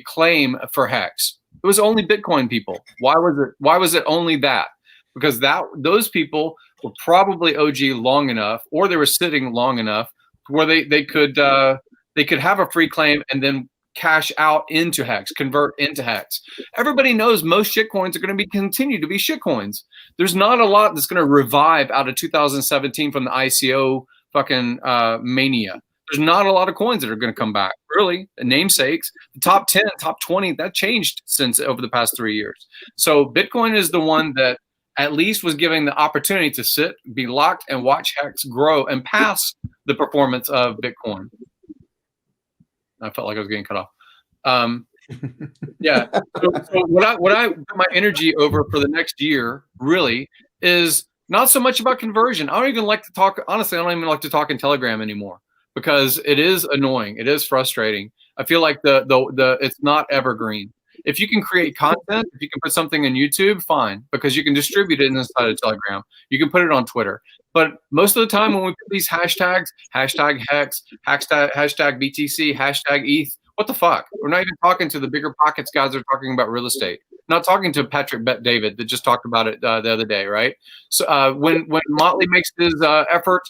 claim for Hex, it was only Bitcoin people. Why was it only that? Because those people were probably OG long enough, or they were sitting long enough where they could have a free claim and then cash out into Hex, convert into Hex. Everybody knows most shitcoins are going to continue to be shitcoins. There's not a lot that's going to revive out of 2017 from the ICO fucking mania. There's not a lot of coins that are going to come back. Really, the namesakes, the top 10, top 20, that changed since over the past 3 years. So Bitcoin is the one that at least was giving the opportunity to sit, be locked, and watch Hex grow and pass the performance of Bitcoin. I felt like I was getting cut off. Yeah. So what I put my energy over for the next year really is not so much about conversion. I don't even like to talk. Honestly, I don't even like to talk in Telegram anymore because it is annoying. It is frustrating. I feel like the it's not evergreen. If you can create content, if you can put something in YouTube, fine, because you can distribute it inside of Telegram. You can put it on Twitter. But most of the time when we put these hashtags, hashtag Hex, hashtag BTC, hashtag ETH, what the fuck? We're not even talking to the bigger pockets guys that are talking about real estate. Not talking to Patrick Bet David that just talked about it the other day, right? So when Motley makes his effort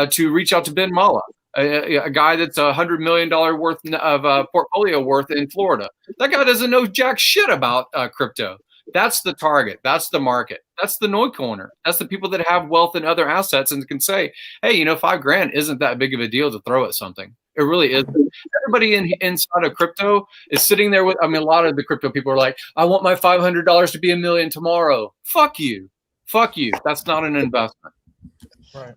to reach out to Ben Mala, a guy that's $100 million worth of portfolio worth in Florida, that guy doesn't know jack shit about crypto. That's the target. That's the market. That's the no corner. That's the people that have wealth and other assets and can say, hey, $5,000 isn't that big of a deal to throw at something. It really isn't. Everybody inside of crypto is sitting there with, a lot of the crypto people are like, I want my $500 to be $1 million tomorrow. Fuck you. Fuck you. That's not an investment.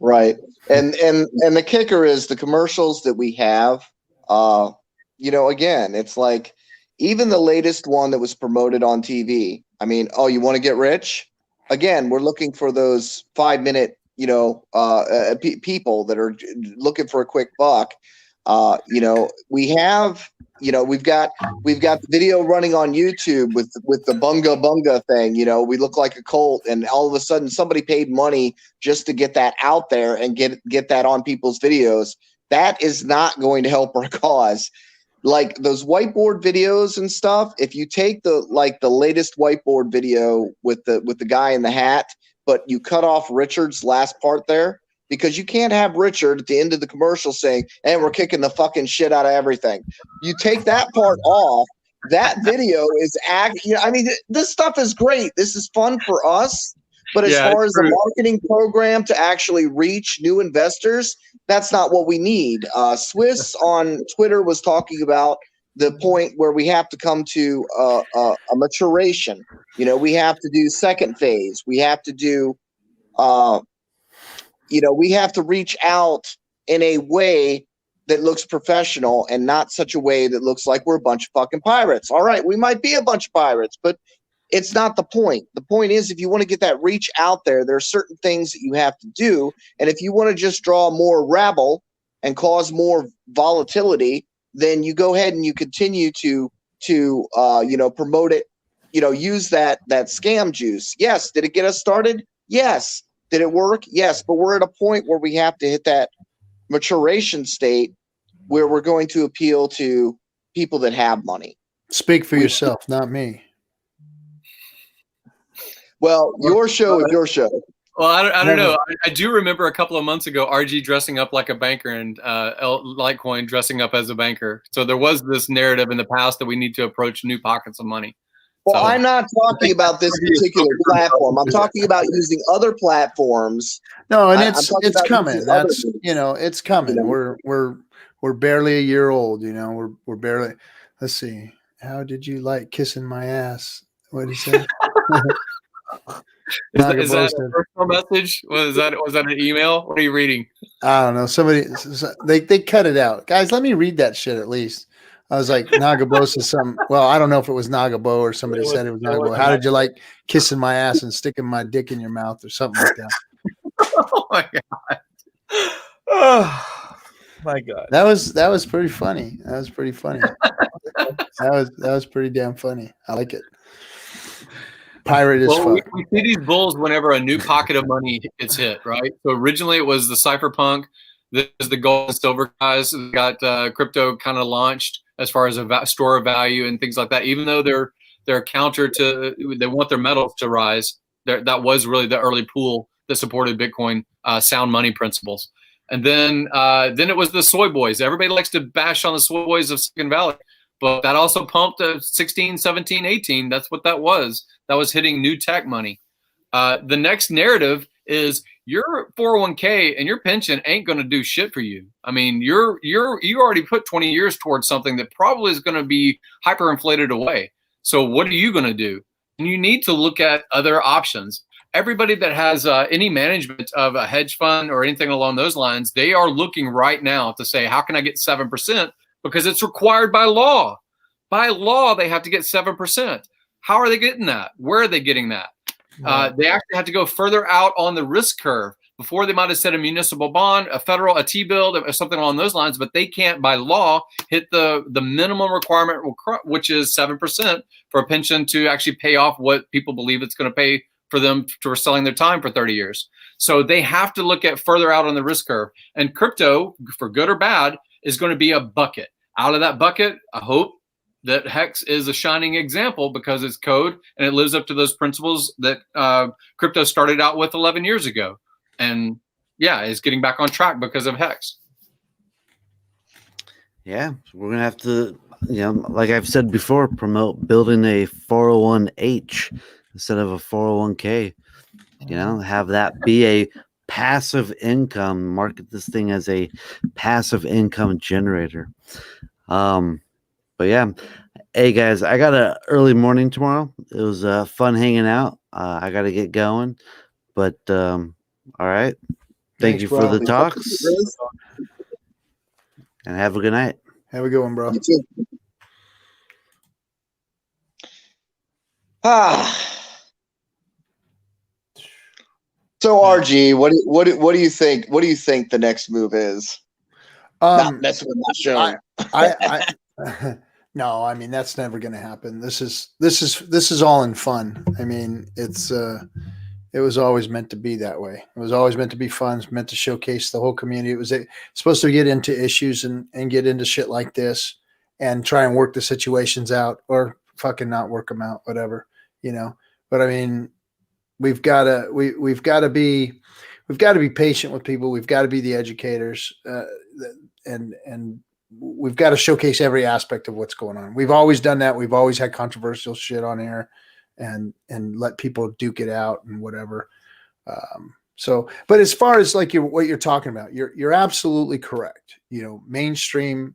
Right. And the kicker is the commercials that we have, again, it's like even the latest one that was promoted on TV. You want to get rich? Again, we're looking for those 5-minute, people that are looking for a quick buck. We have, we've got the video running on YouTube with the bunga thing. We look like a cult, and all of a sudden somebody paid money just to get that out there and get that on people's videos. That is not going to help our cause. Like those whiteboard videos and stuff, if you take the latest whiteboard video with the guy in the hat, but you cut off Richard's last part there, because you can't have Richard at the end of the commercial saying, and we're kicking the fucking shit out of everything. You take that part off, that video is this stuff is great. This is fun for us. But as far as the marketing program to actually reach new investors, that's not what we need. Swiss on Twitter was talking about the point where we have to come to a maturation. We have to do second phase. We have to do, we have to reach out in a way that looks professional and not such a way that looks like we're a bunch of fucking pirates. All right, we might be a bunch of pirates, but it's not the point. The point is, if you want to get that reach out there, there are certain things that you have to do. And if you want to just draw more rabble and cause more volatility, then you go ahead and you continue to promote it, use that scam juice. Yes. Did it get us started? Yes. Did it work? Yes. But we're at a point where we have to hit that maturation state where we're going to appeal to people that have money. Speak for yourself, not me. Well, your show is your show. Well, I don't know. I do remember a couple of months ago, RG dressing up like a banker and Litecoin dressing up as a banker. So there was this narrative in the past that we need to approach new pockets of money. Well, I'm not talking about this particular platform. I'm talking about using other platforms. No, and it's coming. That's it's coming. We're barely a year old. We're barely. Let's see. How did you like kissing my ass? What did he say? Is that a personal message? Was that an email? What are you reading? I don't know. Somebody they cut it out. Guys, let me read that shit at least. I was like, Nagabo says something. Well, I don't know if it was Nagabo or somebody said it was Nagabo. How did you like kissing my ass and sticking my dick in your mouth or something like that? Oh my god. Oh my god. That was pretty funny. That was pretty funny. that was pretty damn funny. I like it. Pirate is fun. We see these bulls whenever a new pocket of money gets hit, right? So originally it was the cypherpunk. This is the gold and silver guys that got crypto kind of launched as far as a store of value and things like that. Even though they're counter to, they want their metals to rise. That was really the early pool that supported Bitcoin sound money principles. And then it was the soy boys. Everybody likes to bash on the soy boys of Silicon Valley, but that also pumped 16, 17, 18. That's what that was. That was hitting new tech money. The next narrative is your 401k and your pension ain't going to do shit for you. I mean, you already put 20 years towards something that probably is going to be hyperinflated away. So what are you going to do? And you need to look at other options. Everybody that has any management of a hedge fund or anything along those lines, they are looking right now to say, how can I get 7%? Because it's required by law. By law, they have to get 7%. How are they getting that? Where are they getting that? They actually have to go further out on the risk curve. Before they might have said a municipal bond, a T-bill, or something along those lines, but they can't, by law, hit the minimum requirement, which is 7% for a pension to actually pay off what people believe it's going to pay for them for selling their time for 30 years. So they have to look at further out on the risk curve. And crypto, for good or bad, is going to be a bucket. Out of that bucket, I hope that HEX is a shining example because it's code and it lives up to those principles that crypto started out with 11 years ago. And yeah, it's getting back on track because of HEX. Yeah, we're going to have to, like I've said before, promote building a 401h instead of a 401k. Have that be a passive income, market this thing as a passive income generator. But yeah, hey guys, I got an early morning tomorrow. It was fun hanging out. I got to get going, but all right. Thank you for the talks, and have a good night. Have a good one, bro. You too. So RG, what do you think? What do you think the next move is? Not messing with my show. No, I mean that's never going to happen. This is all in fun. I mean, it was always meant to be that way. It was always meant to be fun. It's meant to showcase the whole community. It was supposed to get into issues and get into shit like this and try and work the situations out or fucking not work them out, whatever, But I mean, we've got to be patient with people. We've got to be the educators, and we've got to showcase every aspect of what's going on. We've always done that. We've always had controversial shit on air and let people duke it out and whatever. But as far as like what you're talking about, you're absolutely correct. Mainstream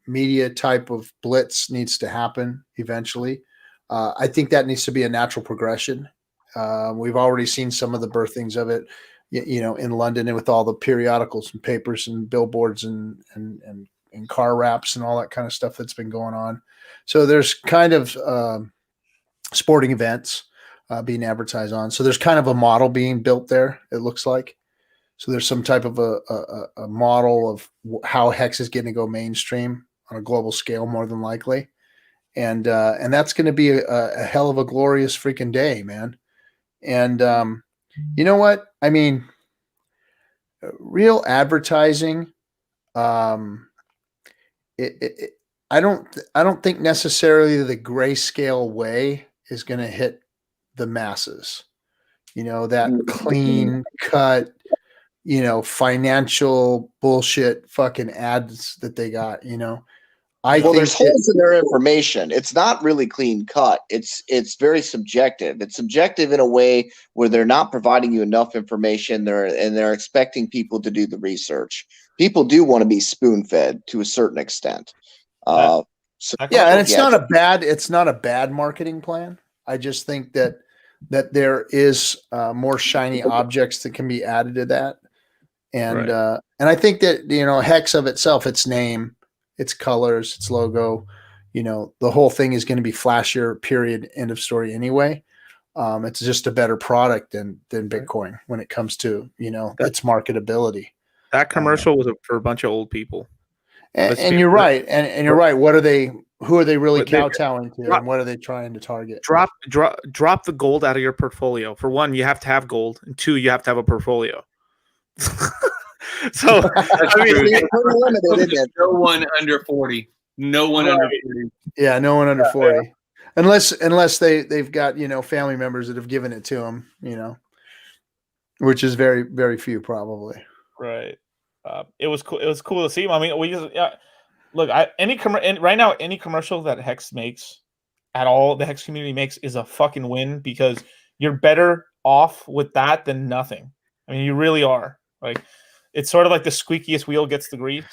media type of blitz needs to happen eventually. I think that needs to be a natural progression. We've already seen some of the birthings of it, in London and with all the periodicals and papers and billboards and car wraps and all that kind of stuff that's been going on. So there's kind of sporting events being advertised on. So there's kind of a model being built there, it looks like. So there's some type of a model of how HEX is going to go mainstream on a global scale, more than likely. And that's going to be a hell of a glorious freaking day, man. And you know what? I mean, real advertising, I don't think necessarily the grayscale way is going to hit the masses. That clean cut, financial bullshit fucking ads that they got, I think there's holes in their information. It's not really clean cut. It's very subjective. It's subjective in a way where they're not providing you enough information. They're expecting people to do the research. People do want to be spoon fed to a certain extent. And it's not a bad marketing plan. I just think that there is more shiny objects that can be added to that. And I think that, HEX of itself, its name, its colors, its logo. You know, the whole thing is going to be flashier, period, end of story anyway. It's just a better product than Bitcoin when it comes to, you know, its marketability. That commercial was for a bunch of old people. And you're right. And you're right. Who are they really kowtowing to, and what are they trying to target? Drop the gold out of your portfolio. For one, you have to have gold, and two, you have to have a portfolio. So I mean, no one under 40. No one under 40. Yeah, no one under 40. Unless they've got, you know, family members that have given it to them, you know, which is very, very few probably. Right. It was cool. It was cool to see. I mean, we just look. Right now, any commercial that Hex makes at all, the Hex community makes, is a fucking win, because you're better off with that than nothing. I mean, you really are. Like, it's sort of like the squeakiest wheel gets the grease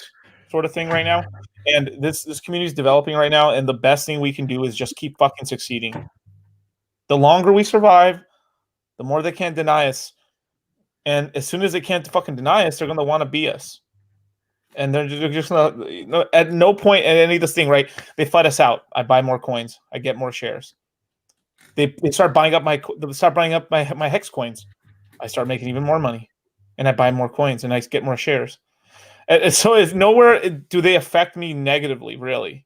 sort of thing right now. And this community is developing right now, and the best thing we can do is just keep fucking succeeding. The longer we survive, the more they can't deny us. And as soon as they can't fucking deny us, they're going to want to be us. And they're just at no point in any of this thing, right? They fight us out. I buy more coins. I get more shares. They start buying up my Hex coins. I start making even more money, and I buy more coins, and I get more shares. And so it's nowhere do they affect me negatively, really.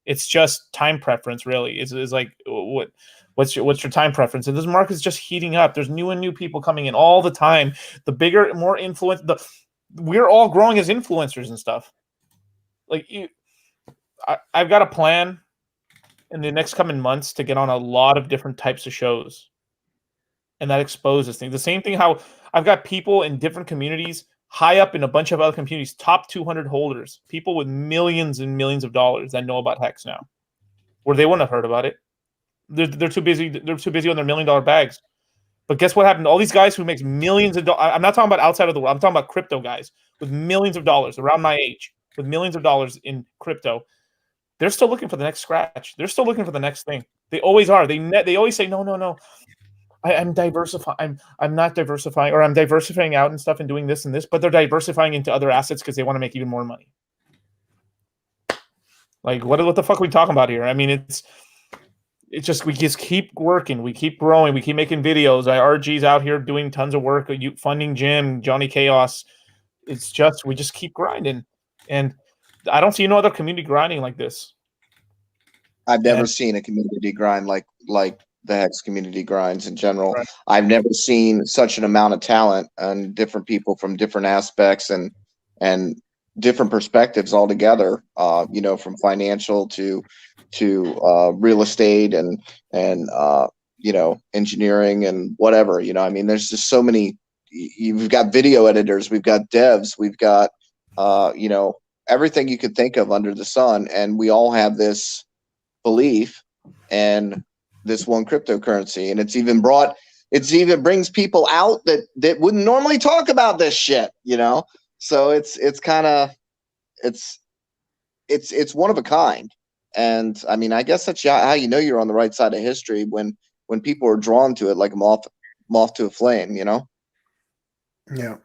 It's just time preference, really. It's like what's your time preference? And this market is just heating up. There's new and new people coming in all the time. The bigger, more influence, we're all growing as influencers and stuff. Like, I've got a plan in the next coming months to get on a lot of different types of shows, and that exposes things. The same thing how I've got people in different communities, high up in a bunch of other communities, top 200 holders, people with millions and millions of dollars that know about Hex now, where they wouldn't have heard about it. They're too busy. They're too busy on their $1 million bags. But guess what happened? All these guys who makes millions of dollars. I'm not talking about outside of the world. I'm talking about crypto guys with millions of dollars around my age, with millions of dollars in crypto. They're still looking for the next scratch. They're still looking for the next thing. They always are. They always say, no. I'm diversifying. I'm not diversifying, or I'm diversifying out and stuff and doing this and this, but they're diversifying into other assets because they want to make even more money. Like, what the fuck are we talking about here? I mean, it's just, we just keep working, we keep growing, we keep making videos. RG's out here doing tons of work, funding Jim, Johnny Chaos. It's just, we just keep grinding, and I don't see no other community grinding like this. I've never seen a community grind like the Hex community grinds in general. Right. I've never seen such an amount of talent and different people from different aspects and different perspectives altogether. You know, from financial to real estate and you know, engineering and whatever. You know, I mean, there's just so many. We've got video editors, we've got devs, we've got you know, everything you could think of under the sun, and we all have this belief and this one cryptocurrency, and it's even brings people out that wouldn't normally talk about this shit, you know. So it's one of a kind. And I mean, I guess that's how you know you're on the right side of history, when people are drawn to it like a moth to a flame, you know. Yeah.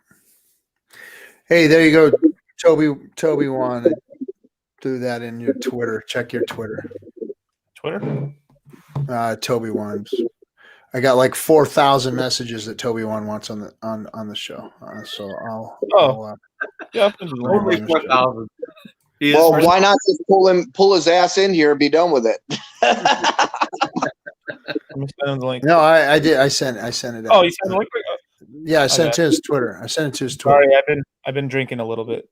Hey, there you go. Toby wanted do that in your Twitter. Check your Twitter. Toby wants. I got like 4,000 messages that Toby wants on the show. So I'll yeah, only 4,000. Well, why not just pull his ass in here and be done with it? No, I did. I sent it out. Oh, you sent the link? Yeah, I sent it to his Twitter. Sorry, I've been drinking a little bit.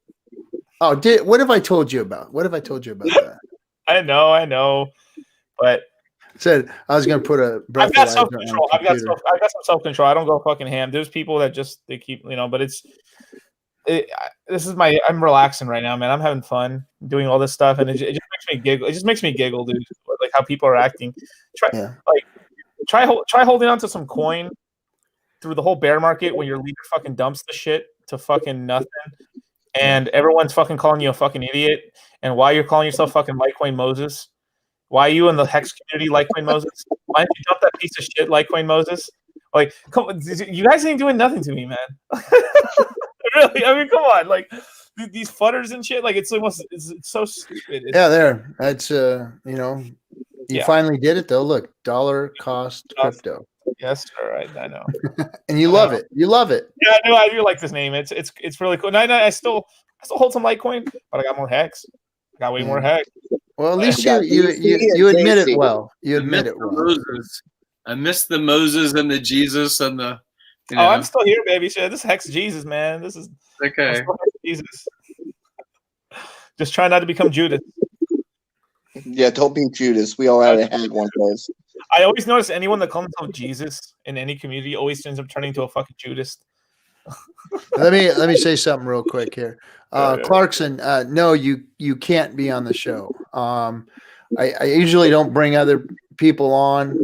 Oh, what have I told you about? What have I told you about that? I know, but said I was going to put a. I've got self-control. I've got some self-control. I don't go fucking ham. There's people that they keep, you know, but I'm relaxing right now, man. I'm having fun doing all this stuff, and it just makes me giggle. It just makes me giggle, dude. Like how people are acting. Try holding on to some coin through the whole bear market when your leader fucking dumps the shit to fucking nothing, and everyone's fucking calling you a fucking idiot. And why you're calling yourself fucking Litecoin Moses? Why are you in the Hex community, Litecoin Moses? Why didn't you dump that piece of shit, Litecoin Moses? Like, come on, you guys ain't doing nothing to me, man. Really? I mean, come on. Like, these futters and shit. Like it's almost it's so stupid. Yeah, there. That's you know, you Yeah. finally did it though. Look, dollar cost crypto. Yes, sir. I know. And you love it. You love it. Yeah, I do like this name. It's really cool. And I still hold some Litecoin, but I got more Hex. I got way more Hex. Well, at least got you admit it well. You I admit miss it the well. Moses. I miss the Moses and the Jesus and the. You Oh, know, I'm still here, baby. Shit, this is Hex Jesus, man. This is I'm okay. still Hex Jesus. Just try not to become Judas. Yeah, don't be Judas. We already had one of those. I always notice anyone that calls himself Jesus in any community always ends up turning into a fucking Judas. Let me say something real quick here. Yeah. Clarkson, no, you can't be on the show. I usually don't bring other people on,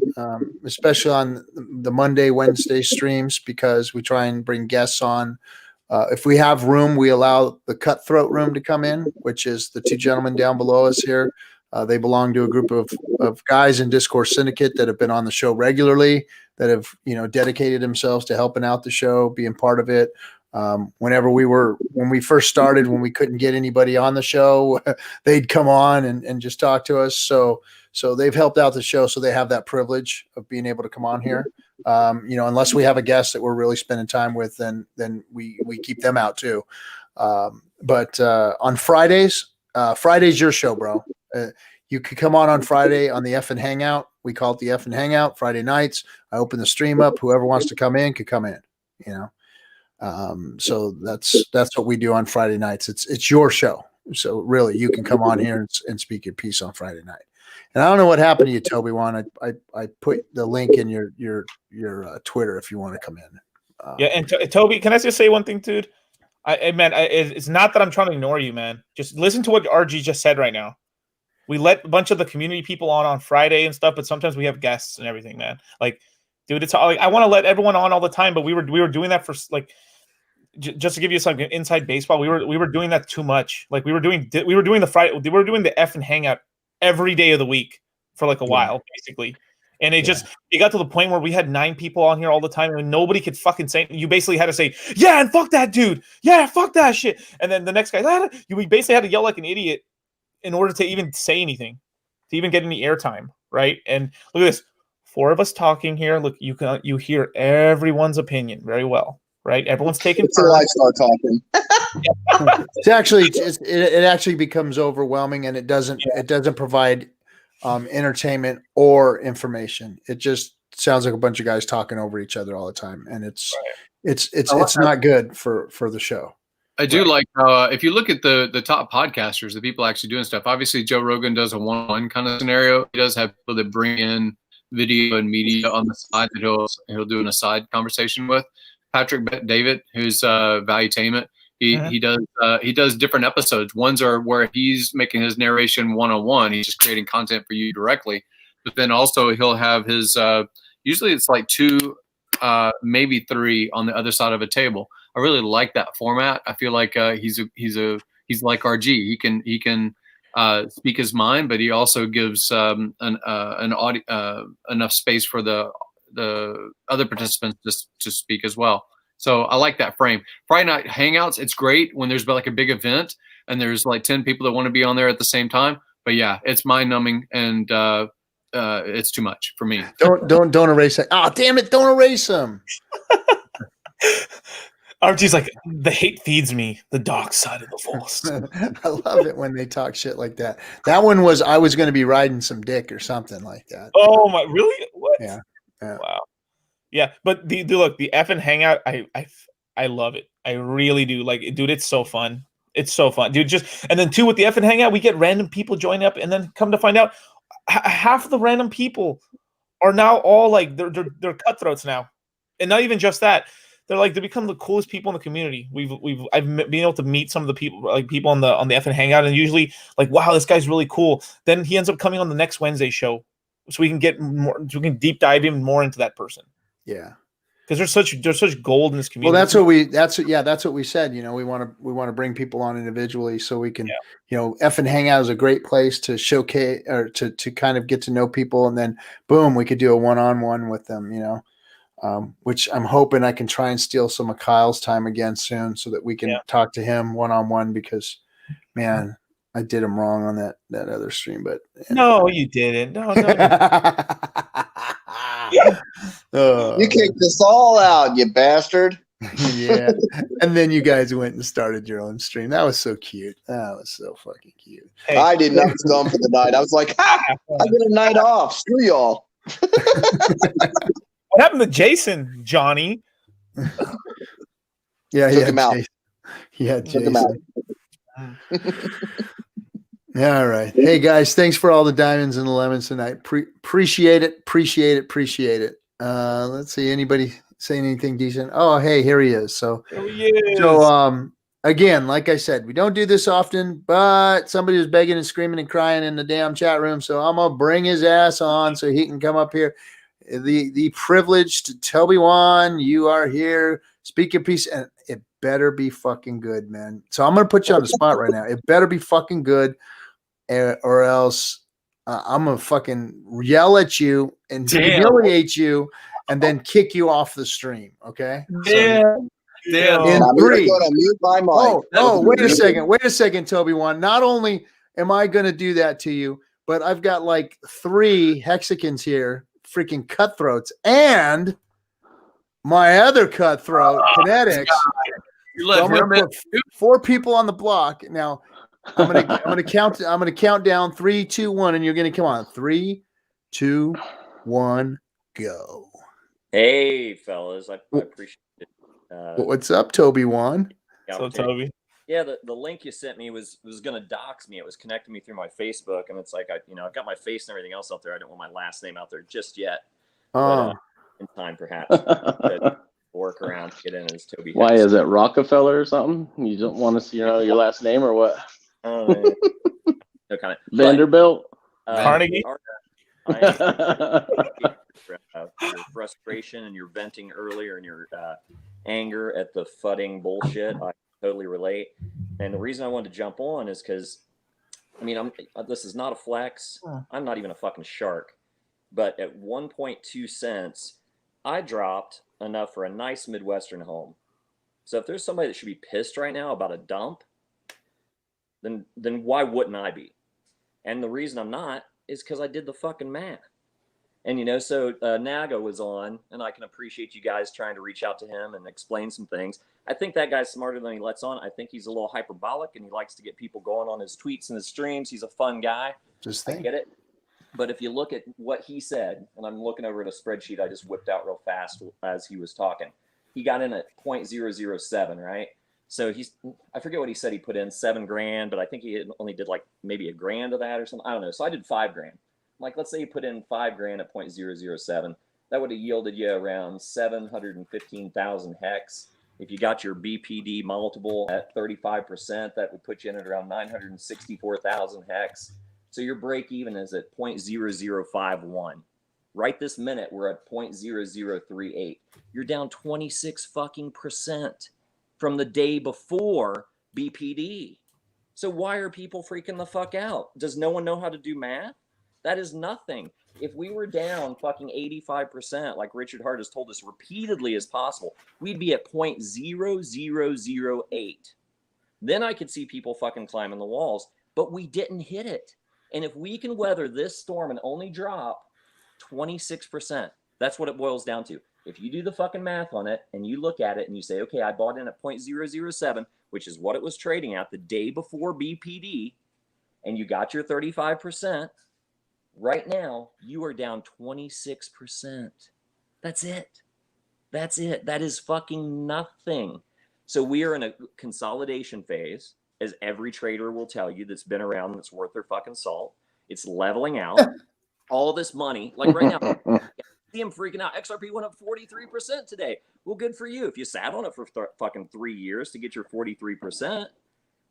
especially on the Monday, Wednesday streams, because we try and bring guests on. If we have room, we allow the Cutthroat room to come in, which is the two gentlemen down below us here. They belong to a group of guys in Discourse Syndicate that have been on the show regularly, that have, you know, dedicated themselves to helping out the show, being part of it. When we first started, when we couldn't get anybody on the show, they'd come on and just talk to us. So they've helped out the show. So they have that privilege of being able to come on here. You know, unless we have a guest that we're really spending time with, then we keep them out too. But on Fridays, Friday's your show, bro. You could come on Friday on the FN Hangout. We call it the FN Hangout. Friday nights, I open the stream up. Whoever wants to come in could come in. You know, so that's what we do on Friday nights. It's your show, so really you can come on here and speak your piece on Friday night. And I don't know what happened to you, Toby Wan. I put the link in your Twitter if you want to come in. Yeah, and Toby, can I just say one thing, dude? It's not that I'm trying to ignore you, man. Just listen to what RG just said right now. We let a bunch of the community people on Friday and stuff, but sometimes we have guests and everything, man. Like, dude, it's like I want to let everyone on all the time, but we were doing that for like just to give you some inside baseball. We were doing that too much. Like we were doing the FN Hangout every day of the week for like a while, basically. And it got to the point where we had 9 people on here all the time and nobody could fucking say. You basically had to say, yeah, and fuck that dude. Yeah, fuck that shit. And then the next guy, we basically had to yell like an idiot in order to even say anything, to even get any airtime, right? And look at this, 4 of us talking here. Look, you hear everyone's opinion very well, right? Everyone's taking until I start talking. It actually becomes overwhelming, and it doesn't provide entertainment or information. It just sounds like a bunch of guys talking over each other all the time, and it's not good for the show. I do like if you look at the top podcasters, the people actually doing stuff. Obviously, Joe Rogan does a one-on-one kind of scenario. He does have people that bring in video and media on the side that he'll do an aside conversation with. Patrick David, who's Valuetainment, he does different episodes. Ones are where he's making his narration one-on-one. He's just creating content for you directly. But then also he'll have his usually it's like 2, maybe 3 on the other side of a table. I really like that format. I feel like he's like RG. He can speak his mind, but he also gives enough space for the other participants to speak as well. So I like that frame. Friday night hangouts, it's great when there's like a big event and there's like 10 people that want to be on there at the same time. But yeah, it's mind numbing and it's too much for me. Don't erase it. Oh, damn it! Don't erase them. RG's like, the hate feeds me, the dark side of the force. I love it when they talk shit like that. That one was I was going to be riding some dick or something like that. Oh my, really? What? Yeah. Wow. Yeah, but the FN Hangout, I love it. I really do. Like, dude, it's so fun. It's so fun, dude. And then too with the FN Hangout, we get random people join up, and then come to find out, half of the random people are now all like they're cutthroats now, and not even just that. They become the coolest people in the community. I've been able to meet some of the people on the FN Hangout, and usually like, wow, this guy's really cool. Then he ends up coming on the next Wednesday show, so we can get more. So we can deep dive even more into that person. Yeah, because there's such gold in this community. Well, that's what we said. You know, we want to bring people on individually so we can, you know, FN Hangout is a great place to showcase or to kind of get to know people, and then boom, we could do a one-on-one with them. You know. which I'm hoping I can try and steal some of Kyle's time again soon so that we can talk to him one-on-one because, man, I did him wrong on that other stream. But no, you didn't. No. You kicked us all out, you bastard. Yeah. And then you guys went and started your own stream. That was so cute. That was so fucking cute. Hey. I did not come for the night. I was like, I get a night off. Screw y'all. What happened to Jason, Johnny? Yeah, Took him out. Yeah, Took him out. Yeah, all right. Hey guys, thanks for all the diamonds and the lemons tonight. Appreciate it. Let's see. Anybody say anything decent? Oh, hey, here he is. So again, like I said, we don't do this often, but somebody was begging and screaming and crying in the damn chat room. So I'm gonna bring his ass on so he can come up here. The privileged Toby Wan, you are here. Speak your piece, and it better be fucking good, man. So I'm gonna put you on the spot right now. It better be fucking good, or else I'm gonna fucking yell at you and humiliate you, and then kick you off the stream. Okay? Damn. In I'm three. going to mute my mic. Wait a second, Toby Wan. Not only am I gonna do that to you, but I've got like 3 Hexicons here, freaking Cutthroats, and my other Cutthroat, Kinetics. You So let I'm gonna him in. put 4 people on the block. Now I'm gonna count down 3, 2, 1, and you're gonna come on. 3, 2, 1, go. Hey, fellas, I appreciate it. What's up, Toby Wan? So Toby. Yeah, the link you sent me was going to dox me. It was connecting me through my Facebook, and it's like I've got my face and everything else out there. I don't want my last name out there just yet. But, in time, perhaps. Work around to get in as Toby. Why Hex. is it Rockefeller or something? You don't want to see your last name or what? No kind of Vanderbilt. Carnegie. Your frustration and your venting earlier and your anger at the fudding bullshit. I totally relate. And the reason I wanted to jump on is because, this is not a flex. I'm not even a fucking shark. But at 1.2 cents, I dropped enough for a nice Midwestern home. So if there's somebody that should be pissed right now about a dump, then why wouldn't I be? And the reason I'm not is because I did the fucking math. And, so Nagab was on, and I can appreciate you guys trying to reach out to him and explain some things. I think that guy's smarter than he lets on. I think he's a little hyperbolic, and he likes to get people going on his tweets and his streams. He's a fun guy. I get it. But if you look at what he said, and I'm looking over at a spreadsheet I just whipped out real fast as he was talking, he got in at 0.007, right? So I forget what he said he put in, $7,000, but I think he only did like maybe $1,000 of that or something. I don't know. So I did $5,000. Like, let's say you put in $5,000 at 0.007. That would have yielded you around 715,000 hex. If you got your BPD multiple at 35%, that would put you in at around 964,000 hex. So your break even is at 0.0051. Right this minute, we're at 0.0038. You're down 26 fucking percent from the day before BPD. So why are people freaking the fuck out? Does no one know how to do math? That is nothing. If we were down fucking 85%, like Richard Hart has told us repeatedly as possible, we'd be at 0.0008. Then I could see people fucking climbing the walls, but we didn't hit it. And if we can weather this storm and only drop 26%, that's what it boils down to. If you do the fucking math on it and you look at it and you say, okay, I bought in at 0.007, which is what it was trading at the day before BPD, and you got your 35%, right now, you are down 26%. That's it. That's it. That is fucking nothing. So we are in a consolidation phase, as every trader will tell you that's been around that's worth their fucking salt. It's leveling out. All this money, like right now, see him freaking out. XRP went up 43% today. Well, good for you. If you sat on it for fucking 3 years to get your 43%,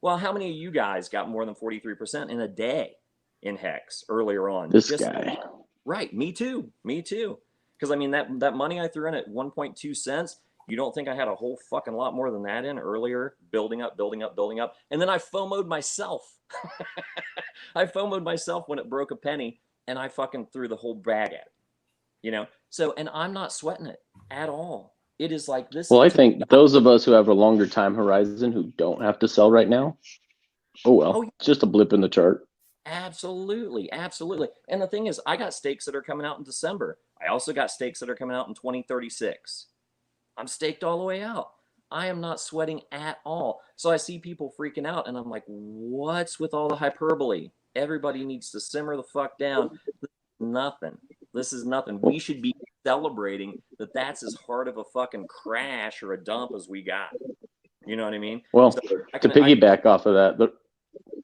well, how many of you guys got more than 43% in a day in Hex earlier on? This guy. Right. Me too. Because that money I threw in at 1.2 cents, you don't think I had a whole fucking lot more than that in earlier, building up. And then I FOMO'd myself. I FOMO'd myself when it broke a penny, and I fucking threw the whole bag at it. you know. So, and I'm not sweating it at all. It is like this. Well, I think those of us who have a longer time horizon who don't have to sell right now, it's just a blip in the chart. Absolutely. And the thing is, I got stakes that are coming out in December. I also got stakes that are coming out in 2036. I'm staked all the way out. I am not sweating at all. So I see people freaking out, and I'm like, what's with all the hyperbole? Everybody needs to simmer the fuck down. This is nothing. We should be celebrating that that's as hard of a fucking crash or a dump as we got. You know what I mean? Well, to piggyback off of that,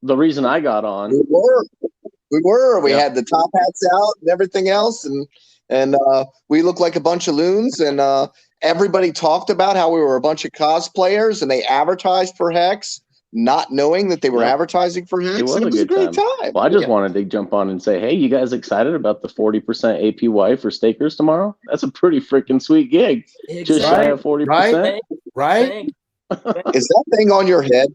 the reason I got on, we had the top hats out and everything else, and we looked like a bunch of loons, and everybody talked about how we were a bunch of cosplayers, and they advertised for Hex, not knowing that they were advertising for Hex. It was a great time. Well, I just wanted to jump on and say, hey, you guys excited about the 40% APY for stakers tomorrow? That's a pretty freaking sweet gig. Exactly. Just shy of 40%. Right? Is that thing on your head?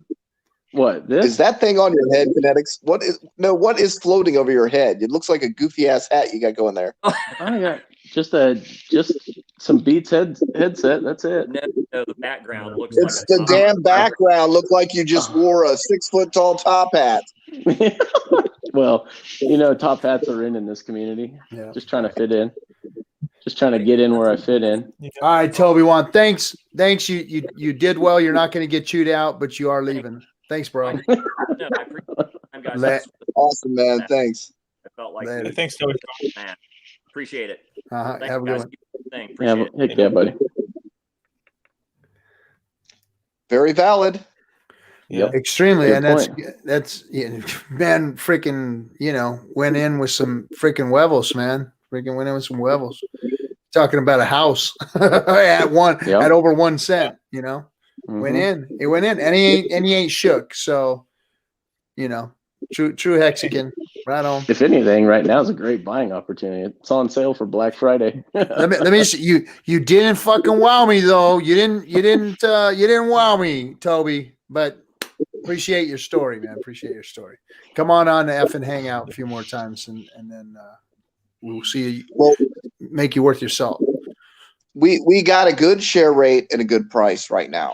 What? This? Is that thing on your head, Kinetics? What is floating over your head? It looks like a goofy ass hat you got going there. I got just some Beats headset. That's it. No, the background looks like the damn background looked like you just wore a 6 foot tall top hat. Well, top hats are in this community. Yeah. Just trying to fit in. Just trying to get in where I fit in. All right, Toby. Thanks. You did well. You're not going to get chewed out, but you are leaving. Thanks, bro. I appreciate it. Awesome, man. Thanks. I felt like thanks, Toby. Man, appreciate it. Have a good one. Yeah, buddy. Very valid. Yeah, extremely, good and that's man, freaking, went in with some freaking wevels, man. Freaking went in with some wevels. Talking about a house at over 1 cent, Mm-hmm. Went in, and he ain't shook. So, true Hexagon, right on. If anything, right now is a great buying opportunity. It's on sale for Black Friday. let me see. You didn't fucking wow me though. You didn't wow me, Toby. But appreciate your story, man. Appreciate your story. Come on to FN Hangout a few more times, and then we'll see you. Well, make you worth your salt. We got a good share rate and a good price right now.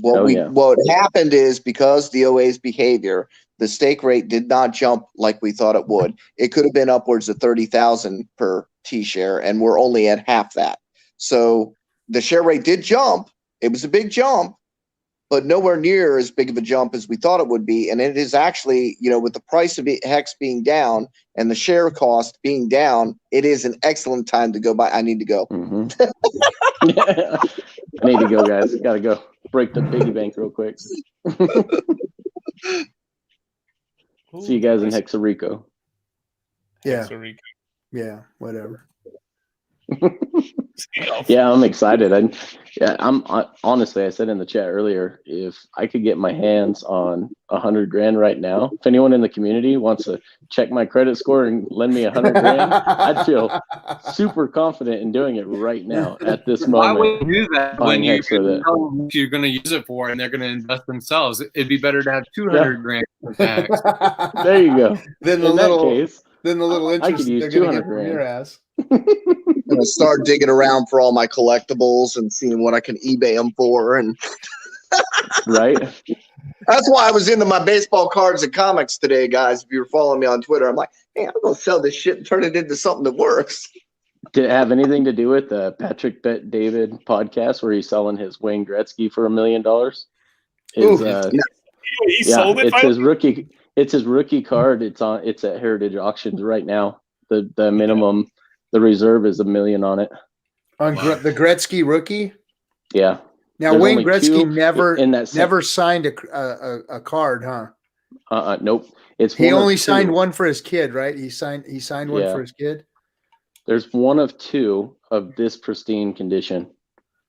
What happened is, because the OA's behavior, the stake rate did not jump like we thought it would. It could have been upwards of 30,000 per T share, and we're only at half that. So the share rate did jump. It was a big jump, but nowhere near as big of a jump as we thought it would be. And it is actually, with the price of Hex being down and the share cost being down, it is an excellent time to go buy. I need to go. Mm-hmm. I need to go, guys. Got to go break the piggy bank real quick. See you guys in Hexarico. Yeah. Yeah, whatever. Yeah, I'm excited. I'm honestly, I said in the chat earlier, if I could get my hands on $100,000 right now, if anyone in the community wants to check my credit score and lend me $100,000, I'd feel super confident in doing it right now at this moment. Why would you do that when you're going to use it for and they're going to invest themselves? It'd be better to have $200,000 for tax. There you go. Then the little interest they're going to get from your ass. I'm going to start digging around for all my collectibles and seeing what I can eBay them for. And right. That's why I was into my baseball cards and comics today, guys. If you were following me on Twitter, I'm like, hey, I'm going to sell this shit and turn it into something that works. Did it have anything to do with the Patrick Bet David podcast where he's selling his Wayne Gretzky for $1 million? He sold it. It's his rookie. It's his rookie card. It's at Heritage Auctions right now. The minimum. The reserve is $1 million on it. On the Gretzky rookie? Yeah. Now Wayne Gretzky never signed a card, huh? Nope. He only signed one for his kid, right? He signed one for his kid. There's one of two of this pristine condition.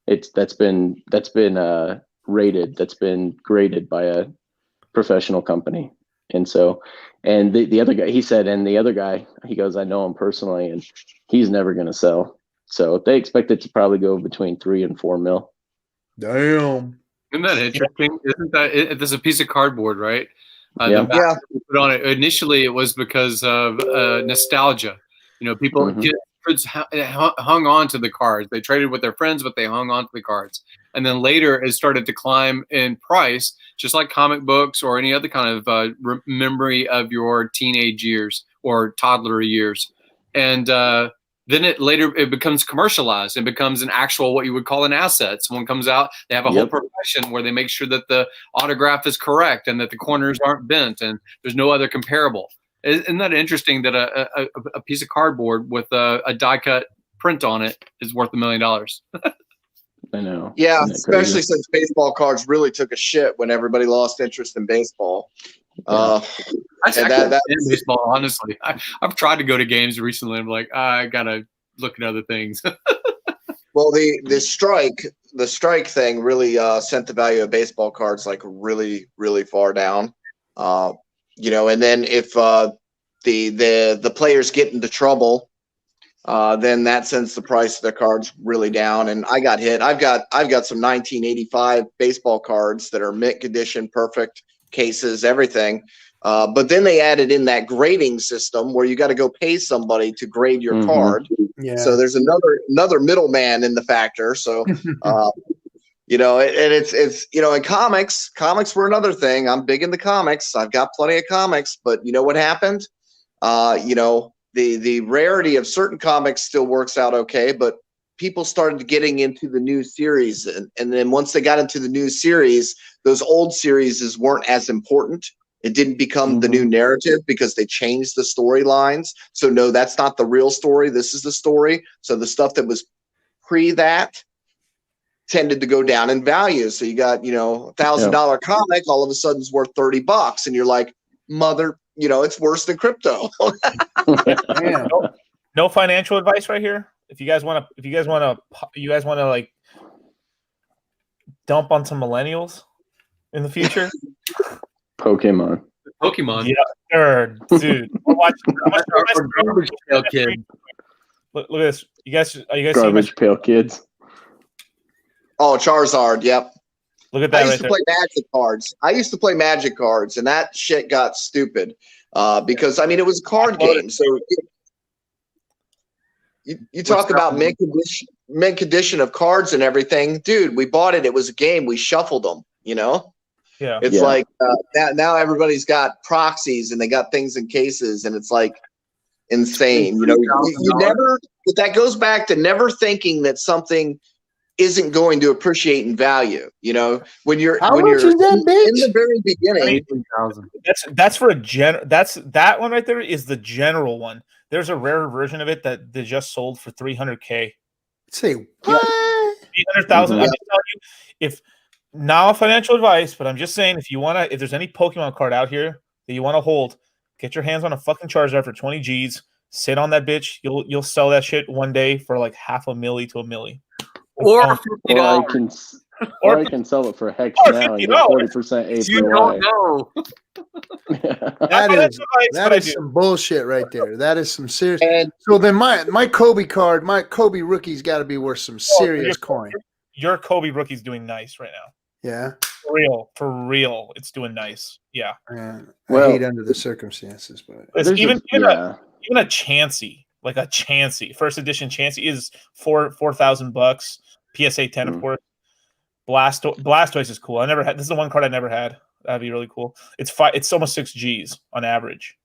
That's been rated. That's been graded by a professional company. And so, and the other guy, he said, and the other guy, he goes, I know him personally, and he's never going to sell. So they expect it to probably go between 3 and 4 mil. Damn. Isn't that interesting? Isn't that there's a piece of cardboard, right? Yeah. Put on it. Initially, it was because of nostalgia. People, hung on to the cards. They traded with their friends, but they hung on to the cards. And then later it started to climb in price, just like comic books or any other kind of memory of your teenage years or toddler years. And then it becomes commercialized and becomes an actual, what you would call an asset. Someone comes out, they have a whole profession where they make sure that the autograph is correct and that the corners aren't bent and there's no other comparable. Isn't that interesting that a piece of cardboard with a die cut print on it is worth $1 million? I know. Yeah, especially since baseball cards really took a shit when everybody lost interest in baseball. That's baseball, honestly. I've tried to go to games recently. I'm like, I gotta look at other things. Well, the strike thing really sent the value of baseball cards like really, really far down. And then if the players get into trouble, then that sends the price of their cards really down. And I got hit. I've got some 1985 baseball cards that are mint condition, perfect cases, everything. But then they added in that grading system where you got to go pay somebody to grade your card. Yeah. So there's another middleman in the factor. So, it's in comics were another thing. I'm big into comics. I've got plenty of comics, but you know what happened? The rarity of certain comics still works out okay, but people started getting into the new series. And then once they got into the new series, those old series weren't as important. It didn't become the new narrative because they changed the storylines. So no, that's not the real story. This is the story. So the stuff that was pre that tended to go down in value. So you got, $1,000 comic all of a sudden is worth $30. And you're like, it's worse than crypto. No financial advice right here. If you guys want to like dump on some millennials in the future. Pokemon. Yeah, sure, dude. Watch Garbage Pail Kid. Look at this. You guys Garbage Pail Kids. Oh, Charizard. Yep. Look at that. I used to play Magic cards, and that shit got stupid because it was a card game. So you talk about mint condition of cards and everything, dude. We bought it. It was a game. We shuffled them. Yeah. It's like now everybody's got proxies and they got things in cases, and it's like insane. You never. But that goes back to never thinking that something isn't going to appreciate in value. When you're in the very beginning. That's for that one right there is the general one. There's a rare version of it that they just sold for $300K. Say what? 300,000. I'm just telling you, if not financial advice, but I'm just saying, if there's any Pokemon card out here that you want to hold, get your hands on a fucking Charizard for 20 G's. Sit on that bitch. You'll sell that shit one day for like $500,000 to $1 million. Or I can sell it for HEX now and get 40% APY. You don't know. That is some bullshit right there. That is some serious. So then my Kobe card, my Kobe rookie's got to be worth some serious coin. Your Kobe rookie's doing nice right now. Yeah. For real, it's doing nice. Yeah. I hate under the circumstances, but even a Chansey, like a Chansey, first edition Chansey is $4,000. PSA 10, of course. Blastoise is cool. This is the one card I never had. That'd be really cool. It's almost 6 G's on average.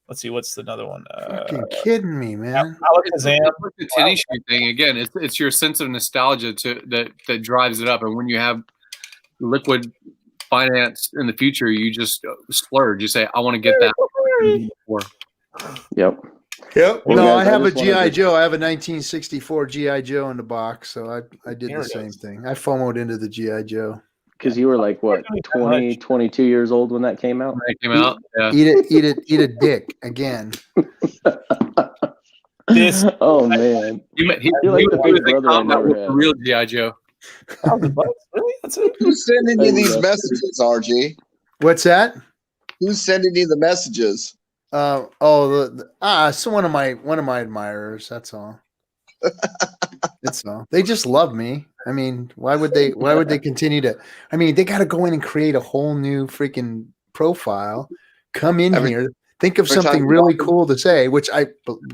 Let's see, what's another one? Fucking kidding me, man. Alakazam. The tennis shoe thing again. It's your sense of nostalgia that drives it up. And when you have liquid finance in the future, you just splurge. You say, I want to get that. Yep. No, I have a G.I. Joe. I have a 1964 G.I. Joe in the box, so I did the same thing. I FOMO'd into the G.I. Joe. Because you were like, what, 20, 22 years old when that came out? Yeah. Eat a dick again. Oh, man. You're like the big brother I never had. Real G.I. Joe. Really? That's it? Who's sending you these messages, RG? What's that? Who's sending you the messages? So one of my admirers. That's all. That's all. They just love me. I mean, why would they continue to? I mean, they got to go in and create a whole new freaking profile. Come in here. Think of Every something time- really cool to say, which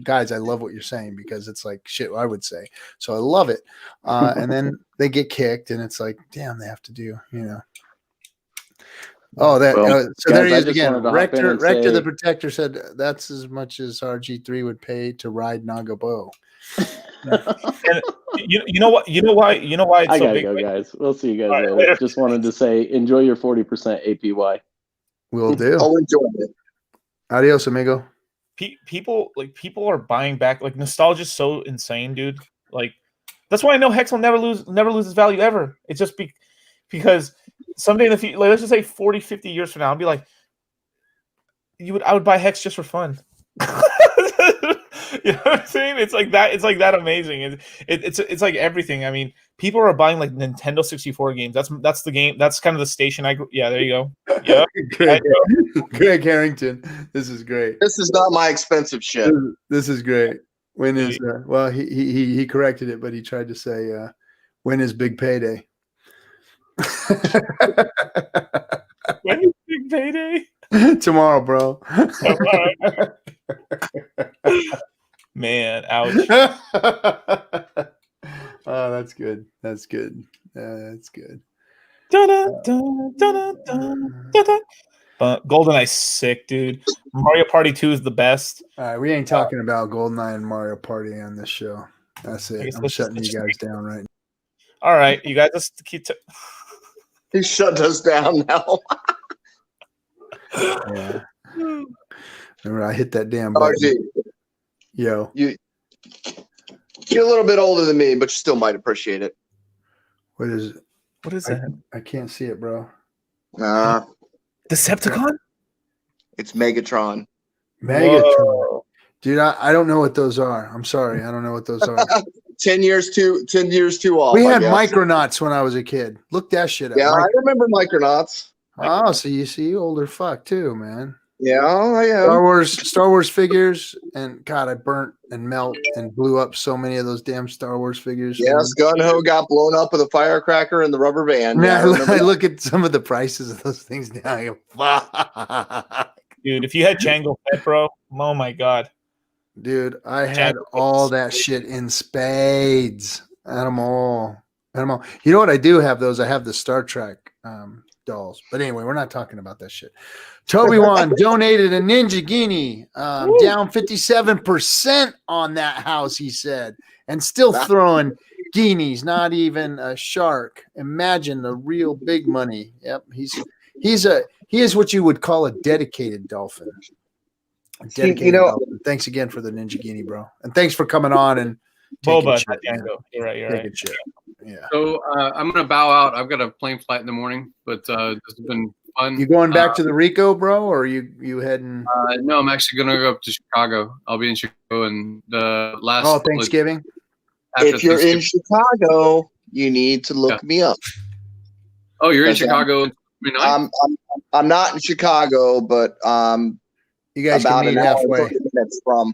guys, I love what you're saying because it's like shit I would say. So I love it. And then they get kicked and it's like, damn, they have to do, you know. Oh, that Well, so guys, there he I is just again. wanted to hop in and Rector the say- Protector said that's as much as RG3 would pay to ride Nagabo. And you know what? You know why it's I so gotta big? go, guys. We'll see you guys All right, later. later. Just wanted to say, enjoy your 40% APY. Will do. I'll enjoy it. Adios, amigo. People are buying back. Like nostalgia is so insane, dude. Like that's why I know Hex will never lose its value ever. It's just because someday in the future, like, let's just say 40, 50 years from now, I'll be like, I would buy Hex just for fun. You know what I'm saying? It's like that. It's like that amazing. It's like everything. I mean, people are buying like Nintendo 64 games. That's the game. That's kind of the station. Yeah, there you go. Yeah, Greg Harrington. This is great. This is not my expensive shit. This is great. When is well he corrected it, but he tried to say when is big payday? When is big payday? Tomorrow, bro. Man, ouch. Oh, that's good. That's good. That's good. But GoldenEye's sick, dude. Mario Party 2 is the best. All right, we ain't talking about GoldenEye and Mario Party on this show. That's I it. guess I'm let's shutting just- you guys down right now. All right, you guys, let's keep. He shut us down now. Yeah. Remember, I hit that damn button. RG, Yo, you're a little bit older than me, but you still might appreciate it. what is it? What is that? I can't see it, bro. Decepticon? It's Megatron. Megatron. Whoa. Dude, I don't know what those are. I'm sorry. I don't know what those are. 10 years too off. We I had guess. Micronauts when I was a kid. Look that shit up. Yeah, I remember Micronauts. Oh, so you see older fuck too, man. Yeah, I am. Star Wars figures, and God, I burnt and melt and blew up so many of those damn Star Wars figures. Yes, Gun-Ho got blown up with a firecracker in the rubber band. Yeah, Yeah, I look at some of the prices of those things now. I go, fuck. Dude, if you had Jango Fett, bro, oh my god. Dude, I had all that shit in spades. I had them all. You know what I do have those? I have the Star Trek dolls. But anyway, we're not talking about that shit. Toby Wan donated a Ninja Guinea, down 57% on that house, he said, and still throwing guineas, not even a shark. Imagine the real big money. Yep, he is what you would call a dedicated dolphin. Dolphin. Thanks again for the Ninja Guinea, bro, and thanks for coming on and Boba, shit, not Jango. You're right. taking shit. Yeah. So I'm gonna bow out. I've got a plane flight in the morning, but this has been fun. You going back to the Rico, bro, or you heading? No, I'm actually gonna go up to Chicago. I'll be in Chicago and the last. Oh, Thanksgiving. If you're in Chicago, you need to look me up. Oh, you're in Because Chicago. I'm not in Chicago, but you guys about can meet an hour and halfway. 30 minutes from.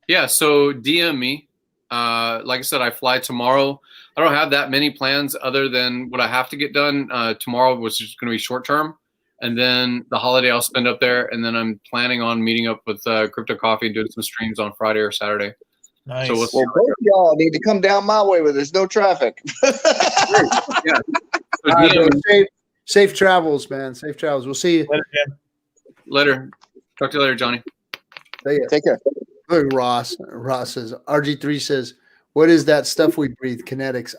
Yeah, so DM me. Like I said, I fly tomorrow. I don't have that many plans other than what I have to get done tomorrow, which is going to be short term. And then the holiday I'll spend up there. And then I'm planning on meeting up with Crypto Coffee and doing some streams on Friday or Saturday. Nice. So Well, both of y'all need to come down my way where there's no traffic. Yeah. So All right, bro, DM safe travels, man. Safe travels. We'll see you. later. Talk to you later, Johnny. Take care. Look, Ross says RG3 says, "What is that stuff we breathe? Kinetics,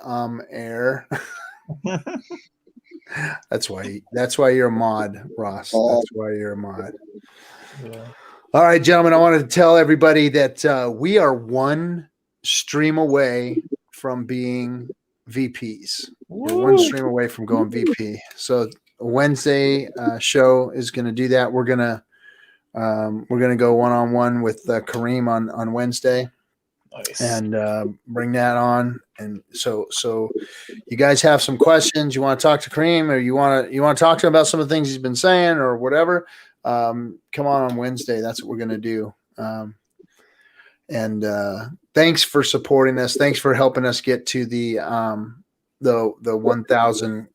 air." That's why you're a mod, Ross. That's why you're a mod. Yeah. All right, gentlemen. I wanted to tell everybody that we are one stream away from being VPs. We're one stream away from going VP. So a Wednesday show is going to do that. We're gonna go one-on-one with Kareem on Wednesday. Nice. And bring that on. And so you guys have some questions, you want to talk to Kareem, or you want to talk to him about some of the things he's been saying or whatever, come on Wednesday. That's what we're going to do. And thanks for supporting us. Thanks for helping us get to the 1,000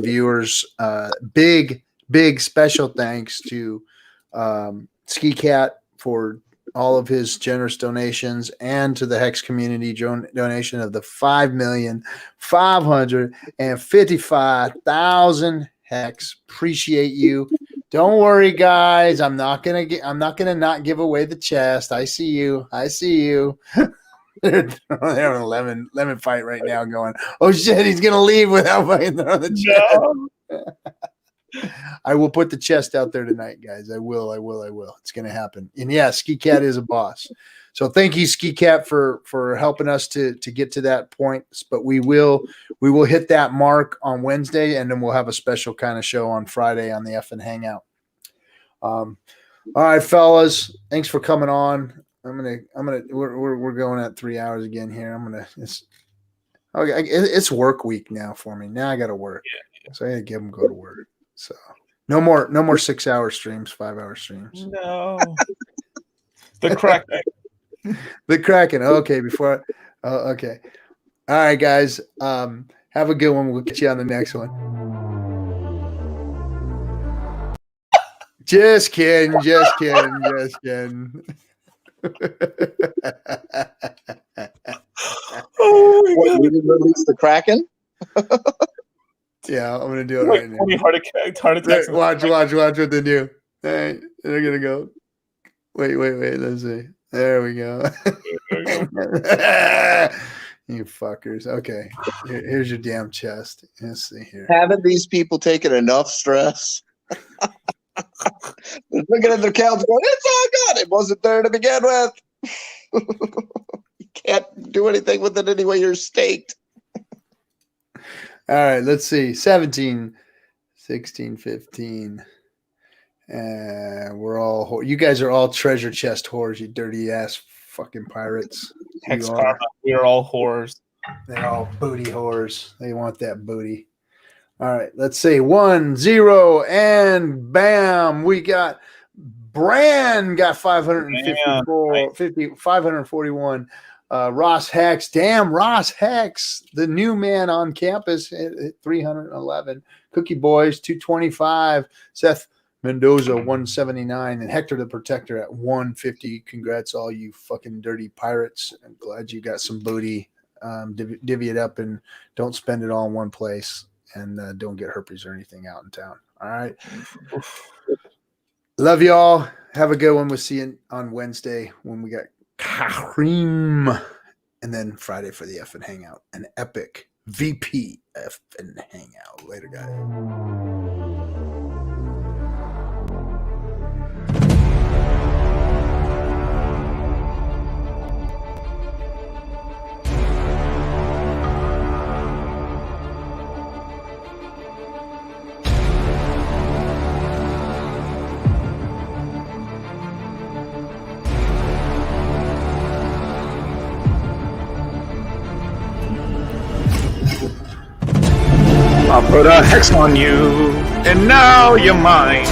viewers. Big big special thanks to Ski Cat for all of his generous donations, and to the Hex community donation of the 5,555,000 Hex. Appreciate you. Don't worry, guys. I'm not gonna not give away the chest. I see you. They're having a lemon fight right now, going, oh shit, he's gonna leave without fucking throwing the chest. No. I will put the chest out there tonight, guys. I will. It's gonna happen. And yeah, Ski Cat is a boss. So thank you, Ski Cat, for helping us to get to that point. But we will hit that mark on Wednesday, and then we'll have a special kind of show on Friday on the FN Hangout. All right, fellas, thanks for coming on. We're going at 3 hours again here. It's work week now for me. Now I got to work, so I got to give them go to work. So no more 6 hour streams, 5 hour streams. No, the Kraken. The Kraken. Okay, okay. All right, guys. Have a good one. We'll get you on the next one. Just kidding. What, you didn't release the Kraken? Yeah, I'm gonna do it right now. Heart attacks. Watch what they do. All right, they're gonna go. Wait. Let's see. There we go. You fuckers. Okay, here's your damn chest. Let's see here. Haven't these people taken enough stress? They're looking at their accounts going, it's all good. It wasn't there to begin with. You can't do anything with it anyway. You're staked. All right, let's see. 17, 16, 15. You guys are all treasure chest whores, you dirty ass fucking pirates. HEXCON, we are all whores. They're all booty whores. They want that booty. All right, let's see. 1, 0, and bam. We got Bran got 541. Ross Hex. Damn, Ross Hex, the new man on campus at 311. Cookie Boys, 225. Seth Mendoza, 179. And Hector the Protector at 150. Congrats, all you fucking dirty pirates. I'm glad you got some booty. Divvy it up and don't spend it all in one place. And don't get herpes or anything out in town. All right. Love y'all. Have a good one. We'll see you on Wednesday when we got Kareem. And then Friday for the FN Hangout. An epic VP FN Hangout. Later, guys. I'll put a hex on you, and now you're mine.